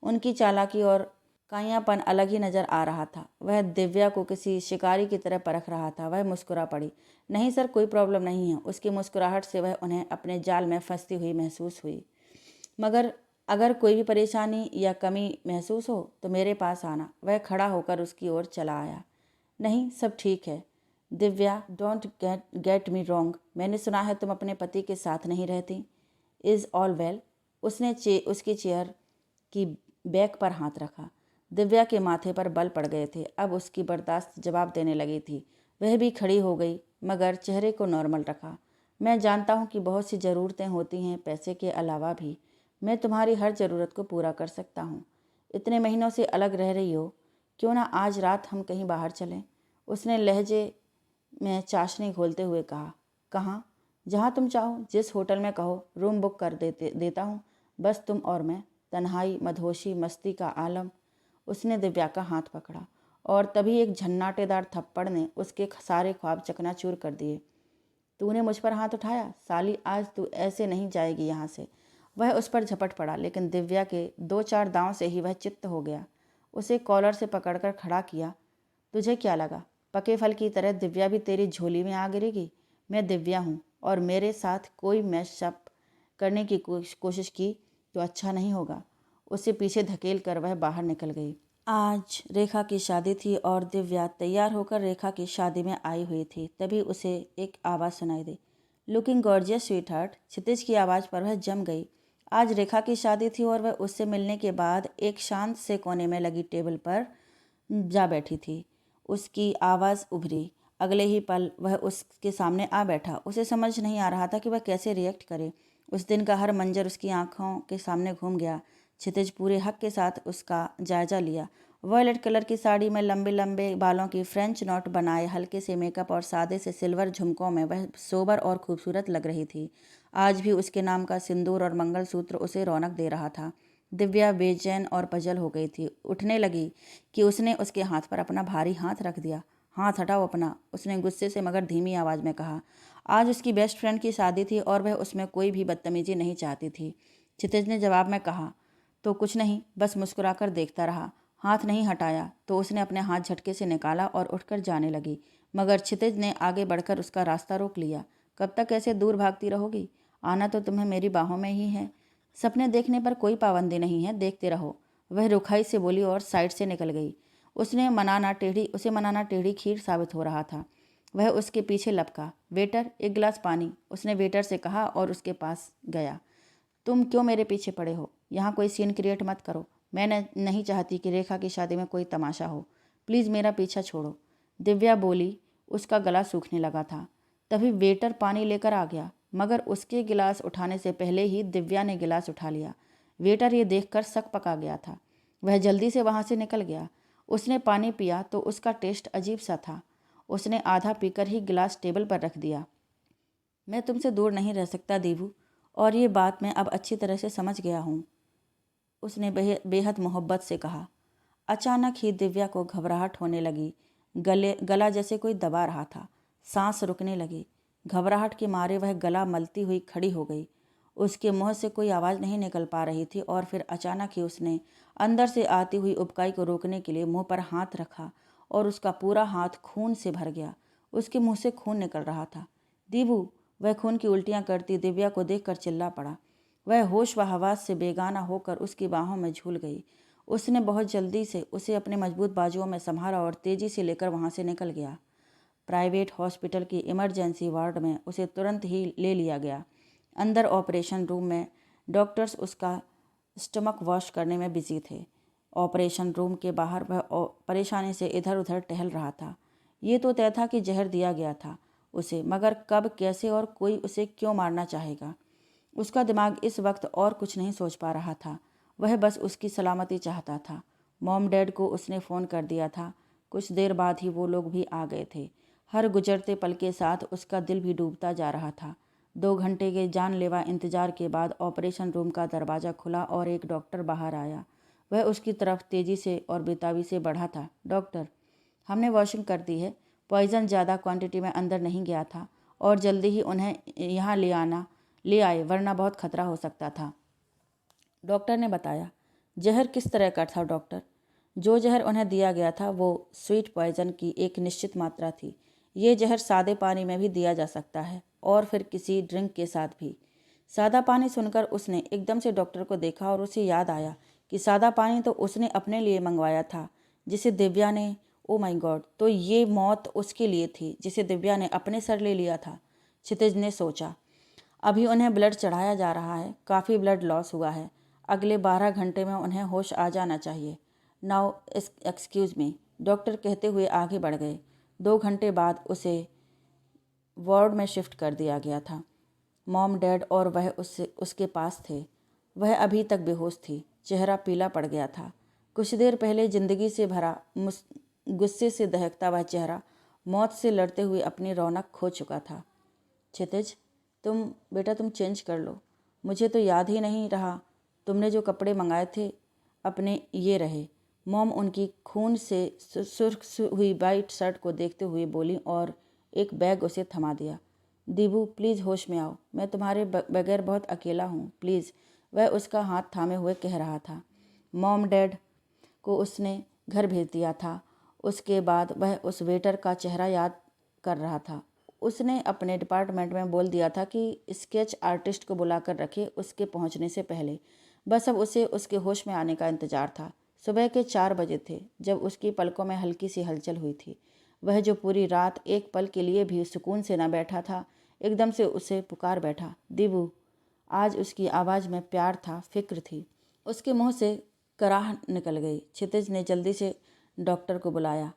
उनकी चालाकी और काइयापन अलग ही नजर आ रहा था। वह दिव्या को किसी शिकारी की तरह परख रहा था। वह मुस्कुरा पड़ी। नहीं सर, कोई प्रॉब्लम नहीं है। उसकी मुस्कुराहट से वह उन्हें अपने जाल में फंसती हुई महसूस हुई। मगर अगर कोई भी परेशानी या कमी महसूस हो तो मेरे पास आना। वह खड़ा होकर उसकी ओर चला आया। नहीं, सब ठीक है। Divya, don't get me wrong, मैंने सुना है तुम अपने पति के साथ नहीं रहती। Is all well? उसने उसकी चेयर की बैक पर हाथ रखा। दिव्या के माथे पर बल पड़ गए थे। अब उसकी बर्दाश्त जवाब देने लगी थी। वह भी खड़ी हो गई, मगर चेहरे को नॉर्मल रखा। मैं जानता हूँ कि बहुत सी ज़रूरतें होती हैं पैसे के अलावा भी। मैं तुम्हारी हर ज़रूरत को पूरा कर सकता हूँ। इतने महीनों से अलग रह रही हो, क्यों ना आज रात हम कहीं बाहर चलें? उसने लहजे में चाशनी घोलते हुए कहा। कहाँ? जहाँ तुम चाहो, जिस होटल में कहो रूम बुक कर देता हूँ। बस तुम और मैं, तन्हाई, मदहोशी, मस्ती का आलम। उसने दिव्या का हाथ पकड़ा और तभी एक झन्नाटेदार थप्पड़ ने उसके सारे ख्वाब चकनाचूर कर दिए। तूने मुझ पर हाथ उठाया? साली, आज तू ऐसे नहीं जाएगी यहाँ से। वह उस पर झपट पड़ा, लेकिन दिव्या के 2-4 दांव से ही वह चित्त हो गया। उसे कॉलर से पकड़कर खड़ा किया। तुझे क्या लगा, पके फल की तरह दिव्या भी तेरी झोली में आ गिरेगी? मैं दिव्या हूँ और मेरे साथ कोई मैशअप करने की कोशिश की तो अच्छा नहीं होगा। उसे पीछे धकेल कर वह बाहर निकल गई। आज रेखा की शादी थी और दिव्या तैयार होकर रेखा की शादी में आई हुई थी। तभी उसे एक आवाज़ सुनाई दी। Looking gorgeous sweetheart. Kshitij की आवाज़ पर वह जम गई। आज रेखा की शादी थी और वह उससे मिलने के बाद एक शांत से कोने में लगी टेबल पर जा बैठी थी। उसकी आवाज़ उभरी। अगले ही पल वह उसके सामने आ बैठा। उसे समझ नहीं आ रहा था कि वह कैसे रिएक्ट करे। उस दिन का हर मंजर उसकी आंखों के सामने घूम गया। क्षितिज पूरे हक के साथ उसका जायजा लिया। वॉयलेट कलर की साड़ी में लंबे लंबे बालों की फ्रेंच नॉट बनाए, हल्के से मेकअप और सादे से सिल्वर झुमकों में वह सोबर और खूबसूरत लग रही थी। आज भी उसके नाम का सिंदूर और मंगलसूत्र उसे रौनक दे रहा था। दिव्या बेचैन और पजल हो गई थी। उठने लगी कि उसने उसके हाथ पर अपना भारी हाथ रख दिया। हाथ हटाओ अपना, उसने गुस्से से मगर धीमी आवाज़ में कहा। आज उसकी बेस्ट फ्रेंड की शादी थी और वह उसमें कोई भी बदतमीजी नहीं चाहती थी। क्षितिज ने जवाब में कहा। तो कुछ नहीं, बस मुस्कुराकर देखता रहा। हाथ नहीं हटाया तो उसने अपने हाथ झटके से निकाला और उठकर जाने लगी, मगर क्षितिज ने आगे बढ़कर उसका रास्ता रोक लिया। कब तक ऐसे दूर भागती रहोगी? आना तो तुम्हें मेरी बाहों में ही है। सपने देखने पर कोई पाबंदी नहीं है, देखते रहो। वह रुखाई से बोली और साइड से निकल गई। उसे मनाना टेढ़ी खीर साबित हो रहा था। वह उसके पीछे लपका। वेटर, एक गिलास पानी, उसने वेटर से कहा और उसके पास गया। तुम क्यों मेरे पीछे पड़े हो? यहाँ कोई सीन क्रिएट मत करो। मैं नहीं चाहती कि रेखा की शादी में कोई तमाशा हो। प्लीज़ मेरा पीछा छोड़ो। दिव्या बोली। उसका गला सूखने लगा था। तभी वेटर पानी लेकर आ गया, मगर उसके गिलास उठाने से पहले ही दिव्या ने गिलास उठा लिया। वेटर ये देखकर सक पका गया था। वह जल्दी से वहाँ से निकल गया। उसने पानी पिया तो उसका टेस्ट अजीब सा था। उसने आधा पीकर ही गिलास टेबल पर रख दिया। मैं तुमसे दूर नहीं रह सकता देवू, और ये बात मैं अब अच्छी तरह से समझ गया हूँ, उसने बेहद मोहब्बत से कहा। अचानक ही दिव्या को घबराहट होने लगी। गला जैसे कोई दबा रहा था। सांस रुकने लगी। घबराहट के मारे वह गला मलती हुई खड़ी हो गई। उसके मुंह से कोई आवाज़ नहीं निकल पा रही थी और फिर अचानक ही उसने अंदर से आती हुई उबकाई को रोकने के लिए मुंह पर हाथ रखा और उसका पूरा हाथ खून से भर गया। उसके मुंह से खून निकल रहा था। दीबू, वह खून की उल्टियां करती दिव्या को देखकर चिल्ला पड़ा। वह होश व हवास से बेगाना होकर उसकी बाहों में झूल गई। उसने बहुत जल्दी से उसे अपने मजबूत बाजुओं में संभाला और तेजी से लेकर वहां से निकल गया। प्राइवेट हॉस्पिटल की इमरजेंसी वार्ड में उसे तुरंत ही ले लिया गया। अंदर ऑपरेशन रूम में डॉक्टर्स उसका स्टमक वॉश करने में बिजी थे। ऑपरेशन रूम के बाहर वह परेशानी से इधर उधर टहल रहा था। ये तो तय था कि जहर दिया गया था उसे, मगर कब, कैसे और कोई उसे क्यों मारना चाहेगा। उसका दिमाग इस वक्त और कुछ नहीं सोच पा रहा था। वह बस उसकी सलामती चाहता था। मॉम डैड को उसने फ़ोन कर दिया था। कुछ देर बाद ही वो लोग भी आ गए थे। हर गुजरते पल के साथ उसका दिल भी डूबता जा रहा था। 2 घंटे के जानलेवा इंतजार के बाद ऑपरेशन रूम का दरवाज़ा खुला और एक डॉक्टर बाहर आया। वह उसकी तरफ तेज़ी से और बेताबी से बढ़ा था। डॉक्टर, हमने वॉशिंग कर दी है। पॉइज़न ज़्यादा क्वांटिटी में अंदर नहीं गया था और जल्दी ही उन्हें यहाँ ले आए, वरना बहुत खतरा हो सकता था, डॉक्टर ने बताया। जहर किस तरह का था डॉक्टर? जो जहर उन्हें दिया गया था वो स्वीट पॉइजन की एक निश्चित मात्रा थी। ये जहर सादे पानी में भी दिया जा सकता है और फिर किसी ड्रिंक के साथ भी। सादा पानी सुनकर उसने एकदम से डॉक्टर को देखा और उसे याद आया कि सादा पानी तो उसने अपने लिए मंगवाया था, जिसे दिव्या ने, ओ माय गॉड, तो ये मौत उसके लिए थी जिसे दिव्या ने अपने सर ले लिया था, क्षितिज ने सोचा। अभी उन्हें ब्लड चढ़ाया जा रहा है। काफ़ी ब्लड लॉस हुआ है। अगले 12 घंटे में उन्हें होश आ जाना चाहिए। नाउ एक्सक्यूज़ मी, डॉक्टर कहते हुए आगे बढ़ गए। 2 घंटे बाद उसे वार्ड में शिफ्ट कर दिया गया था। मॉम डैड और वह उसके पास थे। वह अभी तक बेहोश थी। चेहरा पीला पड़ गया था। कुछ देर पहले जिंदगी से भरा गुस्से से दहकता वह चेहरा मौत से लड़ते हुए अपनी रौनक खो चुका था। क्षितिज, तुम चेंज कर लो। मुझे तो याद ही नहीं रहा तुमने जो कपड़े मंगाए थे अपने ये रहे। मॉम उनकी खून से सुर्ख हुई वाइट शर्ट को देखते हुए बोली और एक बैग उसे थमा दिया। दीबू, प्लीज़ होश में आओ। मैं तुम्हारे बगैर बहुत अकेला हूँ, प्लीज़, वह उसका हाथ थामे हुए कह रहा था। मॉम डैड को उसने घर भेज दिया था। उसके बाद वह उस वेटर का चेहरा याद कर रहा था। उसने अपने डिपार्टमेंट में बोल दिया था कि स्केच आर्टिस्ट को बुलाकर रखे उसके पहुंचने से पहले। बस अब उसे उसके होश में आने का इंतजार था। सुबह के 4 बजे थे जब उसकी पलकों में हल्की सी हलचल हुई थी। वह जो पूरी रात एक पल के लिए भी सुकून से न बैठा था, एकदम से उसे पुकार बैठा, दीबू। आज उसकी आवाज़ में प्यार था, फिक्र थी। उसके मुंह से कराह निकल गई। क्षितिज ने जल्दी से डॉक्टर को बुलाया।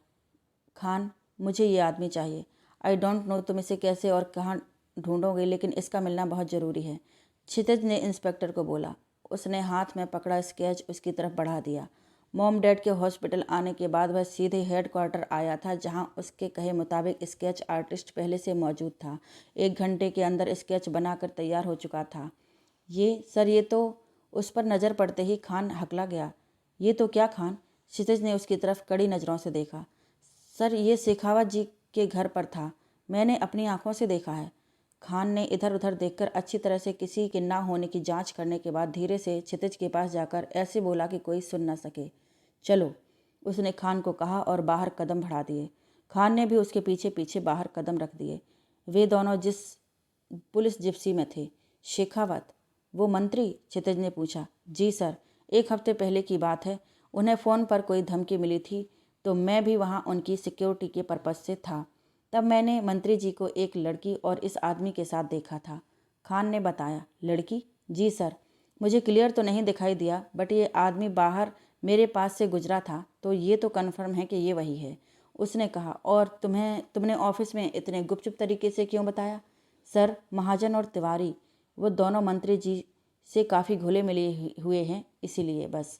खान, मुझे ये आदमी चाहिए। आई डोंट नो तुम इसे कैसे और कहाँ ढूंढोगे, लेकिन इसका मिलना बहुत ज़रूरी है, क्षितिज ने इंस्पेक्टर को बोला। उसने हाथ में पकड़ा स्केच उसकी तरफ बढ़ा दिया। मॉम डैड के हॉस्पिटल आने के बाद वह सीधे हेडक्वार्टर आया था, जहां उसके कहे मुताबिक स्केच आर्टिस्ट पहले से मौजूद था। 1 घंटे के अंदर स्केच बनाकर तैयार हो चुका था। ये सर, ये तो, उस पर नज़र पड़ते ही खान हकला गया। ये तो क्या खान? क्षितिज ने उसकी तरफ कड़ी नज़रों से देखा। सर, ये शेखावत जी के घर पर था। मैंने अपनी आंखों से देखा है। खान ने इधर उधर देखकर अच्छी तरह से किसी के ना होने की जांच करने के बाद धीरे से क्षितिज के पास जाकर ऐसे बोला कि कोई सुन न सके। चलो, उसने खान को कहा और बाहर कदम बढ़ा दिए। खान ने भी उसके पीछे पीछे बाहर कदम रख दिए। वे दोनों जिस पुलिस जिप्सी में थे। शेखावत, वो मंत्री? क्षितिज ने पूछा। जी सर, 1 हफ्ते पहले की बात है। उन्हें फ़ोन पर कोई धमकी मिली थी तो मैं भी वहाँ उनकी सिक्योरिटी के पर्पज़ से था। तब मैंने मंत्री जी को एक लड़की और इस आदमी के साथ देखा था, खान ने बताया। लड़की? जी सर, मुझे क्लियर तो नहीं दिखाई दिया, बट ये आदमी बाहर मेरे पास से गुजरा था तो ये तो कन्फर्म है कि ये वही है, उसने कहा। और तुमने ऑफिस में इतने गुपचुप तरीके से क्यों बताया? सर, महाजन और तिवारी, वो दोनों मंत्री जी से काफ़ी घुले मिले हुए हैं, इसीलिए बस।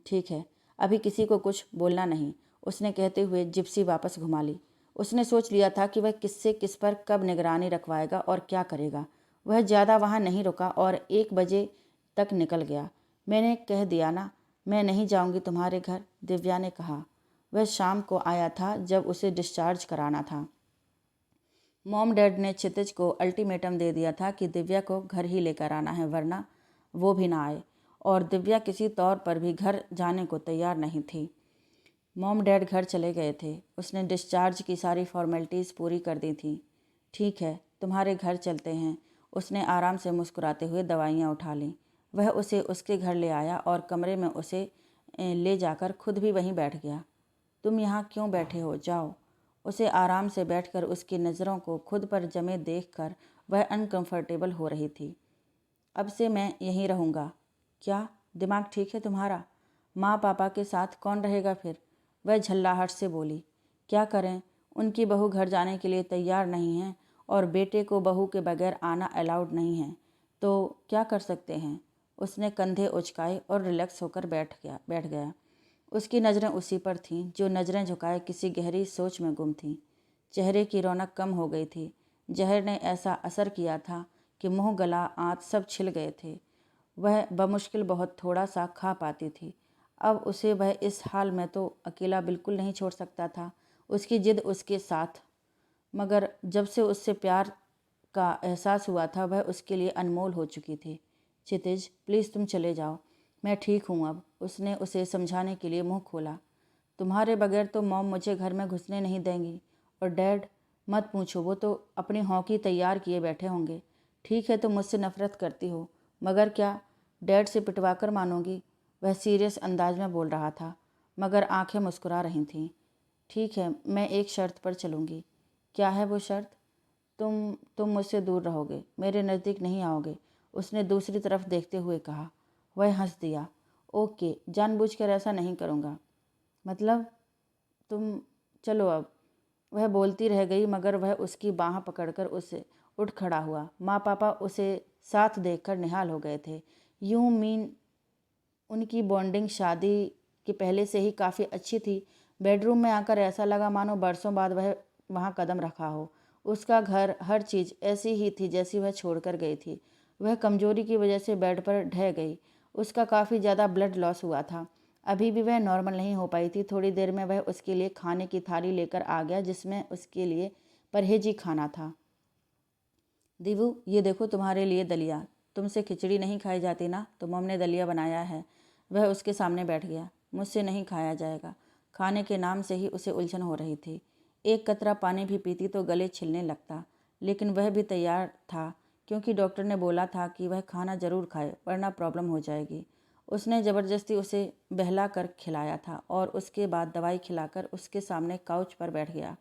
ठीक है, अभी किसी को कुछ बोलना नहीं, उसने कहते हुए जिप्सी वापस घुमा ली। उसने सोच लिया था कि वह किससे किस पर कब निगरानी रखवाएगा और क्या करेगा। वह ज़्यादा वहाँ नहीं रुका और 1 बजे तक निकल गया। मैंने कह दिया ना, मैं नहीं जाऊँगी तुम्हारे घर, दिव्या ने कहा। वह शाम को आया था जब उसे डिस्चार्ज कराना था। मॉम डैड ने क्षितिज को अल्टीमेटम दे दिया था कि दिव्या को घर ही लेकर आना है, वरना वो भी ना आए। और दिव्या किसी तौर पर भी घर जाने को तैयार नहीं थी। मॉम डैड घर चले गए थे। उसने डिस्चार्ज की सारी फॉर्मेलिटीज़ पूरी कर दी थी। ठीक है, तुम्हारे घर चलते हैं। उसने आराम से मुस्कुराते हुए दवाइयाँ उठा लीं। वह उसे उसके घर ले आया और कमरे में उसे ले जाकर खुद भी वहीं बैठ गया। तुम यहाँ क्यों बैठे हो, जाओ। उसे आराम से बैठकर उसकी नज़रों को खुद पर जमे देखकर वह अनकंफर्टेबल हो रही थी। अब से मैं यहीं रहूँगा। क्या दिमाग ठीक है तुम्हारा? माँ पापा के साथ कौन रहेगा फिर? वह झल्लाहट से बोली। क्या करें, उनकी बहू घर जाने के लिए तैयार नहीं है और बेटे को बहू के बगैर आना अलाउड नहीं है, तो क्या कर सकते हैं? उसने कंधे उचकाए और रिलैक्स होकर बैठ गया। उसकी नज़रें उसी पर थीं जो नज़रें झुकाए किसी गहरी सोच में गुम थीं। चेहरे की रौनक कम हो गई थी। जहर ने ऐसा असर किया था कि मुंह, गला, आंत सब छिल गए थे। वह बमुश्किल बहुत थोड़ा सा खा पाती थी। अब उसे वह इस हाल में तो अकेला बिल्कुल नहीं छोड़ सकता था। उसकी जिद उसके साथ, मगर जब से उससे प्यार का एहसास हुआ था वह उसके लिए अनमोल हो चुकी थी। क्षितिज, प्लीज़ तुम चले जाओ, मैं ठीक हूँ अब। उसने उसे समझाने के लिए मुंह खोला। तुम्हारे बगैर तो मॉम मुझे घर में घुसने नहीं देंगी, और डैड, मत पूछो, वो तो अपनी हॉकी तैयार किए बैठे होंगे। ठीक है, तुम मुझसे नफरत करती हो, मगर क्या डैड से पिटवा कर मानोगी? वह सीरियस अंदाज में बोल रहा था, मगर आंखें मुस्कुरा रही थीं। ठीक है, मैं एक शर्त पर चलूँगी। क्या है वो शर्त? तुम मुझसे दूर रहोगे, मेरे नज़दीक नहीं आओगे, उसने दूसरी तरफ देखते हुए कहा। वह हंस दिया। ओके, जानबूझकर ऐसा नहीं करूँगा। मतलब तुम, चलो अब। वह बोलती रह गई, मगर वह उसकी बाँह पकड़कर उससे उठ खड़ा हुआ। माँ पापा उसे साथ देखकर निहाल हो गए थे। यूं मीन उनकी बॉन्डिंग शादी के पहले से ही काफ़ी अच्छी थी। बेडरूम में आकर ऐसा लगा मानो बरसों बाद वह वहाँ कदम रखा हो। उसका घर, हर चीज़ ऐसी ही थी जैसी वह छोड़कर गई थी। वह कमजोरी की वजह से बेड पर ढह गई। उसका काफ़ी ज़्यादा ब्लड लॉस हुआ था। अभी भी वह नॉर्मल नहीं हो पाई थी। थोड़ी देर में वह उसके लिए खाने की थाली लेकर आ गया जिसमें उसके लिए परहेजी खाना था। दीवू, ये देखो तुम्हारे लिए दलिया। तुमसे खिचड़ी नहीं खाई जाती ना, तो मम ने दलिया बनाया है। वह उसके सामने बैठ गया। मुझसे नहीं खाया जाएगा। खाने के नाम से ही उसे उलझन हो रही थी। एक कतरा पानी भी पीती तो गले छिलने लगता, लेकिन वह भी तैयार था क्योंकि डॉक्टर ने बोला था कि वह खाना जरूर खाए वरना प्रॉब्लम हो जाएगी। उसने ज़बरदस्ती उसे बहला कर खिलाया था और उसके बाद दवाई खिलाकर उसके सामने काउच पर बैठ गया।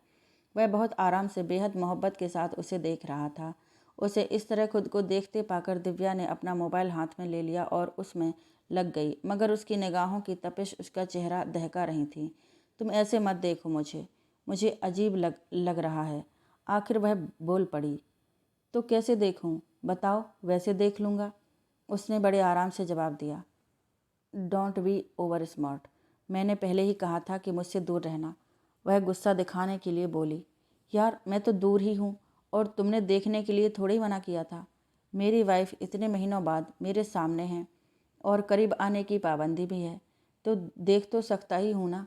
वह बहुत आराम से, बेहद मोहब्बत के साथ उसे देख रहा था। उसे इस तरह खुद को देखते पाकर दिव्या ने अपना मोबाइल हाथ में ले लिया और उसमें लग गई, मगर उसकी निगाहों की तपिश उसका चेहरा दहका रही थी। तुम ऐसे मत देखो मुझे, मुझे अजीब लग रहा है। आखिर वह बोल पड़ी। तो कैसे देखूं? बताओ, वैसे देख लूँगा। उसने बड़े आराम से जवाब दिया। Don't be over smart. मैंने पहले ही कहा था कि मुझसे दूर रहना। वह गुस्सा दिखाने के लिए बोली। यार, मैं तो दूर ही हूँ और तुमने देखने के लिए थोड़ी मना किया था। मेरी वाइफ इतने महीनों बाद मेरे सामने है और करीब आने की पाबंदी भी है, तो देख तो सकता ही हूँ ना।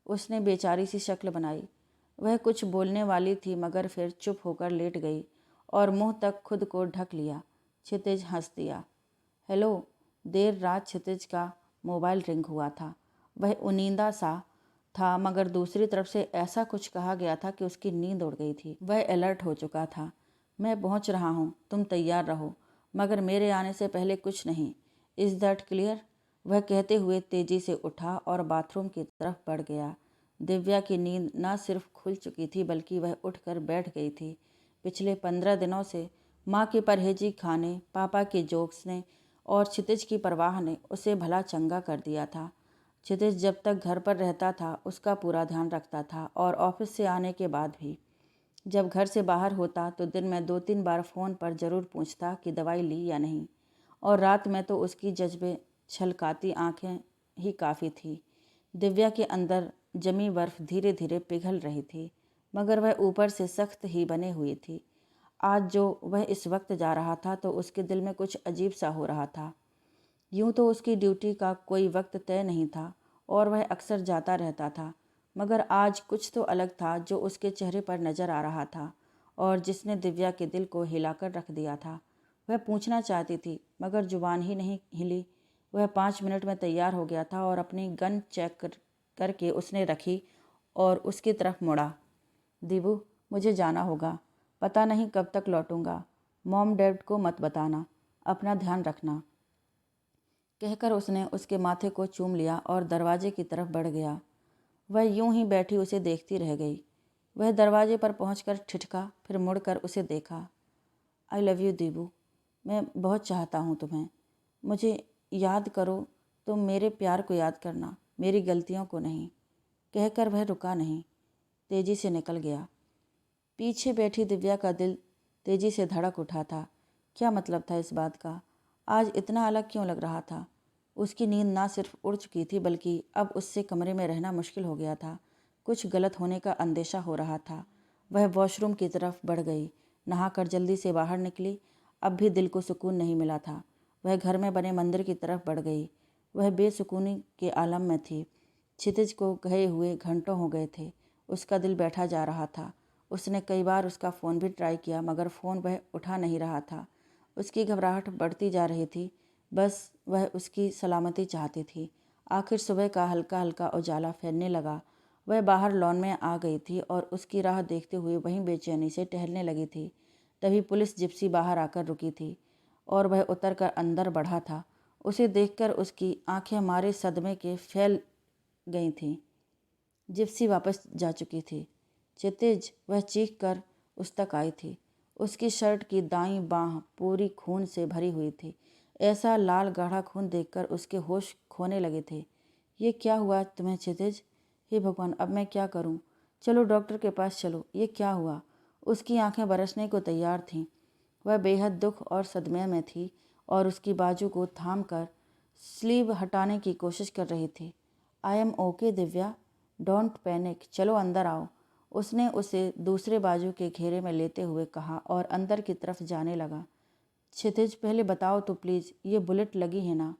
उसने बेचारी सी शक्ल बनाई। वह कुछ बोलने वाली थी मगर फिर चुप होकर लेट गई और मुंह तक खुद को ढक लिया। क्षितिज हंस दिया। हेलो। देर रात क्षितिज का मोबाइल रिंग हुआ था। वह उनींदा सा था, मगर दूसरी तरफ से ऐसा कुछ कहा गया था कि उसकी नींद उड़ गई थी। वह अलर्ट हो चुका था। मैं पहुंच रहा हूं, तुम तैयार रहो, मगर मेरे आने से पहले कुछ नहीं। Is that clear? वह कहते हुए तेजी से उठा और बाथरूम की तरफ बढ़ गया। दिव्या की नींद न सिर्फ खुल चुकी थी बल्कि वह उठकर बैठ गई थी। पिछले 15 दिनों से माँ के परहेजी खाने, पापा के जोक्स ने और क्षितिज की परवाह ने उसे भला चंगा कर दिया था। क्षितिज जब तक घर पर रहता था उसका पूरा ध्यान रखता था और ऑफिस से आने के बाद भी। जब घर से बाहर होता तो दिन में 2-3 बार फ़ोन पर ज़रूर पूछता कि दवाई ली या नहीं, और रात में तो उसकी जज्बे छलकाती आंखें ही काफ़ी थी। दिव्या के अंदर जमी बर्फ़ धीरे धीरे पिघल रही थी, मगर वह ऊपर से सख्त ही बने हुई थी। आज जो वह इस वक्त जा रहा था तो उसके दिल में कुछ अजीब सा हो रहा था। यूं तो उसकी ड्यूटी का कोई वक्त तय नहीं था और वह अक्सर जाता रहता था, मगर आज कुछ तो अलग था जो उसके चेहरे पर नजर आ रहा था और जिसने दिव्या के दिल को हिलाकर रख दिया था। वह पूछना चाहती थी मगर जुबान ही नहीं हिली। वह 5 मिनट में तैयार हो गया था और अपनी गन करके उसने रखी और उसकी तरफ मुड़ा। दीबू, मुझे जाना होगा, पता नहीं कब तक लौटूंगा। मॉम डैड को मत बताना, अपना ध्यान रखना, कहकर उसने उसके माथे को चूम लिया और दरवाजे की तरफ बढ़ गया। वह यूं ही बैठी उसे देखती रह गई। वह दरवाजे पर पहुंचकर ठिठका, फिर मुड़कर उसे देखा। आई लव यू दीबू, मैं बहुत चाहता हूँ तुम्हें। मुझे याद करो, तुम मेरे प्यार को याद करना, मेरी गलतियों को नहीं। कहकर वह रुका नहीं, तेजी से निकल गया। पीछे बैठी दिव्या का दिल तेजी से धड़क उठा था। क्या मतलब था इस बात का? आज इतना अलग क्यों लग रहा था? उसकी नींद ना सिर्फ उड़ चुकी थी बल्कि अब उससे कमरे में रहना मुश्किल हो गया था। कुछ गलत होने का अंदेशा हो रहा था। वह वॉशरूम की तरफ बढ़ गई, नहाकर जल्दी से बाहर निकली। अब भी दिल को सुकून नहीं मिला था। वह घर में बने मंदिर की तरफ बढ़ गई। वह बेसुकूनी के आलम में थी। क्षितिज को गए हुए घंटों हो गए थे। उसका दिल बैठा जा रहा था। उसने कई बार उसका फ़ोन भी ट्राई किया मगर फ़ोन वह उठा नहीं रहा था। उसकी घबराहट बढ़ती जा रही थी। बस वह उसकी सलामती चाहती थी। आखिर सुबह का हल्का हल्का उजाला फैलने लगा। वह बाहर लॉन में आ गई थी और उसकी राह देखते हुए वहीं बेचैनी से टहलने लगी थी। तभी पुलिस जिप्सी बाहर आकर रुकी थी और वह उतरकर अंदर बढ़ा था। उसे देखकर उसकी आंखें मारे सदमे के फैल गई थीं। जिप्सी वापस जा चुकी थी। क्षितिज, वह चीख कर उस तक आई थी। उसकी शर्ट की दाईं बाँह पूरी खून से भरी हुई थी। ऐसा लाल गाढ़ा खून देखकर उसके होश खोने लगे थे। ये क्या हुआ तुम्हें क्षितिज? हे भगवान, अब मैं क्या करूं? चलो डॉक्टर के पास चलो। ये क्या हुआ? उसकी आंखें बरसने को तैयार थीं। वह बेहद दुख और सदमे में थी और उसकी बाजू को थाम कर स्लीव हटाने की कोशिश कर रही थी। I am okay Divya, don't panic, चलो अंदर आओ। उसने उसे दूसरे बाजू के घेरे में लेते हुए कहा और अंदर की तरफ जाने लगा। क्षितिज, पहले बताओ तो प्लीज़, ये बुलेट लगी है ना?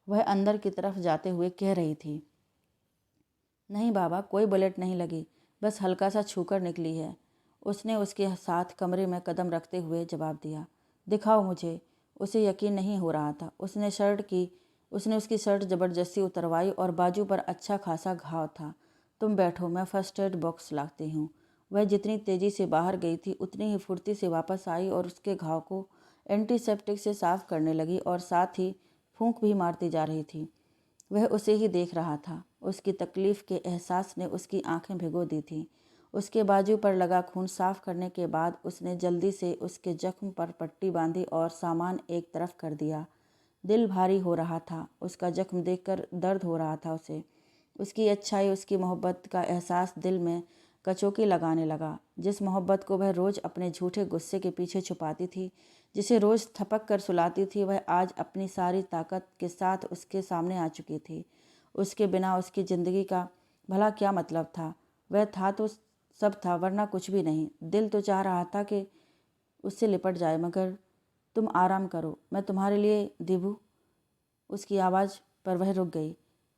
वह अंदर की तरफ जाते हुए कह रही थी। नहीं बाबा, कोई बुलेट नहीं लगी, बस हल्का सा छूकर निकली है। उसने उसके साथ कमरे में कदम रखते हुए जवाब दिया। दिखाओ मुझे। उसे यकीन नहीं हो रहा था। उसने उसकी शर्ट ज़बरदस्ती उतरवाई और बाजू पर अच्छा खासा घाव था। तुम बैठो, मैं फर्स्ट एड बॉक्स लाती हूँ। वह जितनी तेज़ी से बाहर गई थी उतनी ही फुर्ती से वापस आई और उसके घाव को एंटीसेप्टिक से साफ करने लगी और साथ ही फूंक भी मारती जा रही थी। वह उसे ही देख रहा था। उसकी तकलीफ के एहसास ने उसकी आंखें भिगो दी थीं। उसके बाजू पर लगा खून साफ करने के बाद उसने जल्दी से उसके जख्म पर पट्टी बांधी और सामान एक तरफ कर दिया। दिल भारी हो रहा था। उसका जख्म देखकर दर्द हो रहा था उसे। उसकी अच्छाई, उसकी मोहब्बत का एहसास दिल में कचौकी लगाने लगा। जिस मोहब्बत को वह रोज़ अपने झूठे गुस्से के पीछे छुपाती थी, जिसे रोज़ थपक कर सुलाती थी, वह आज अपनी सारी ताकत के साथ उसके सामने आ चुकी थी। उसके बिना उसकी ज़िंदगी का भला क्या मतलब था? वह था तो सब था, वरना कुछ भी नहीं। दिल तो चाह रहा था कि उससे लिपट जाए, मगर तुम आराम करो, मैं तुम्हारे लिए दीबू। उसकी आवाज़ पर वह रुक गई।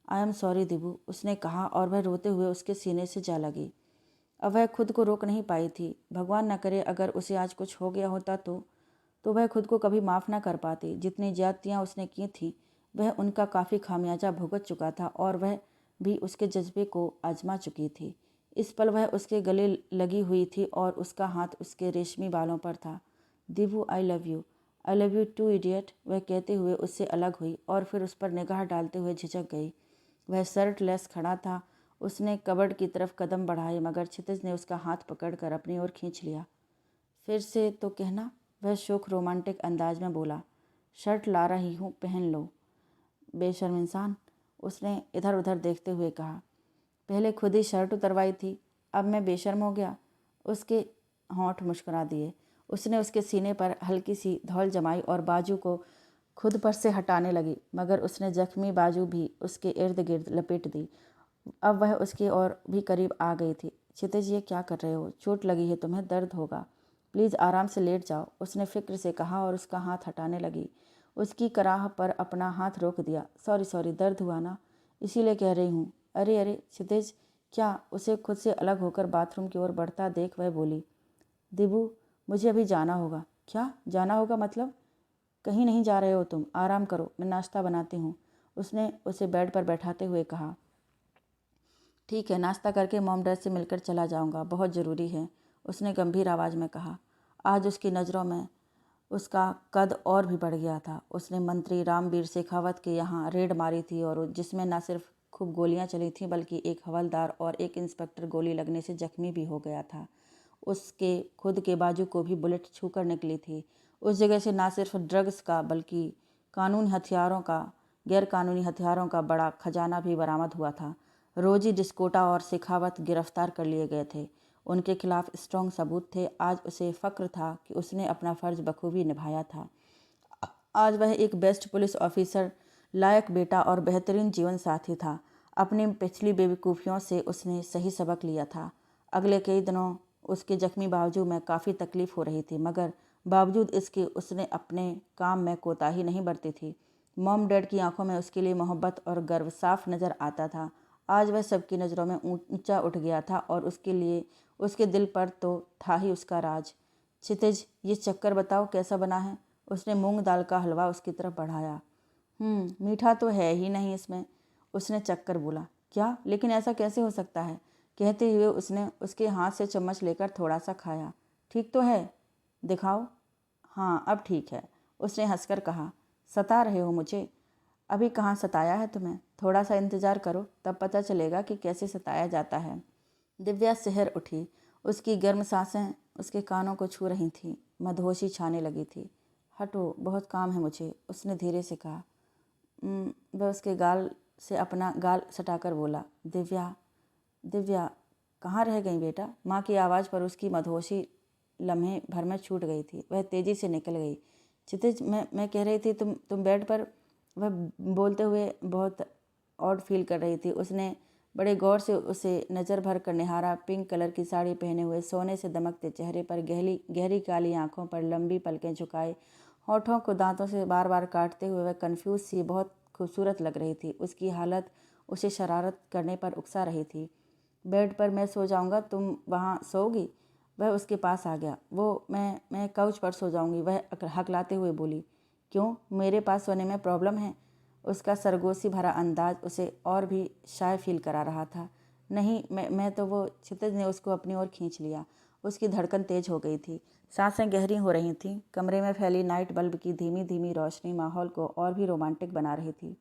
आई एम सॉरी दीबू, उसने कहा और वह रोते हुए उसके सीने से जा लगी। अब वह खुद को रोक नहीं पाई थी। भगवान न करे अगर उसे आज कुछ हो गया होता तो वह खुद को कभी माफ़ ना कर पाती। जितनी ज्यादतियाँ उसने की थी वह उनका काफ़ी खामियाजा भुगत चुका था और वह भी उसके जज्बे को आजमा चुकी थी। इस पल वह उसके गले लगी हुई थी और उसका हाथ उसके रेशमी बालों पर था। Dibu, I love you too idiot, वह कहते हुए उससे अलग हुई और फिर उस पर निगाह डालते हुए झिझक गई। वह शर्टलेस खड़ा था। उसने कबर्ड की तरफ कदम बढ़ाए मगर क्षितिज ने उसका हाथ पकड़कर अपनी ओर खींच लिया। फिर से तो कहना, वह शोक रोमांटिक अंदाज में बोला। शर्ट ला रही हूँ, पहन लो। बेशर्म इंसान, उसने इधर उधर देखते हुए कहा। पहले खुद ही शर्ट उतरवाई थी, अब मैं बेशर्म हो गया? उसके होंठ मुस्कुरा दिए। उसने उसके सीने पर हल्की सी धौल जमाई और बाजू को खुद पर से हटाने लगी, मगर उसने जख्मी बाजू भी उसके इर्द गिर्द लपेट दी। अब वह उसकी ओर भी करीब आ गई थी। क्षितिज, ये क्या कर रहे हो? चोट लगी है तुम्हें, दर्द होगा। प्लीज़ आराम से लेट जाओ, उसने फ़िक्र से कहा और उसका हाथ हटाने लगी। उसकी कराह पर अपना हाथ रोक दिया। सॉरी, दर्द हुआ ना, इसीलिए कह रही हूँ। अरे क्षितिज, क्या? उसे खुद से अलग होकर बाथरूम की ओर बढ़ता देख वह बोली, दिबू, मुझे अभी जाना होगा। क्या जाना होगा मतलब? कहीं नहीं जा रहे हो तुम, आराम करो, मैं नाश्ता बनाती हूँ, उसने उसे बेड पर बैठाते हुए कहा। ठीक है, नाश्ता करके मॉम डैड से मिलकर चला जाऊँगा, बहुत ज़रूरी है, उसने गंभीर आवाज़ में कहा। आज उसकी नज़रों में उसका कद और भी बढ़ गया था। उसने मंत्री रामवीर शेखावत के यहाँ रेड मारी थी और जिसमें न सिर्फ खूब गोलियां चली थीं बल्कि एक हवलदार और एक इंस्पेक्टर गोली लगने से जख्मी भी हो गया था। उसके खुद के बाजू को भी बुलेट छूकर निकली थी। उस जगह से न सिर्फ ड्रग्स का बल्कि गैर कानूनी हथियारों का बड़ा खजाना भी बरामद हुआ था। रोजी डिस्कोटा और शेखावत गिरफ्तार कर लिए गए थे। उनके खिलाफ स्ट्रॉन्ग सबूत थे। आज उसे फ़क्र था कि उसने अपना फ़र्ज बखूबी निभाया था। आज वह एक बेस्ट पुलिस ऑफिसर, लायक बेटा और बेहतरीन जीवन साथी था। अपनी पिछली बेवकूफ़ियों से उसने सही सबक लिया था। अगले कई दिनों उसके जख्मी बाजू में काफ़ी तकलीफ़ हो रही थी, मगर बावजूद इसके उसने अपने काम में कोताही नहीं बरती थी। मॉम डैड की आंखों में उसके लिए मोहब्बत और गर्व साफ नज़र आता था। आज वह सबकी नज़रों में ऊंचा उठ गया था और उसके लिए उसके दिल पर तो था ही उसका राज। क्षितिज, ये चक्कर बताओ कैसा बना है? उसने मूंग दाल का हलवा उसकी तरफ बढ़ाया। मीठा तो है ही नहीं इसमें, उसने चक्कर बोला। क्या? लेकिन ऐसा कैसे हो सकता है? कहते हुए उसने उसके हाथ से चम्मच लेकर थोड़ा सा खाया। ठीक तो है? दिखाओ। हाँ, अब ठीक है, उसने हंसकर कहा। सता रहे हो मुझे? अभी कहाँ सताया है तुम्हें? थोड़ा सा इंतज़ार करो, तब पता चलेगा कि कैसे सताया जाता है। दिव्या सिहर उठी। उसकी गर्म सांसें उसके कानों को छू रही थीं। मदहोशी छाने लगी थी। हटो, बहुत काम है मुझे, उसने धीरे से कहा। वह उसके गाल से अपना गाल सटाकर बोला, दिव्या, दिव्या, कहाँ रह गई बेटा? माँ की आवाज़ पर उसकी मदहोशी लम्हे भर में छूट गई थी। वह तेज़ी से निकल गई। क्षितिज, मैं कह रही थी तुम बेड पर, वह बोलते हुए बहुत ऑड फील कर रही थी। उसने बड़े गौर से उसे नज़र भर कर निहारा। पिंक कलर की साड़ी पहने हुए, सोने से दमकते चेहरे पर, गहरी काली आंखों पर लंबी पलकें झुकाए, होठों को दांतों से बार बार काटते हुए वह कन्फ्यूज सी बहुत खूबसूरत लग रही थी। उसकी हालत उसे शरारत करने पर उकसा रही थी। बेड पर मैं सो जाऊंगा, तुम वहाँ सोओगी? वह उसके पास आ गया। मैं काउच पर सो जाऊंगी, वह हकलाते हुए बोली। क्यों, मेरे पास सोने में प्रॉब्लम है? उसका सरगोशी भरा अंदाज उसे और भी शाय फील करा रहा था। नहीं, मैं तो वो क्षितिज ने उसको अपनी ओर खींच लिया। उसकी धड़कन तेज हो गई थी, सांसें गहरी हो रही थीं। कमरे में फैली नाइट बल्ब की धीमी धीमी रोशनी माहौल को और भी रोमांटिक बना रही थी।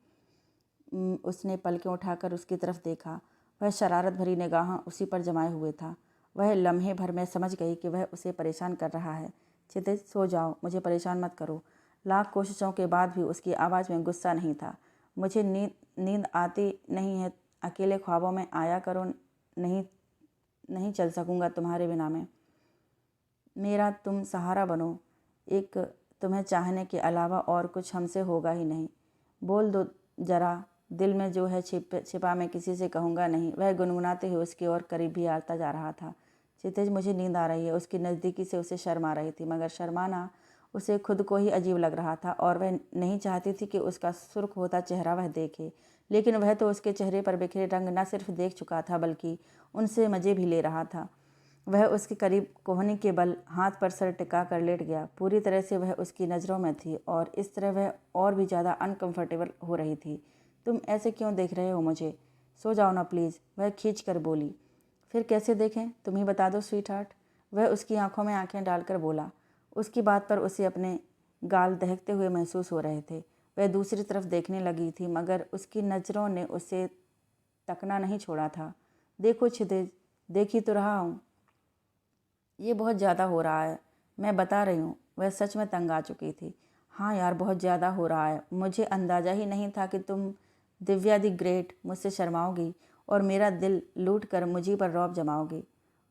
उसने पलकें उठाकर उसकी तरफ देखा। वह शरारत भरी निगाह उसी पर जमाए हुए था। वह लम्हे भर में समझ गई कि वह उसे परेशान कर रहा है। क्षितिज, सो जाओ, मुझे परेशान मत करो। लाख कोशिशों के बाद भी उसकी आवाज़ में गुस्सा नहीं था। मुझे नींद आती नहीं है, अकेले ख्वाबों में आया करो। नहीं चल सकूँगा तुम्हारे बिना मैं। मेरा तुम सहारा बनो। एक तुम्हें चाहने के अलावा और कुछ हमसे होगा ही नहीं। बोल दो जरा, दिल में जो है छिपा मैं किसी से कहूँगा नहीं। वह गुनगुनाते हुए उसकी ओर करीब भी आता जा रहा था। क्षितिज, मुझे नींद आ रही है। उसकी नज़दीकी से उसे शर्म आ रही थी, मगर शर्माना उसे खुद को ही अजीब लग रहा था और वह नहीं चाहती थी कि उसका सुर्ख होता चेहरा वह देखे। लेकिन वह तो उसके चेहरे पर बिखरे रंग न सिर्फ देख चुका था बल्कि उनसे मज़े भी ले रहा था। वह उसके करीब कोहनी के बल हाथ पर सर टिका कर लेट गया। पूरी तरह से वह उसकी नज़रों में थी और इस तरह वह और भी ज़्यादा अनकंफर्टेबल हो रही थी। तुम ऐसे क्यों देख रहे हो मुझे? सो जाओ ना प्लीज़, वह खींच कर बोली। फिर कैसे देखें, तुम ही बता दो स्वीट हार्ट, वह उसकी आंखों में आंखें डालकर बोला। उसकी बात पर उसे अपने गाल दहकते हुए महसूस हो रहे थे। वह दूसरी तरफ देखने लगी थी, मगर उसकी नज़रों ने उसे तकना नहीं छोड़ा था। देखो क्षितिज, देख ही तो रहा हूँ, ये बहुत ज़्यादा हो रहा है, मैं बता रही हूँ। वह सच में तंग आ चुकी थी। हाँ यार, बहुत ज़्यादा हो रहा है। मुझे अंदाज़ा ही नहीं था कि तुम दिव्या दी ग्रेट मुझसे शर्माओगी और मेरा दिल लूट कर मुझी पर रौब जमाओगी।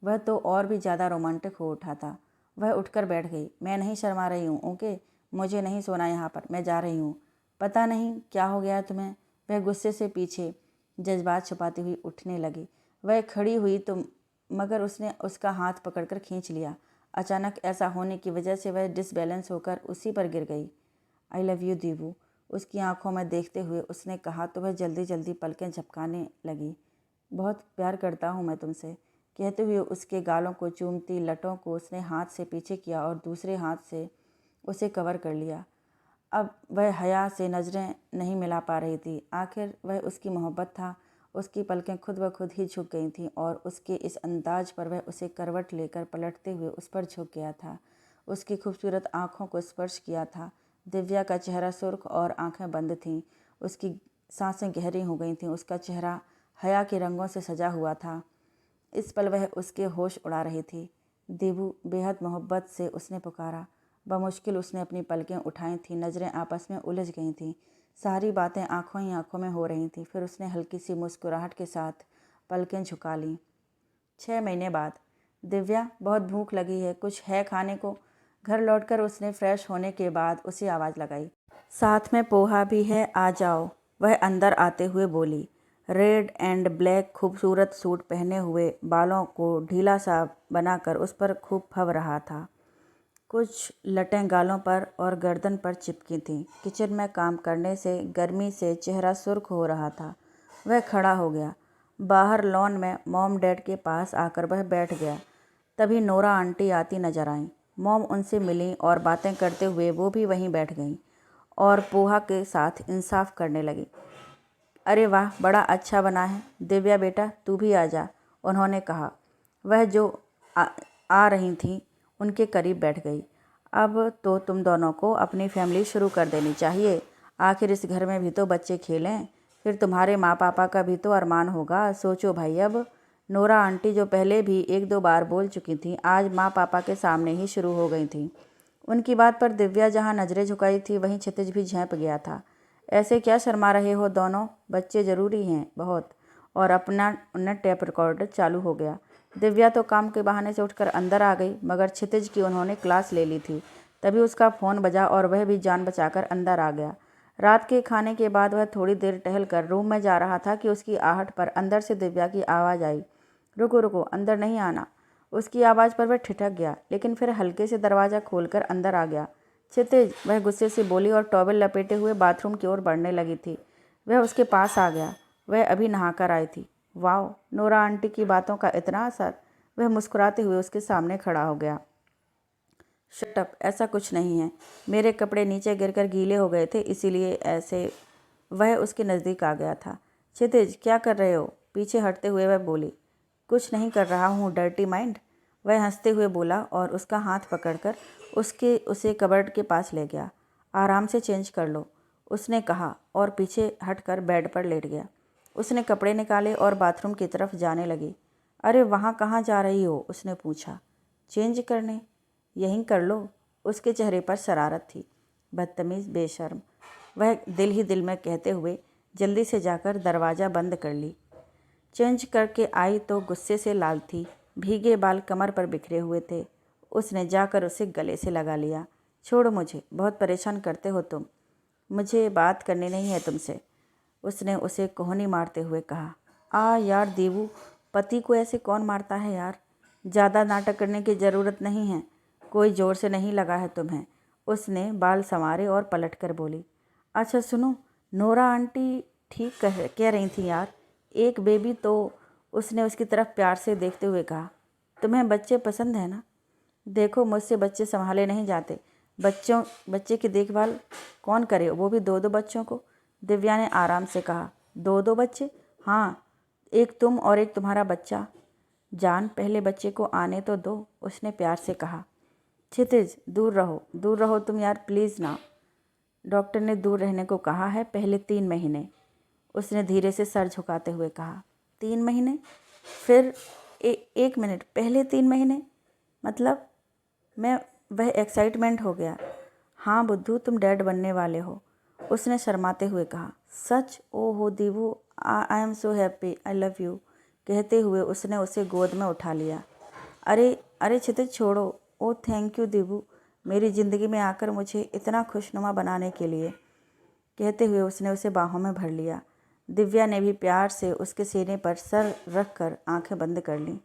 वह तो और भी ज़्यादा रोमांटिक हो उठा था। वह उठकर बैठ गई। मैं नहीं शर्मा रही हूँ, ओके? मुझे नहीं सोना यहाँ पर, मैं जा रही हूँ। पता नहीं क्या हो गया तुम्हें, वह गुस्से से पीछे जज्बात छुपाती हुई उठने लगी। वह खड़ी हुई तो मगर उसने उसका हाथ पकड़कर खींच लिया। अचानक ऐसा होने की वजह से वह डिसबैलेंस होकर उसी पर गिर गई। आई लव यू दीवू, उसकी आंखों में देखते हुए उसने कहा तो वह जल्दी जल्दी पलकें झपकाने लगी। बहुत प्यार करता हूँ मैं तुमसे, कहते हुए उसके गालों को चूमती लटों को उसने हाथ से पीछे किया और दूसरे हाथ से उसे कवर कर लिया। अब वह हया से नज़रें नहीं मिला पा रही थी। आखिर वह उसकी मोहब्बत था। उसकी पलकें खुद ब खुद ही झुक गई थीं और उसके इस अंदाज पर वह उसे करवट लेकर पलटते हुए उस पर झुक गया था। उसकी खूबसूरत आँखों को स्पर्श किया था। दिव्या का चेहरा सुर्ख और आंखें बंद थीं। उसकी सांसें गहरी हो गई थीं। उसका चेहरा हया के रंगों से सजा हुआ था। इस पल वह उसके होश उड़ा रही थी। देवू, बेहद मोहब्बत से उसने पुकारा। बमुश्किल उसने अपनी पलकें उठाई थीं। नज़रें आपस में उलझ गई थीं। सारी बातें आंखों ही आंखों में हो रही थीं। फिर उसने हल्की सी मुस्कुराहट के साथ पलकें झुका लीं। 6 महीने बाद। दिव्या, बहुत भूख लगी है, कुछ है खाने को? घर लौटकर उसने फ्रेश होने के बाद उसे आवाज़ लगाई। साथ में पोहा भी है, आ जाओ। वह अंदर आते हुए बोली। रेड एंड ब्लैक खूबसूरत सूट पहने हुए, बालों को ढीला सा बनाकर उस पर खूब फब रहा था। कुछ लटें गालों पर और गर्दन पर चिपकी थीं। किचन में काम करने से गर्मी से चेहरा सुर्ख हो रहा था। वह खड़ा हो गया। बाहर लॉन में मॉम डैड के पास आकर वह बैठ गया। तभी नोरा आंटी आती नजर आईं। मॉम उनसे मिलीं और बातें करते हुए वो भी वहीं बैठ गईं और पोहा के साथ इंसाफ करने लगीं। अरे वाह, बड़ा अच्छा बना है। दिव्या बेटा, तू भी आ जा, उन्होंने कहा। वह जो आ रही थीं उनके करीब बैठ गई। अब तो तुम दोनों को अपनी फैमिली शुरू कर देनी चाहिए। आखिर इस घर में भी तो बच्चे खेलें, फिर तुम्हारे माँ पापा का भी तो अरमान होगा। सोचो भाई। अब नोरा आंटी, जो पहले भी 1-2 बार बोल चुकी थीं, आज माँ पापा के सामने ही शुरू हो गई थीं। उनकी बात पर दिव्या जहाँ नज़रें झुकाई थी वहीं क्षितिज भी झेंप गया था। ऐसे क्या शर्मा रहे हो दोनों? बच्चे ज़रूरी हैं बहुत। और अपना उन्हें टेप रिकॉर्डर चालू हो गया। दिव्या तो काम के बहाने से उठकर अंदर आ गई, मगर क्षितिज की उन्होंने क्लास ले ली थी। तभी उसका फ़ोन बजा और वह भी जान बचाकर अंदर आ गया। रात के खाने के बाद वह थोड़ी देर टहल कर रूम में जा रहा था कि उसकी आहट पर अंदर से दिव्या की आवाज़ आई। रुको रुको, अंदर नहीं आना। उसकी आवाज़ पर वह ठिठक गया, लेकिन फिर हल्के से दरवाज़ा खोलकर अंदर आ गया। क्षितिज, वह गुस्से से बोली और टॉवेल लपेटे हुए बाथरूम की ओर बढ़ने लगी थी। वह उसके पास आ गया। वह अभी नहाकर आई थी। वाह, नोरा आंटी की बातों का इतना असर। वह मुस्कुराते हुए उसके सामने खड़ा हो गया। शट अप, ऐसा कुछ नहीं है। मेरे कपड़े नीचे गिरकर गीले हो गए थे, इसीलिए ऐसे। वह उसके नज़दीक आ गया था। क्षितिज, क्या कर रहे हो? पीछे हटते हुए वह बोली। कुछ नहीं कर रहा हूँ, डर्टी माइंड, वह हंसते हुए बोला और उसका हाथ पकड़कर उसे कबर्ड के पास ले गया। आराम से चेंज कर लो, उसने कहा और पीछे हटकर बेड पर लेट गया। उसने कपड़े निकाले और बाथरूम की तरफ जाने लगी। अरे वहाँ कहाँ जा रही हो? उसने पूछा। चेंज करने। यहीं कर लो। उसके चेहरे पर शरारत थी। बदतमीज़, बेशर्म, वह दिल ही दिल में कहते हुए जल्दी से जाकर दरवाज़ा बंद कर ली। चेंज करके आई तो गुस्से से लाल थी। भीगे बाल कमर पर बिखरे हुए थे। उसने जाकर उसे गले से लगा लिया। छोड़ो मुझे, बहुत परेशान करते हो तुम। मुझे बात करनी नहीं है तुमसे, उसने उसे कोहनी मारते हुए कहा। आ यार देवू, पति को ऐसे कौन मारता है यार? ज़्यादा नाटक करने की ज़रूरत नहीं है, कोई ज़ोर से नहीं लगा है तुम्हें। उसने बाल संवारे और पलट कर बोली। अच्छा सुनो, नोरा आंटी ठीक कह रही थी यार, एक बेबी तो। उसने उसकी तरफ प्यार से देखते हुए कहा। तुम्हें बच्चे पसंद है ना? देखो, मुझसे बच्चे संभाले नहीं जाते। बच्चे की देखभाल कौन करे, वो भी 2-2 बच्चों को? दिव्या ने आराम से कहा। 2-2 बच्चे? हाँ, एक तुम और एक तुम्हारा बच्चा। जान, पहले बच्चे को आने तो दो, उसने प्यार से कहा। क्षितिज, दूर रहो तुम यार, प्लीज़ ना। डॉक्टर ने दूर रहने को कहा है, पहले 3 महीने, उसने धीरे से सर झुकाते हुए कहा। 3 महीने? फिर 1 मिनट, पहले 3 महीने मतलब? वह एक्साइटमेंट हो गया। हाँ बुद्धू, तुम डैड बनने वाले हो, उसने शर्माते हुए कहा। सच? ओहो Divu, I am so happy, I love you, कहते हुए उसने उसे गोद में उठा लिया। अरे अरे क्षितिज, छोड़ो। ओ थैंक यू दीवू, मेरी ज़िंदगी में आकर मुझे इतना खुशनुमा बनाने के लिए, कहते हुए उसने उसे बाहों में भर लिया। दिव्या ने भी प्यार से उसके सीने पर सर रख कर आँखें बंद कर लीं।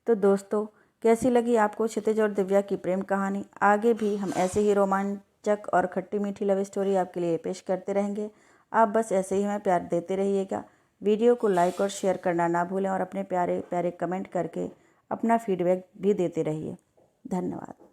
तो दोस्तों, कैसी लगी आपको क्षितिज और दिव्या की प्रेम कहानी? आगे भी हम ऐसे ही रोमांचक और खट्टी मीठी लव स्टोरी आपके लिए पेश करते रहेंगे। आप बस ऐसे ही हमें प्यार देते रहिएगा। वीडियो को लाइक और शेयर करना ना भूलें और अपने प्यारे प्यारे कमेंट करके अपना फीडबैक भी देते रहिए। धन्यवाद।